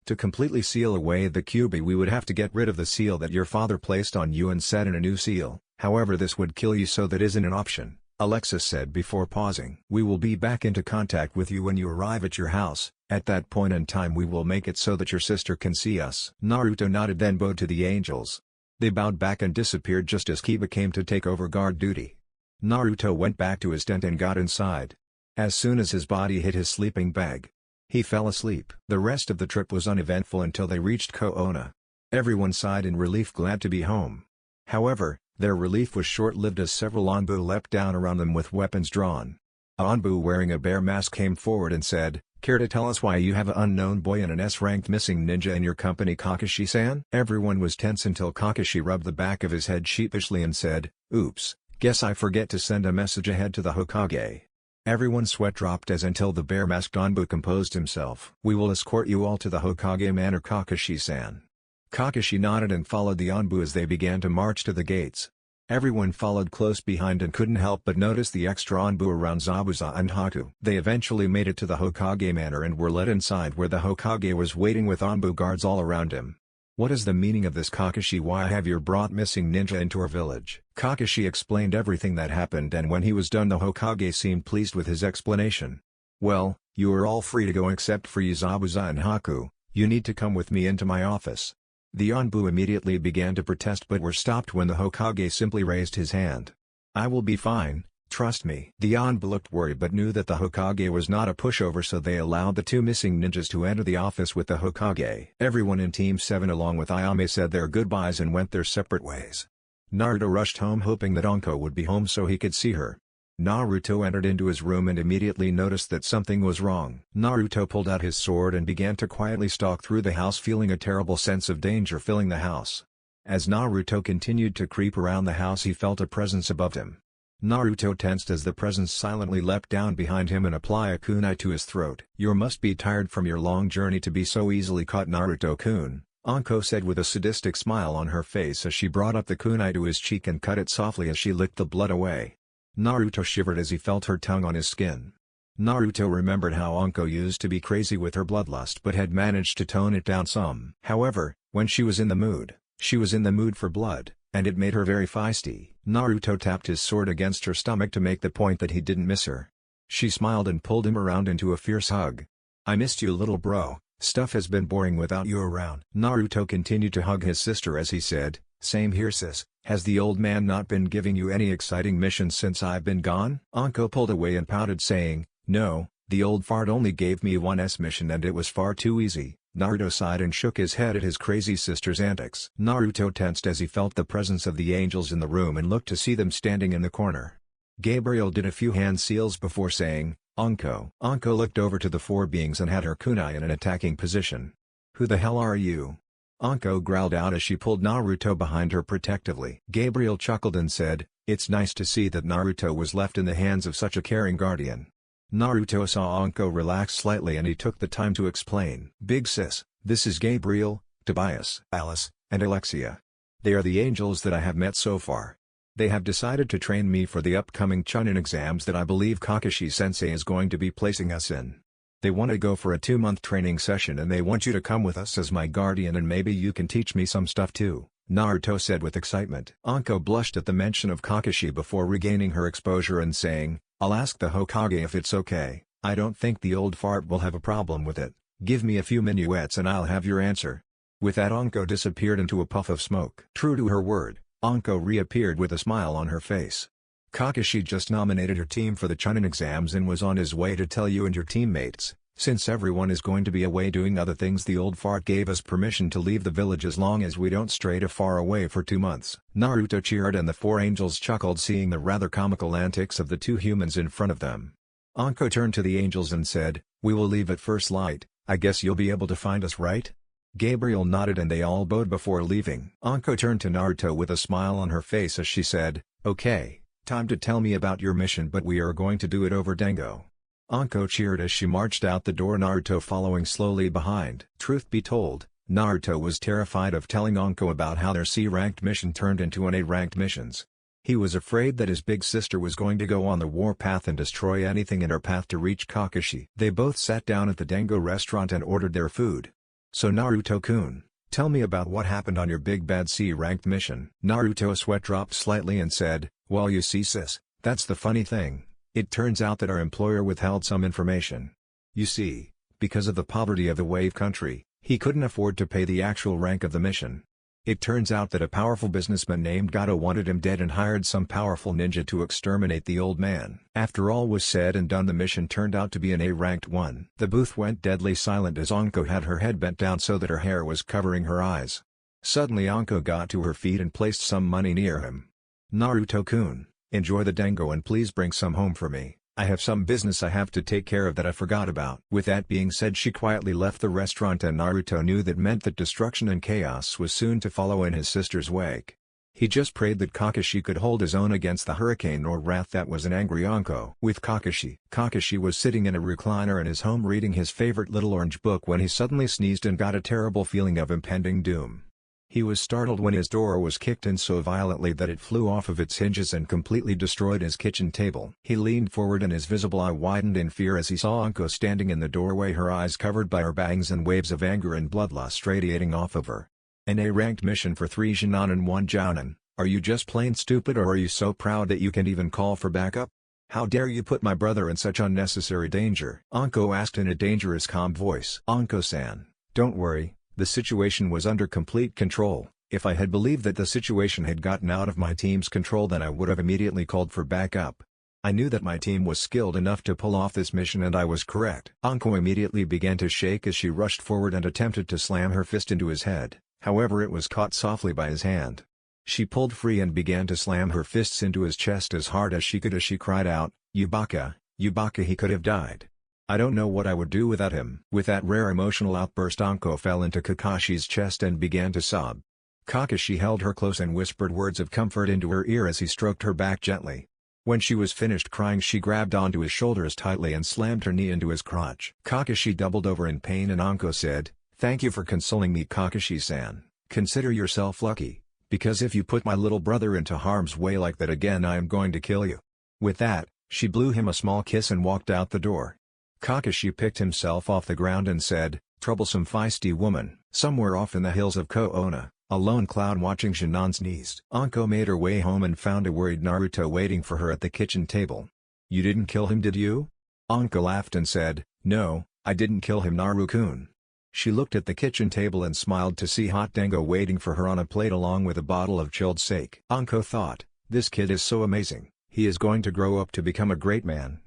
To completely seal away the Kyubi we would have to get rid of the seal that your father placed on you and set in a new seal, however this would kill you so that isn't an option, Alexis said before pausing. We will be back into contact with you when you arrive at your house. At that point in time we will make it so that your sister can see us. Naruto nodded then bowed to the angels. They bowed back and disappeared just as Kiba came to take over guard duty. Naruto went back to his tent and got inside. As soon as his body hit his sleeping bag, he fell asleep. The rest of the trip was uneventful until they reached Koona. Everyone sighed in relief, glad to be home. However, their relief was short-lived as several Anbu leapt down around them with weapons drawn. A Anbu wearing a bear mask came forward and said, "Care to tell us why you have an unknown boy and an S-ranked missing ninja in your company, Kakashi-san?" Everyone was tense until Kakashi rubbed the back of his head sheepishly and said, "Oops, guess I forget to send a message ahead to the Hokage." Everyone's sweat dropped as until the bear-masked Anbu composed himself. "We will escort you all to the Hokage Manor, Kakashi-san." Kakashi nodded and followed the Anbu as they began to march to the gates. Everyone followed close behind and couldn't help but notice the extra Anbu around Zabuza and Haku. They eventually made it to the Hokage Manor and were led inside where the Hokage was waiting with Anbu guards all around him. "What is the meaning of this, Kakashi? Why have you brought missing ninja into our village?" Kakashi explained everything that happened, and when he was done the Hokage seemed pleased with his explanation. "Well, you are all free to go except for you, Zabuza and Haku. You need to come with me into my office." The Anbu immediately began to protest but were stopped when the Hokage simply raised his hand. "I will be fine, trust me." The Anbu looked worried but knew that the Hokage was not a pushover, so they allowed the two missing ninjas to enter the office with the Hokage. Everyone in Team 7 along with Ayame said their goodbyes and went their separate ways. Naruto rushed home hoping that Anko would be home so he could see her. Naruto entered into his room and immediately noticed that something was wrong. Naruto pulled out his sword and began to quietly stalk through the house, feeling a terrible sense of danger filling the house. As Naruto continued to creep around the house he felt a presence above him. Naruto tensed as the presence silently leapt down behind him and applied a kunai to his throat. "You must be tired from your long journey to be so easily caught, Naruto-kun," Anko said with a sadistic smile on her face as she brought up the kunai to his cheek and cut it softly as she licked the blood away. Naruto shivered as he felt her tongue on his skin. Naruto remembered how Anko used to be crazy with her bloodlust but had managed to tone it down some. However, when she was in the mood, she was in the mood for blood, and it made her very feisty. Naruto tapped his sword against her stomach to make the point that he didn't miss her. She smiled and pulled him around into a fierce hug. "I missed you, little bro. Stuff has been boring without you around." Naruto continued to hug his sister as he said, "Same here, sis. Has the old man not been giving you any exciting missions since I've been gone?" Anko pulled away and pouted saying, "No, the old fart only gave me one mission and it was far too easy." Naruto sighed and shook his head at his crazy sister's antics. Naruto tensed as he felt the presence of the angels in the room and looked to see them standing in the corner. Gabriel did a few hand seals before saying, "Anko." Anko looked over to the four beings and had her kunai in an attacking position. "Who the hell are you?" Anko growled out as she pulled Naruto behind her protectively. Gabriel chuckled and said, "It's nice to see that Naruto was left in the hands of such a caring guardian." Naruto saw Anko relax slightly and he took the time to explain. "Big sis, this is Gabriel, Tobias, Alice, and Alexia. They are the angels that I have met so far. They have decided to train me for the upcoming Chunin exams that I believe Kakashi-sensei is going to be placing us in. They want to go for a 2-month training session and they want you to come with us as my guardian and maybe you can teach me some stuff too," Naruto said with excitement. Anko blushed at the mention of Kakashi before regaining her exposure and saying, "I'll ask the Hokage if it's okay. I don't think the old fart will have a problem with it. Give me a few minuets and I'll have your answer." With that Anko disappeared into a puff of smoke. True to her word, Anko reappeared with a smile on her face. "Kakashi just nominated her team for the Chunin exams and was on his way to tell you and your teammates. Since everyone is going to be away doing other things, the old fart gave us permission to leave the village as long as we don't stray too far away for 2 months." Naruto cheered and the four angels chuckled seeing the rather comical antics of the two humans in front of them. Anko turned to the angels and said, "We will leave at first light. I guess you'll be able to find us, right?" Gabriel nodded and they all bowed before leaving. Anko turned to Naruto with a smile on her face as she said, "Okay, time to tell me about your mission, but we are going to do it over Dango." Anko cheered as she marched out the door, Naruto following slowly behind. Truth be told, Naruto was terrified of telling Anko about how their C-ranked mission turned into an A-ranked missions. He was afraid that his big sister was going to go on the warpath and destroy anything in her path to reach Kakashi. They both sat down at the Dango restaurant and ordered their food. "So Naruto-kun, tell me about what happened on your big bad C-ranked mission." Naruto's sweat dropped slightly and said, "Well, you see sis, that's the funny thing. It turns out that our employer withheld some information. You see, because of the poverty of the wave country, he couldn't afford to pay the actual rank of the mission. It turns out that a powerful businessman named Gato wanted him dead and hired some powerful ninja to exterminate the old man." After all was said and done, the mission turned out to be an A-ranked one. The booth went deadly silent as Anko had her head bent down so that her hair was covering her eyes. Suddenly Anko got to her feet and placed some money near him. "Naruto-kun, enjoy the dango and please bring some home for me. I have some business I have to take care of that I forgot about." With that being said, she quietly left the restaurant, and Naruto knew that meant that destruction and chaos was soon to follow in his sister's wake. He just prayed that Kakashi could hold his own against the hurricane or wrath that was an angry Anko. With Kakashi was sitting in a recliner in his home reading his favorite little orange book when he suddenly sneezed and got a terrible feeling of impending doom. He was startled when his door was kicked in so violently that it flew off of its hinges and completely destroyed his kitchen table. He leaned forward and his visible eye widened in fear as he saw Anko standing in the doorway, her eyes covered by her bangs and waves of anger and bloodlust radiating off of her. "An A-ranked mission for 3 Jinan and 1 Jounin. Are you just plain stupid, or are you so proud that you can't even call for backup? How dare you put my brother in such unnecessary danger?" Anko asked in a dangerous calm voice. "Anko-san, don't worry. The situation was under complete control. If I had believed that the situation had gotten out of my team's control, then I would have immediately called for backup. I knew that my team was skilled enough to pull off this mission, and I was correct." Anko immediately began to shake as she rushed forward and attempted to slam her fist into his head, however it was caught softly by his hand. She pulled free and began to slam her fists into his chest as hard as she could as she cried out, "You baka, he could have died. I don't know what I would do without him." With that rare emotional outburst, Anko fell into Kakashi's chest and began to sob. Kakashi held her close and whispered words of comfort into her ear as he stroked her back gently. When she was finished crying, she grabbed onto his shoulders tightly and slammed her knee into his crotch. Kakashi doubled over in pain and Anko said, "Thank you for consoling me, Kakashi-san. Consider yourself lucky, because if you put my little brother into harm's way like that again, I am going to kill you." With that, she blew him a small kiss and walked out the door. Kakashi picked himself off the ground and said, "Troublesome feisty woman." Somewhere off in the hills of Koona, a lone clown watching Jinan sneezed. Anko made her way home and found a worried Naruto waiting for her at the kitchen table. "You didn't kill him, did you?" Anko laughed and said, "No, I didn't kill him, Naru-kun." She looked at the kitchen table and smiled to see hot dango waiting for her on a plate along with a bottle of chilled sake. Anko thought, "This kid is so amazing, he is going to grow up to become a great man."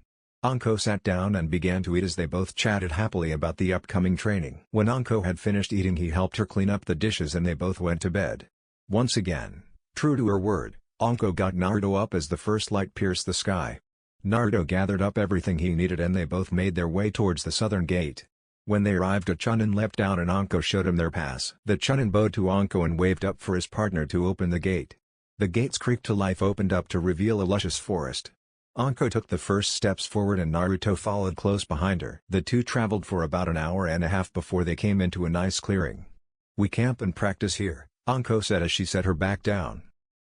Anko sat down and began to eat as they both chatted happily about the upcoming training. When Anko had finished eating, he helped her clean up the dishes and they both went to bed. Once again, true to her word, Anko got Naruto up as the first light pierced the sky. Naruto gathered up everything he needed and they both made their way towards the southern gate. When they arrived, a Chunin leapt down and Anko showed him their pass. The Chunin bowed to Anko and waved up for his partner to open the gate. The gate's creak to life opened up to reveal a luscious forest. Anko took the first steps forward and Naruto followed close behind her. The two traveled for about an hour and a half before they came into a nice clearing. "We camp and practice here," Anko said as she set her back down.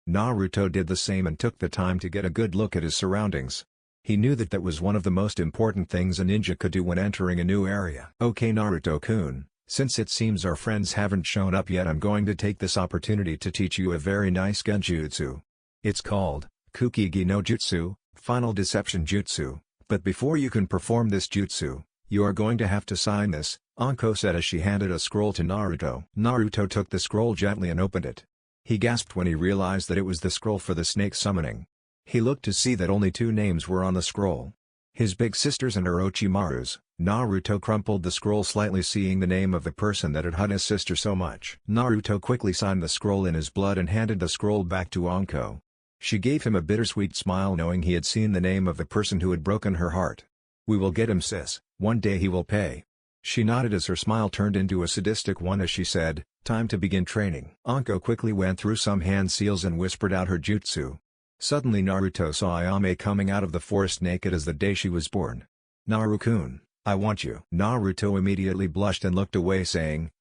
Naruto did the same and took the time to get a good look at his surroundings. He knew that that was one of the most important things a ninja could do when entering a new area. "Okay, Naruto-kun, since it seems our friends haven't shown up yet, I'm going to take this opportunity to teach you a very nice genjutsu. It's called Kukigi no Jutsu, Final Deception Jutsu, but before you can perform this jutsu, you are going to have to sign this," Anko said as she handed a scroll to Naruto. Naruto took the scroll gently and opened it. He gasped when he realized that it was the scroll for the snake summoning. He looked to see that only 2 names were on the scroll. His big sister's and Orochimaru's. Naruto crumpled the scroll slightly, seeing the name of the person that had hurt his sister so much. Naruto quickly signed the scroll in his blood and handed the scroll back to Anko. She gave him a bittersweet smile knowing he had seen the name of the person who had broken her heart. "We will get him, sis, one day he will pay." She nodded as her smile turned into a sadistic one as she said, "Time to begin training." Anko quickly went through some hand seals and whispered out her jutsu. Suddenly Naruto saw Ayame coming out of the forest naked as the day she was born. "Naru-kun, I want you." Naruto immediately blushed and looked away saying,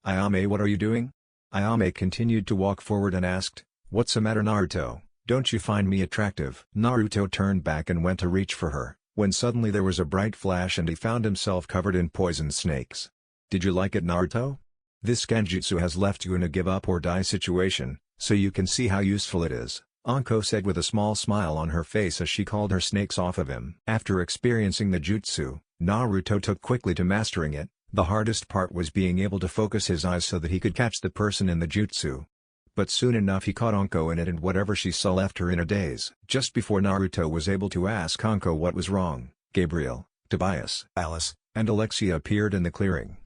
"Ayame, what are you doing?" Ayame continued to walk forward and asked, "What's the matter, Naruto? Don't you find me attractive?" Naruto turned back and went to reach for her, when suddenly there was a bright flash and he found himself covered in poison snakes. "Did you like it, Naruto? This genjutsu has left you in a give up or die situation, so you can see how useful it is," Anko said with a small smile on her face as she called her snakes off of him. After experiencing the jutsu, Naruto took quickly to mastering it. The hardest part was being able to focus his eyes so that he could catch the person in the jutsu. But soon enough he caught Anko in it, and whatever she saw left her in a daze. Just before Naruto was able to ask Anko what was wrong, Gabriel, Tobias, Alice, and Alexia appeared in the clearing.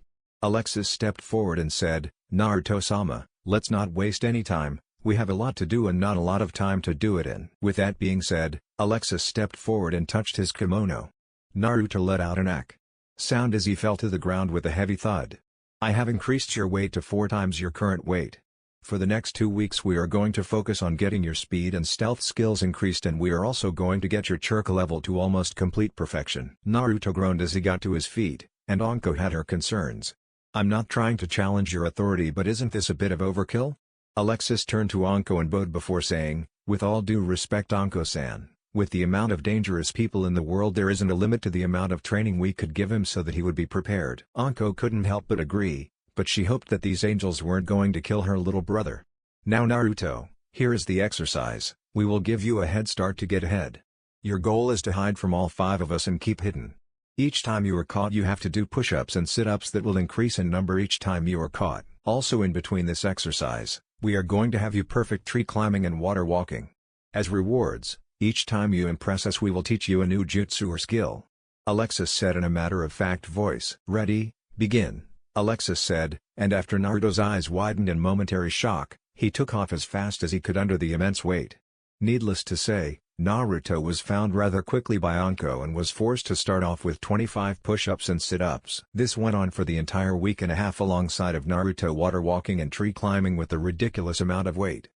Alexis stepped forward and said, "Naruto-sama, let's not waste any time, we have a lot to do and not a lot of time to do it in." With that being said, Alexis stepped forward and touched his kimono. Naruto let out an "ack" sound as he fell to the ground with a heavy thud. "I have increased your weight to 4 times your current weight. For the next 2 weeks we are going to focus on getting your speed and stealth skills increased, and we are also going to get your chakra level to almost complete perfection." Naruto groaned as he got to his feet, and Anko had her concerns. "I'm not trying to challenge your authority, but isn't this a bit of overkill?" Alexis turned to Anko and bowed before saying, "With all due respect, Anko-san, with the amount of dangerous people in the world there isn't a limit to the amount of training we could give him so that he would be prepared." Anko couldn't help but agree, but she hoped that these angels weren't going to kill her little brother. "Now Naruto, here is the exercise, we will give you a head start to get ahead. Your goal is to hide from all 5 of us and keep hidden. Each time you are caught you have to do push-ups and sit-ups that will increase in number each time you are caught. Also in between this exercise, we are going to have you perfect tree climbing and water walking. As rewards, each time you impress us we will teach you a new jutsu or skill," Alexis said in a matter-of-fact voice. "Ready, begin," Alexis said, and after Naruto's eyes widened in momentary shock, he took off as fast as he could under the immense weight. Needless to say, Naruto was found rather quickly by Anko and was forced to start off with 25 push-ups and sit-ups. This went on for the entire week and a half alongside of Naruto water walking and tree climbing with a ridiculous amount of weight.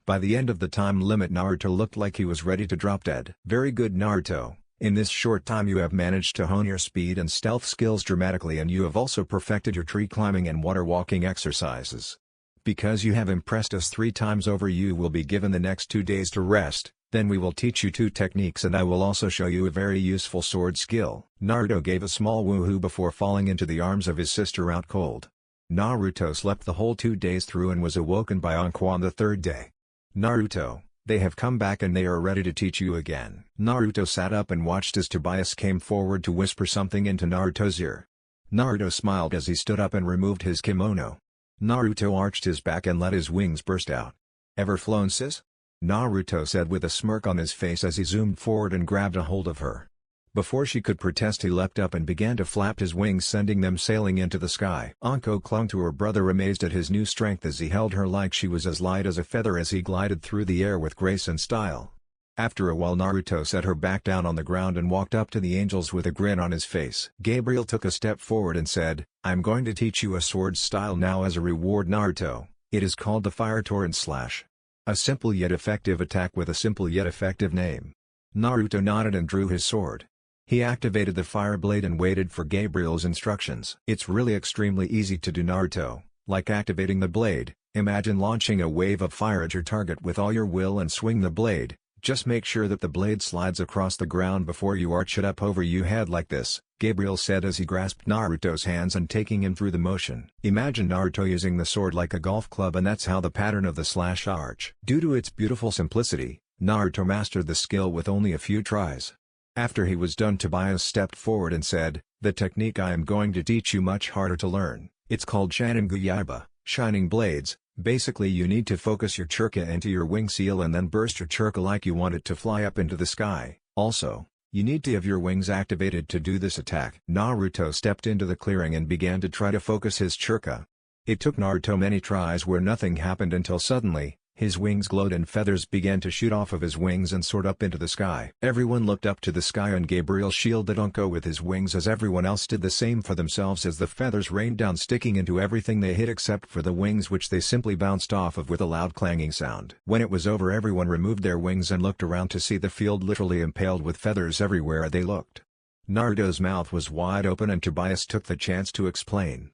By the end of the time limit Naruto looked like he was ready to drop dead. "Very good, Naruto. In this short time you have managed to hone your speed and stealth skills dramatically, and you have also perfected your tree climbing and water walking exercises. Because you have impressed us 3 times over you will be given the next 2 days to rest, then we will teach you 2 techniques and I will also show you a very useful sword skill." Naruto gave a small woohoo before falling into the arms of his sister out cold. Naruto slept the whole 2 days through and was awoken by Anko on the 3rd day. "Naruto, they have come back and they are ready to teach you again." Naruto sat up and watched as Tobias came forward to whisper something into Naruto's ear. Naruto smiled as he stood up and removed his kimono. Naruto arched his back and let his wings burst out. "Ever flown, sis?" Naruto said with a smirk on his face as he zoomed forward and grabbed a hold of her. Before she could protest he leapt up and began to flap his wings, sending them sailing into the sky. Anko clung to her brother amazed at his new strength as he held her like she was as light as a feather as he glided through the air with grace and style. After a while Naruto set her back down on the ground and walked up to the angels with a grin on his face. Gabriel took a step forward and said, "I'm going to teach you a sword style now as a reward, Naruto. It is called the Fire Torrent Slash. A simple yet effective attack with a simple yet effective name." Naruto nodded and drew his sword. He activated the fire blade and waited for Gabriel's instructions. "It's really extremely easy to do, Naruto, like activating the blade. Imagine launching a wave of fire at your target with all your will and swing the blade. Just make sure that the blade slides across the ground before you arch it up over your head like this," Gabriel said as he grasped Naruto's hands and taking him through the motion. Imagine Naruto using the sword like a golf club, and that's how the pattern of the slash arch. Due to its beautiful simplicity, Naruto mastered the skill with only a few tries. After he was done, Tobias stepped forward and said, "The technique I am going to teach you much harder to learn. It's called Sharingan Yaiba, Shining Blades. Basically you need to focus your chakra into your wing seal and then burst your chakra like you want it to fly up into the sky. Also, you need to have your wings activated to do this attack." Naruto stepped into the clearing and began to try to focus his chakra. It took Naruto many tries where nothing happened until suddenly, his wings glowed and feathers began to shoot off of his wings and soared up into the sky. Everyone looked up to the sky and Gabriel shielded Anko with his wings as everyone else did the same for themselves as the feathers rained down, sticking into everything they hit except for the wings, which they simply bounced off of with a loud clanging sound. When it was over everyone removed their wings and looked around to see the field literally impaled with feathers everywhere they looked. Naruto's mouth was wide open and Tobias took the chance to explain.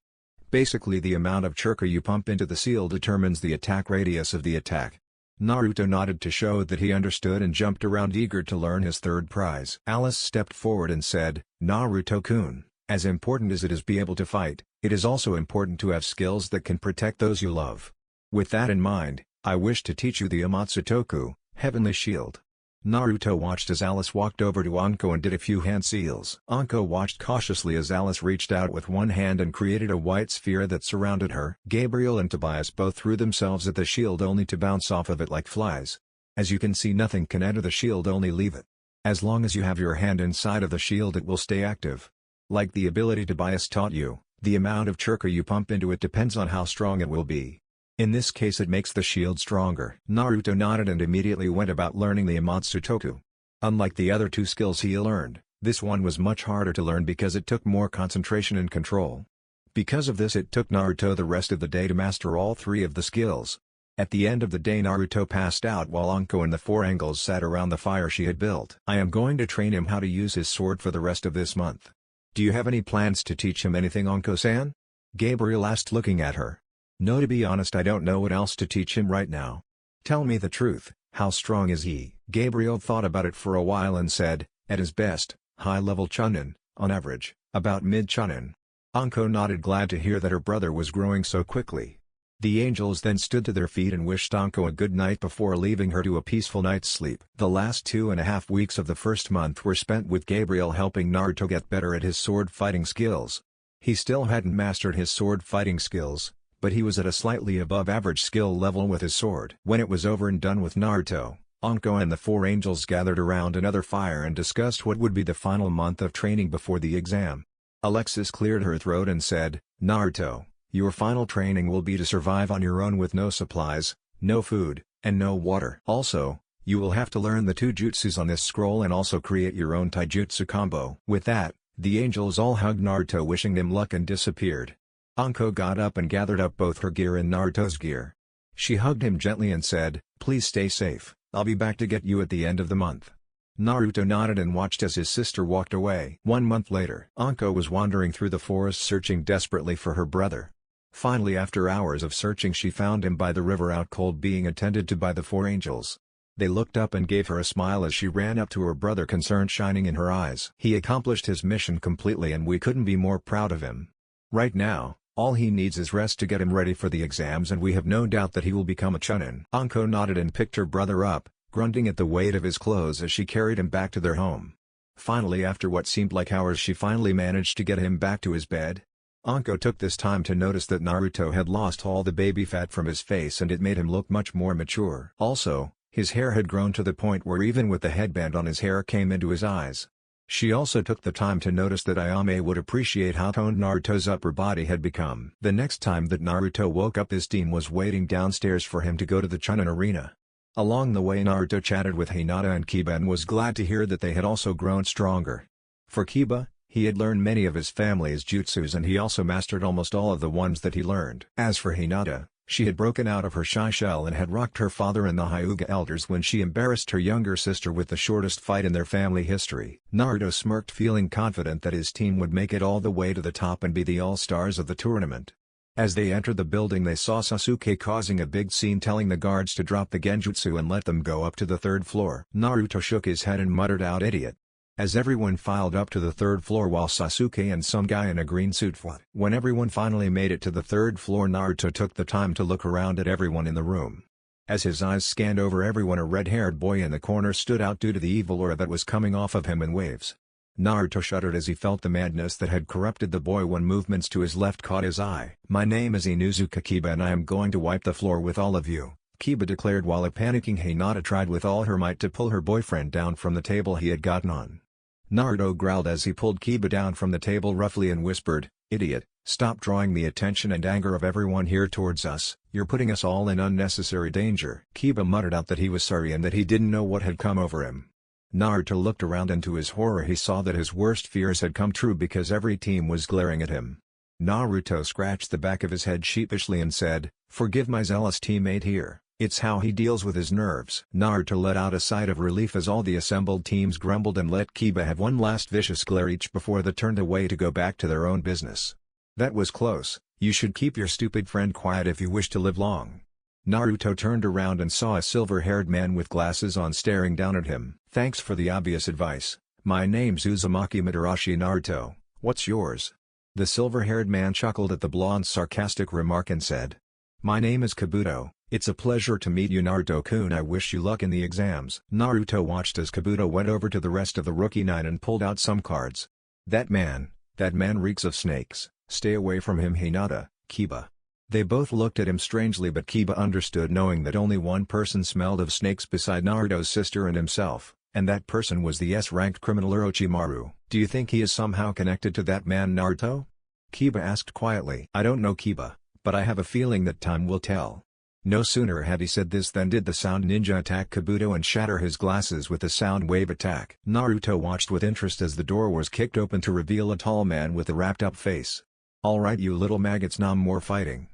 Basically the amount of churka you pump into the seal determines the attack radius of the attack. Naruto nodded to show that he understood and jumped around eager to learn his third prize. Alice stepped forward and said, Naruto-kun, as important as it is be able to fight, it is also important to have skills that can protect those you love. With that in mind, I wish to teach you the Amatsutoku, Heavenly Shield. Naruto watched as Alice walked over to Anko and did a few hand seals. Anko watched cautiously as Alice reached out with one hand and created a white sphere that surrounded her. Gabriel and Tobias both threw themselves at the shield only to bounce off of it like flies. As you can see, nothing can enter the shield, only leave it. As long as you have your hand inside of the shield it will stay active. Like the ability Tobias taught you, the amount of churka you pump into it depends on how strong it will be. In this case it makes the shield stronger. Naruto nodded and immediately went about learning the Amatsutoku. Unlike the other two skills he learned, this one was much harder to learn because it took more concentration and control. Because of this it took Naruto the rest of the day to master all three of the skills. At the end of the day Naruto passed out while Anko and the four angles sat around the fire she had built. I am going to train him how to use his sword for the rest of this month. Do you have any plans to teach him anything, Anko-san? Gabriel asked, looking at her. No, to be honest I don't know what else to teach him right now. Tell me the truth, how strong is he? Gabriel thought about it for a while and said, at his best, high-level chunin, on average, about mid-chunin. Anko nodded, glad to hear that her brother was growing so quickly. The angels then stood to their feet and wished Anko a good night before leaving her to a peaceful night's sleep. The last 2.5 weeks of the first month were spent with Gabriel helping Naruto get better at his sword fighting skills. He still hadn't mastered his sword fighting skills, but he was at a slightly above average skill level with his sword. When it was over and done with Naruto, Anko and the four angels gathered around another fire and discussed what would be the final month of training before the exam. Alexis cleared her throat and said, Naruto, your final training will be to survive on your own with no supplies, no food, and no water. Also, you will have to learn the 2 jutsus on this scroll and also create your own taijutsu combo. With that, the angels all hugged Naruto wishing him luck and disappeared. Anko got up and gathered up both her gear and Naruto's gear. She hugged him gently and said, please stay safe, I'll be back to get you at the end of the month. Naruto nodded and watched as his sister walked away. 1 month later, Anko was wandering through the forest searching desperately for her brother. Finally, after hours of searching, she found him by the river out cold, being attended to by the four angels. They looked up and gave her a smile as she ran up to her brother, concern shining in her eyes. He accomplished his mission completely and we couldn't be more proud of him. Right now, all he needs is rest to get him ready for the exams, and we have no doubt that he will become a chunin. Anko nodded and picked her brother up, grunting at the weight of his clothes as she carried him back to their home. Finally, after what seemed like hours, she finally managed to get him back to his bed. Anko took this time to notice that Naruto had lost all the baby fat from his face and it made him look much more mature. Also, his hair had grown to the point where even with the headband on his hair came into his eyes. She also took the time to notice that Ayame would appreciate how toned Naruto's upper body had become. The next time that Naruto woke up, his team was waiting downstairs for him to go to the chunin arena. Along the way, Naruto chatted with Hinata and Kiba and was glad to hear that they had also grown stronger. For Kiba, he had learned many of his family's jutsus and he also mastered almost all of the ones that he learned. As for Hinata, she had broken out of her shy shell and had rocked her father and the Hyuga elders when she embarrassed her younger sister with the shortest fight in their family history. Naruto smirked, feeling confident that his team would make it all the way to the top and be the all-stars of the tournament. As they entered the building, they saw Sasuke causing a big scene, telling the guards to drop the genjutsu and let them go up to the 3rd floor. Naruto shook his head and muttered out, "Idiot." As everyone filed up to the 3rd floor while Sasuke and some guy in a green suit fought. When everyone finally made it to the 3rd floor, Naruto took the time to look around at everyone in the room. As his eyes scanned over everyone, a red-haired boy in the corner stood out due to the evil aura that was coming off of him in waves. Naruto shuddered as he felt the madness that had corrupted the boy when movements to his left caught his eye. "My name is Inuzuka Kiba and I am going to wipe the floor with all of you," Kiba declared while a panicking Hinata tried with all her might to pull her boyfriend down from the table he had gotten on. Naruto growled as he pulled Kiba down from the table roughly and whispered, "Idiot, stop drawing the attention and anger of everyone here towards us, you're putting us all in unnecessary danger." Kiba muttered out that he was sorry and that he didn't know what had come over him. Naruto looked around and to his horror he saw that his worst fears had come true because every team was glaring at him. Naruto scratched the back of his head sheepishly and said, "Forgive my zealous teammate here. It's how he deals with his nerves." Naruto let out a sigh of relief as all the assembled teams grumbled and let Kiba have one last vicious glare each before they turned away to go back to their own business. That was close. You should keep your stupid friend quiet if you wish to live long. Naruto turned around and saw a silver-haired man with glasses on staring down at him. Thanks for the obvious advice. My name's Uzumaki Madarashi Naruto, what's yours? The silver-haired man chuckled at the blonde's sarcastic remark and said. My name is Kabuto, it's a pleasure to meet you Naruto-kun. I wish you luck in the exams. Naruto watched as Kabuto went over to the rest of the rookie nine and pulled out some cards. That man reeks of snakes, stay away from him Hinata, Kiba. They both looked at him strangely but Kiba understood knowing that only one person smelled of snakes beside Naruto's sister and himself, and that person was the S-ranked criminal Orochimaru. Do you think he is somehow connected to that man Naruto? Kiba asked quietly. I don't know Kiba, but I have a feeling that time will tell. No sooner had he said this than did the sound ninja attack Kabuto and shatter his glasses with the sound wave attack. Naruto watched with interest as the door was kicked open to reveal a tall man with a wrapped-up face. Alright you little maggots, no more fighting.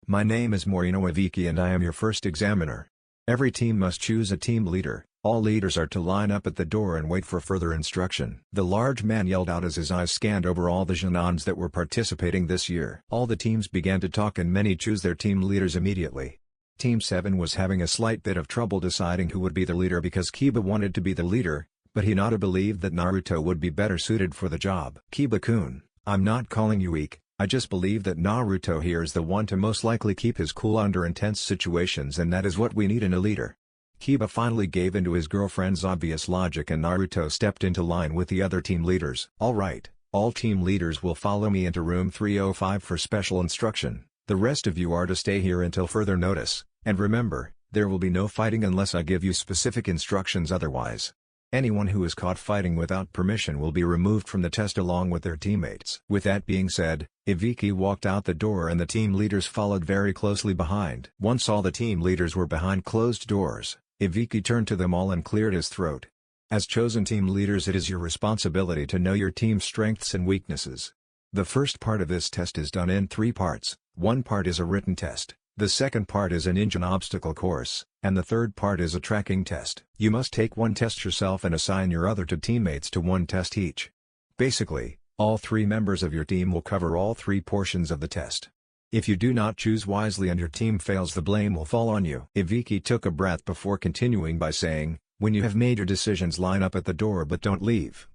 My name is Morino Aviki and I am your first examiner. Every team must choose a team leader. All leaders are to line up at the door and wait for further instruction. The large man yelled out as his eyes scanned over all the Genons that were participating this year. All the teams began to talk and many choose their team leaders immediately. Team 7 was having a slight bit of trouble deciding who would be the leader because Kiba wanted to be the leader, but Hinata believed that Naruto would be better suited for the job. Kiba-kun, I'm not calling you weak. I just believe that Naruto here is the one to most likely keep his cool under intense situations and that is what we need in a leader. Kiba finally gave in to his girlfriend's obvious logic and Naruto stepped into line with the other team leaders. Alright, all team leaders will follow me into room 305 for special instruction. The rest of you are to stay here until further notice, and remember, there will be no fighting unless I give you specific instructions otherwise. Anyone who is caught fighting without permission will be removed from the test along with their teammates. With that being said, Ibiki walked out the door and the team leaders followed very closely behind. Once all the team leaders were behind closed doors, Ibiki turned to them all and cleared his throat. As chosen team leaders, it is your responsibility to know your team's strengths and weaknesses. The first part of this test is done in 3 parts. One part is a written test, the second part is an ninja obstacle course, and the third part is a tracking test. You must take one test yourself and assign your other 2 teammates to one test each. Basically, all 3 members of your team will cover all 3 portions of the test. If you do not choose wisely and your team fails, the blame will fall on you. Ibiki took a breath before continuing by saying, when you have made your decisions, line up at the door but don't leave.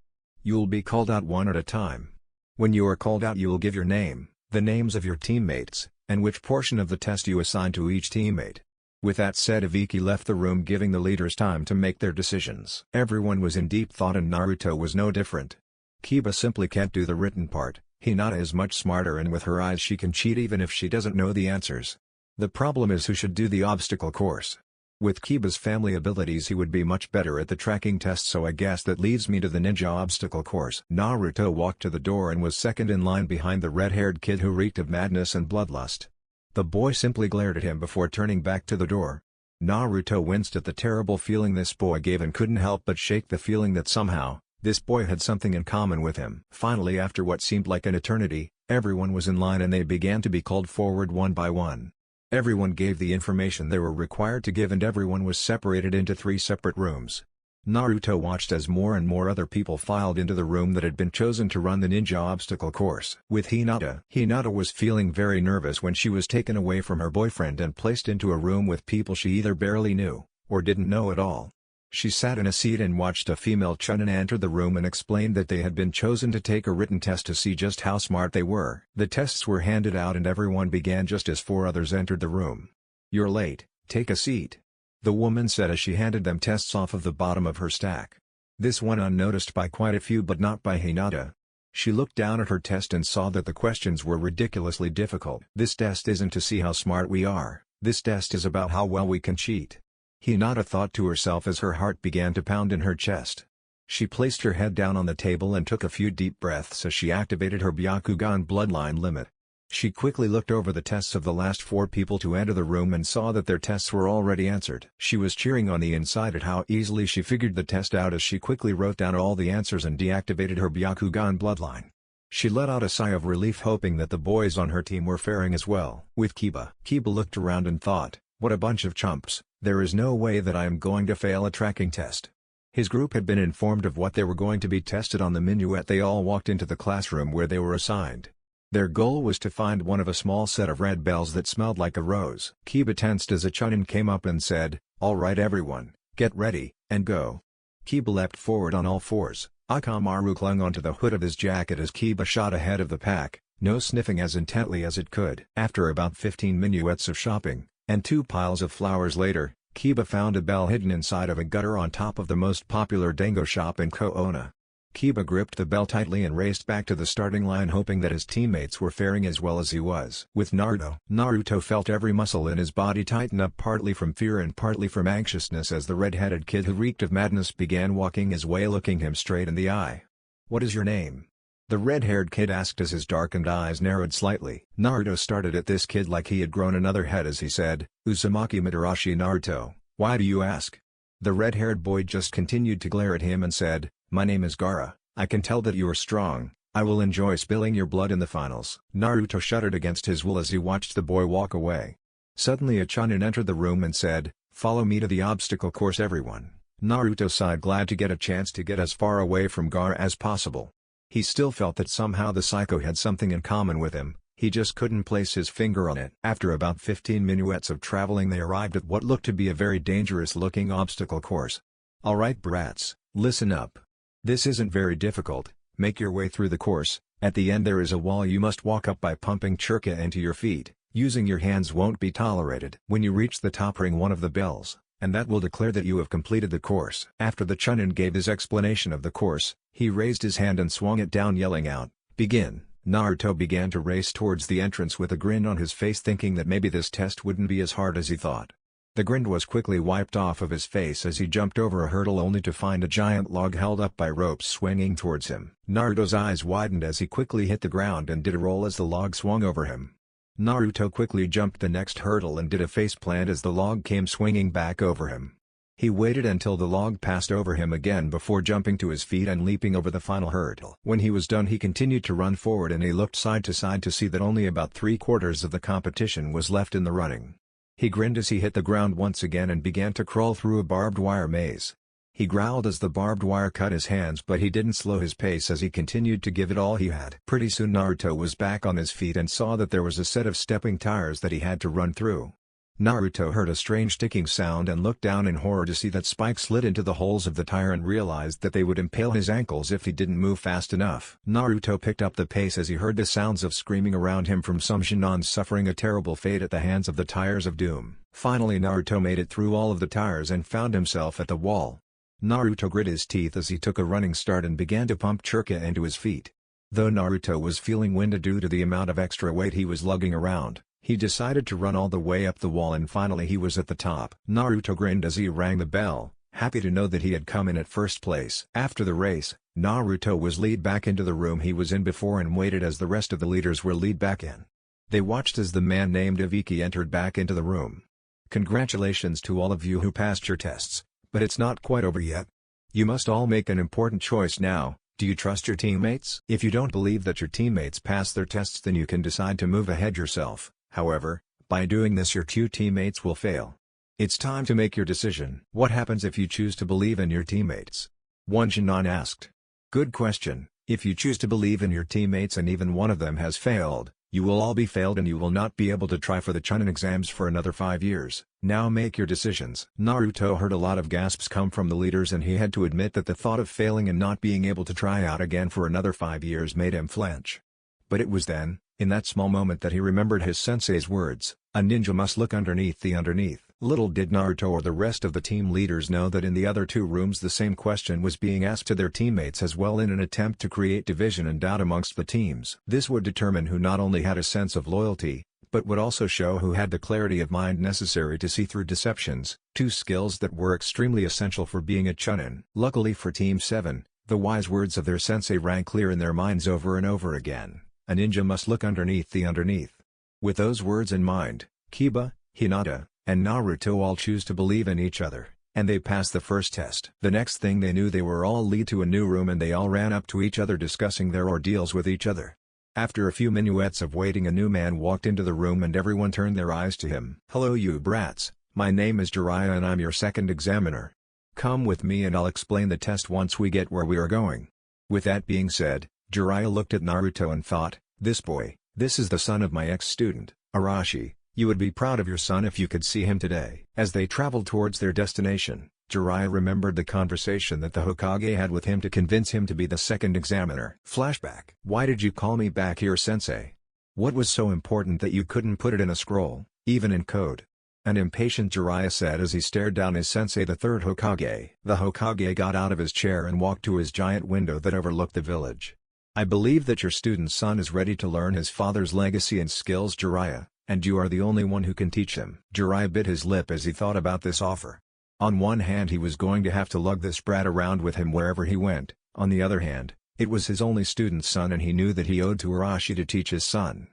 You'll be called out one at a time. When you are called out, you will give your name, the names of your teammates, and which portion of the test you assign to each teammate. With that said, Ibiki left the room, giving the leaders time to make their decisions. Everyone was in deep thought and Naruto was no different. Kiba simply can't do the written part. Hinata is much smarter and with her eyes she can cheat even if she doesn't know the answers. The problem is who should do the obstacle course. With Kiba's family abilities he would be much better at the tracking test, so I guess that leads me to the ninja obstacle course. Naruto walked to the door and was second in line behind the red-haired kid who reeked of madness and bloodlust. The boy simply glared at him before turning back to the door. Naruto winced at the terrible feeling this boy gave and couldn't help but shake the feeling that somehow, this boy had something in common with him. Finally, after what seemed like an eternity, everyone was in line and they began to be called forward one by one. Everyone gave the information they were required to give and everyone was separated into 3 separate rooms. Naruto watched as more and more other people filed into the room that had been chosen to run the ninja obstacle course. With Hinata was feeling very nervous when she was taken away from her boyfriend and placed into a room with people she either barely knew, or didn't know at all. She sat in a seat and watched a female chunin enter the room and explained that they had been chosen to take a written test to see just how smart they were. The tests were handed out and everyone began just as 4 others entered the room. "You're late, take a seat," the woman said as she handed them tests off of the bottom of her stack. This went unnoticed by quite a few but not by Hinata. She looked down at her test and saw that the questions were ridiculously difficult. "This test isn't to see how smart we are, this test is about how well we can cheat," Hinata thought to herself as her heart began to pound in her chest. She placed her head down on the table and took a few deep breaths as she activated her Byakugan bloodline limit. She quickly looked over the tests of the last 4 people to enter the room and saw that their tests were already answered. She was cheering on the inside at how easily she figured the test out as she quickly wrote down all the answers and deactivated her Byakugan bloodline. She let out a sigh of relief, hoping that the boys on her team were faring as well. With Kiba looked around and thought, what a bunch of chumps. There is no way that I am going to fail a tracking test. His group had been informed of what they were going to be tested on the minuet. They all walked into the classroom where they were assigned. Their goal was to find one of a small set of red bells that smelled like a rose. Kiba tensed as a chunin came up and said, "Alright everyone, get ready, and go." Kiba leapt forward on all fours. Akamaru clung onto the hood of his jacket as Kiba shot ahead of the pack, nose sniffing as intently as it could. After about 15 minuets of shopping, and 2 piles of flowers later, Kiba found a bell hidden inside of a gutter on top of the most popular dango shop in Koona. Kiba gripped the bell tightly and raced back to the starting line hoping that his teammates were faring as well as he was. With Naruto felt every muscle in his body tighten up, partly from fear and partly from anxiousness, as the red-headed kid who reeked of madness began walking his way, looking him straight in the eye. "What is your name?" the red-haired kid asked as his darkened eyes narrowed slightly. Naruto started at this kid like he had grown another head as he said, "Uzumaki Madarashi Naruto, why do you ask?" The red-haired boy just continued to glare at him and said, "My name is Gaara, I can tell that you are strong, I will enjoy spilling your blood in the finals." Naruto shuddered against his will as he watched the boy walk away. Suddenly a chunin entered the room and said, "Follow me to the obstacle course everyone." Naruto sighed, glad to get a chance to get as far away from Gaara as possible. He still felt that somehow the psycho had something in common with him, he just couldn't place his finger on it. After about 15 minuets of traveling they arrived at what looked to be a very dangerous-looking obstacle course. "Alright brats, listen up. This isn't very difficult, make your way through the course, at the end there is a wall you must walk up by pumping churka into your feet, using your hands won't be tolerated. When you reach the top, ring one of the bells, and that will declare that you have completed the course." After the chunin gave his explanation of the course, he raised his hand and swung it down yelling out, "Begin." Naruto began to race towards the entrance with a grin on his face, thinking that maybe this test wouldn't be as hard as he thought. The grin was quickly wiped off of his face as he jumped over a hurdle only to find a giant log held up by ropes swinging towards him. Naruto's eyes widened as he quickly hit the ground and did a roll as the log swung over him. Naruto quickly jumped the next hurdle and did a faceplant as the log came swinging back over him. He waited until the log passed over him again before jumping to his feet and leaping over the final hurdle. When he was done, he continued to run forward and he looked side to side to see that only about 3/4 of the competition was left in the running. He grinned as he hit the ground once again and began to crawl through a barbed wire maze. He growled as the barbed wire cut his hands, but he didn't slow his pace as he continued to give it all he had. Pretty soon Naruto was back on his feet and saw that there was a set of stepping tires that he had to run through. Naruto heard a strange ticking sound and looked down in horror to see that spikes slid into the holes of the tire and realized that they would impale his ankles if he didn't move fast enough. Naruto picked up the pace as he heard the sounds of screaming around him from some shinons suffering a terrible fate at the hands of the tires of doom. Finally Naruto made it through all of the tires and found himself at the wall. Naruto grit his teeth as he took a running start and began to pump churka into his feet. Though Naruto was feeling winded due to the amount of extra weight he was lugging around, he decided to run all the way up the wall and finally he was at the top. Naruto grinned as he rang the bell, happy to know that he had come in at first place. After the race, Naruto was led back into the room he was in before and waited as the rest of the leaders were led back in. They watched as the man named Ibiki entered back into the room. "Congratulations to all of you who passed your tests, but it's not quite over yet. You must all make an important choice now. Do you trust your teammates? If you don't believe that your teammates passed their tests, then you can decide to move ahead yourself. However, by doing this your 2 teammates will fail. It's time to make your decision." "What happens if you choose to believe in your teammates?" one Shinon asked. "Good question. If you choose to believe in your teammates and even one of them has failed, you will all be failed and you will not be able to try for the Chunin exams for another 5 years. Now make your decisions." Naruto heard a lot of gasps come from the leaders and he had to admit that the thought of failing and not being able to try out again for another 5 years made him flinch. But it was then, in that small moment, that he remembered his sensei's words, "A ninja must look underneath the underneath." Little did Naruto or the rest of the team leaders know that in the other 2 rooms the same question was being asked to their teammates as well, in an attempt to create division and doubt amongst the teams. This would determine who not only had a sense of loyalty, but would also show who had the clarity of mind necessary to see through deceptions, 2 skills that were extremely essential for being a Chunin. Luckily for Team 7, the wise words of their sensei rang clear in their minds over and over again. A ninja must look underneath the underneath. With those words in mind, Kiba, Hinata, and Naruto all choose to believe in each other, and they passed the first test. The next thing they knew, they were all led to a new room and they all ran up to each other discussing their ordeals with each other. After a few minuets of waiting, a new man walked into the room and everyone turned their eyes to him. "Hello you brats, my name is Jiraiya and I'm your second examiner. Come with me and I'll explain the test once we get where we are going." With that being said, Jiraiya looked at Naruto and thought, "This boy, This is the son of my ex-student, Arashi. You would be proud of your son if you could see him today." As they traveled towards their destination, Jiraiya remembered the conversation that the Hokage had with him to convince him to be the second examiner. Flashback. "Why did you call me back here, sensei? What was so important that you couldn't put it in a scroll, even in code?" An impatient Jiraiya said as he stared down his sensei, the third Hokage. The Hokage got out of his chair and walked to his giant window that overlooked the village. "I believe that your student's son is ready to learn his father's legacy and skills, Jiraiya, and you are the only one who can teach him." Jiraiya bit his lip as he thought about this offer. On one hand, he was going to have to lug this brat around with him wherever he went. On the other hand, it was his only student's son and he knew that he owed to Arashi to teach his son.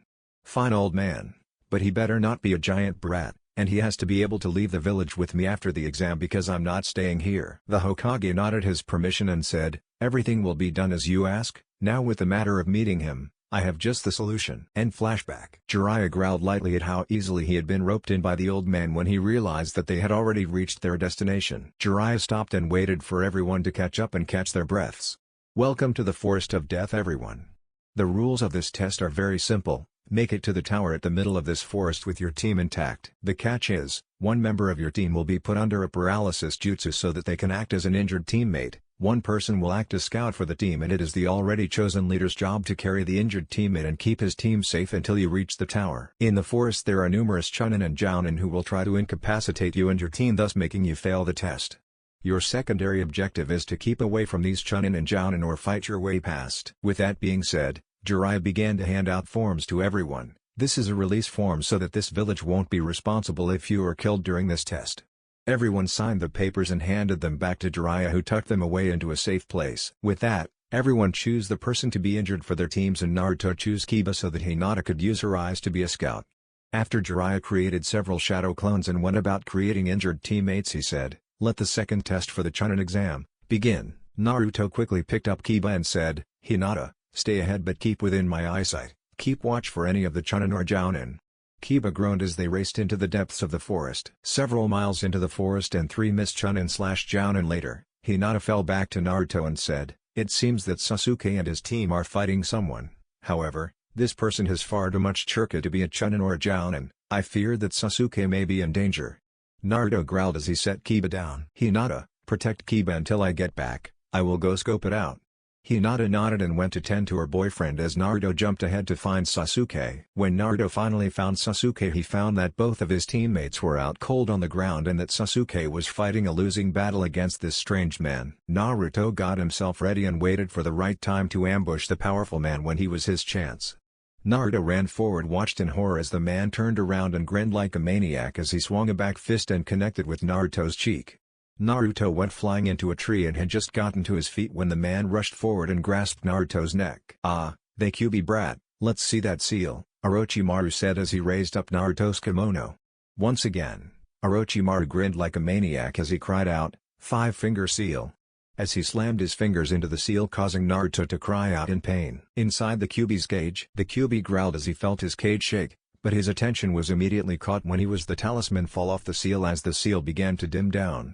"Fine, old man. But he better not be a giant brat, and he has to be able to leave the village with me after the exam because I'm not staying here." The Hokage nodded his permission and said, "Everything will be done as you ask." Now with the matter of meeting him, I have just the solution. End flashback. Jiraiya growled lightly at how easily he had been roped in by the old man when he realized that they had already reached their destination. Jiraiya stopped and waited for everyone to catch up and catch their breaths. "Welcome to the Forest of Death, everyone. The rules of this test are very simple. Make it to the tower at the middle of this forest with your team intact. The catch is, one member of your team will be put under a paralysis jutsu so that they can act as an injured teammate. One person will act as scout for the team and it is the already chosen leader's job to carry the injured teammate and keep his team safe until you reach the tower. In the forest there are numerous chunin and jounin who will try to incapacitate you and your team, thus making you fail the test. Your secondary objective is to keep away from these chunin and jounin or fight your way past." With that being said, Jiraiya began to hand out forms to everyone. This is a release form so that this village won't be responsible if you are killed during this test. Everyone signed the papers and handed them back to Jiraiya, who tucked them away into a safe place. With that, everyone choose the person to be injured for their teams and Naruto chose Kiba so that Hinata could use her eyes to be a scout. After Jiraiya created several shadow clones and went about creating injured teammates, he said, "Let the second test for the Chunin exam begin." Naruto quickly picked up Kiba and said, "Hinata, stay ahead but keep within my eyesight. Keep watch for any of the chunin or jounin." Kiba groaned as they raced into the depths of the forest. Several miles into the forest and 3 missed chunin/jounin later, Hinata fell back to Naruto and said, "It seems that Sasuke and his team are fighting someone. However, this person has far too much churka to be a chunin or a jounin. I fear that Sasuke may be in danger." Naruto growled as he set Kiba down. "Hinata, protect Kiba until I get back. I will go scope it out." Hinata nodded and went to tend to her boyfriend as Naruto jumped ahead to find Sasuke. When Naruto finally found Sasuke, he found that both of his teammates were out cold on the ground and that Sasuke was fighting a losing battle against this strange man. Naruto got himself ready and waited for the right time to ambush the powerful man when he was his chance. Naruto ran forward, watched in horror as the man turned around and grinned like a maniac as he swung a back fist and connected with Naruto's cheek. Naruto went flying into a tree and had just gotten to his feet when the man rushed forward and grasped Naruto's neck. "Ah, they Kyubi brat, let's see that seal," Orochimaru said as he raised up Naruto's kimono. Once again, Orochimaru grinned like a maniac as he cried out, "Five-finger seal," as he slammed his fingers into the seal, causing Naruto to cry out in pain. Inside the Kyubi's cage, the Kyubi growled as he felt his cage shake, but his attention was immediately caught when he was the talisman fall off the seal as the seal began to dim down.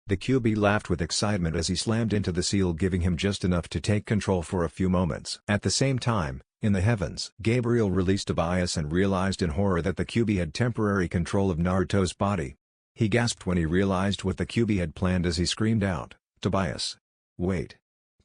The Kyubi laughed with excitement as he slammed into the seal, giving him just enough to take control for a few moments. At the same time, in the heavens, Gabriel released Tobias and realized in horror that the Kyubi had temporary control of Naruto's body. He gasped when he realized what the Kyubi had planned as he screamed out, "Tobias! Wait!"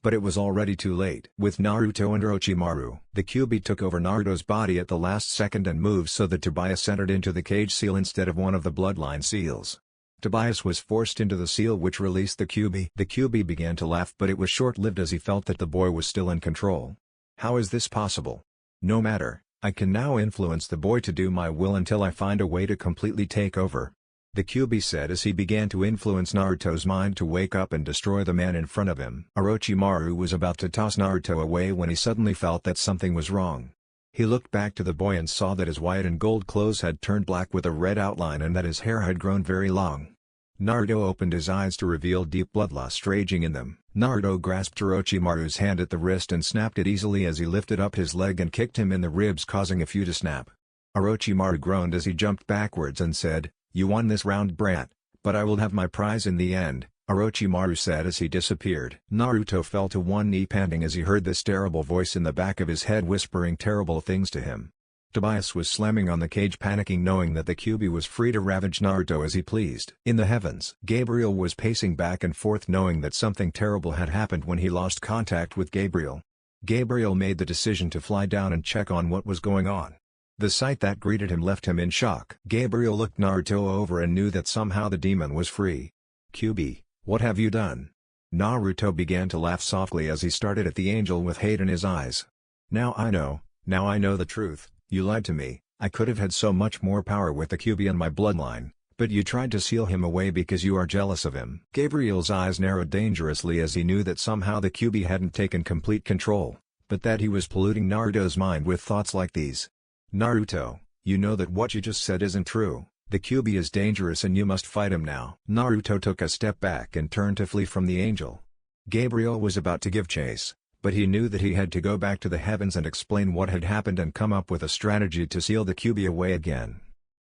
But it was already too late. With Naruto and Orochimaru, the Kyubi took over Naruto's body at the last second and moved so that Tobias entered into the cage seal instead of one of the bloodline seals. Tobias was forced into the seal, which released the Kyubi. The Kyubi began to laugh, but it was short-lived as he felt that the boy was still in control. "How is this possible? No matter, I can now influence the boy to do my will until I find a way to completely take over," the Kyubi said as he began to influence Naruto's mind to wake up and destroy the man in front of him. Orochimaru was about to toss Naruto away when he suddenly felt that something was wrong. He looked back to the boy and saw that his white and gold clothes had turned black with a red outline and that his hair had grown very long. Naruto opened his eyes to reveal deep bloodlust raging in them. Naruto grasped Orochimaru's hand at the wrist and snapped it easily as he lifted up his leg and kicked him in the ribs, causing a few to snap. Orochimaru groaned as he jumped backwards and said, "You won this round, brat, but I will have my prize in the end," Orochimaru said as he disappeared. Naruto fell to one knee panting as he heard this terrible voice in the back of his head whispering terrible things to him. Tobias was slamming on the cage, panicking, knowing that the Kyubi was free to ravage Naruto as he pleased. In the heavens, Gabriel was pacing back and forth, knowing that something terrible had happened when he lost contact with Gabriel. Gabriel made the decision to fly down and check on what was going on. The sight that greeted him left him in shock. Gabriel looked Naruto over and knew that somehow the demon was free. "Kyubi, what have you done?" Naruto began to laugh softly as he started at the angel with hate in his eyes. Now I know the truth. You lied to me. I could have had so much more power with the Kyubi in my bloodline, but you tried to seal him away because you are jealous of him." Gabriel's eyes narrowed dangerously as he knew that somehow the Kyubi hadn't taken complete control, but that he was polluting Naruto's mind with thoughts like these. "Naruto, you know that what you just said isn't true. The Kyubi is dangerous and you must fight him now." Naruto took a step back and turned to flee from the angel. Gabriel was about to give chase, but he knew that he had to go back to the heavens and explain what had happened and come up with a strategy to seal the Kyubi away again.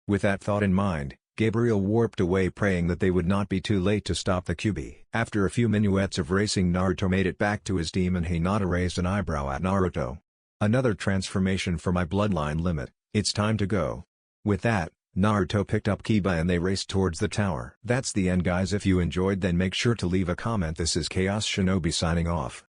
With that thought in mind, Gabriel warped away, praying that they would not be too late to stop the Kyubi. After a few minuets of racing, Naruto made it back to his demon. Hinata raised an eyebrow at Naruto. "Another transformation for my bloodline limit, it's time to go." With that, Naruto picked up Kiba and they raced towards the tower. That's the end, guys. If you enjoyed, then make sure to leave a comment. This is Chaos Shinobi signing off.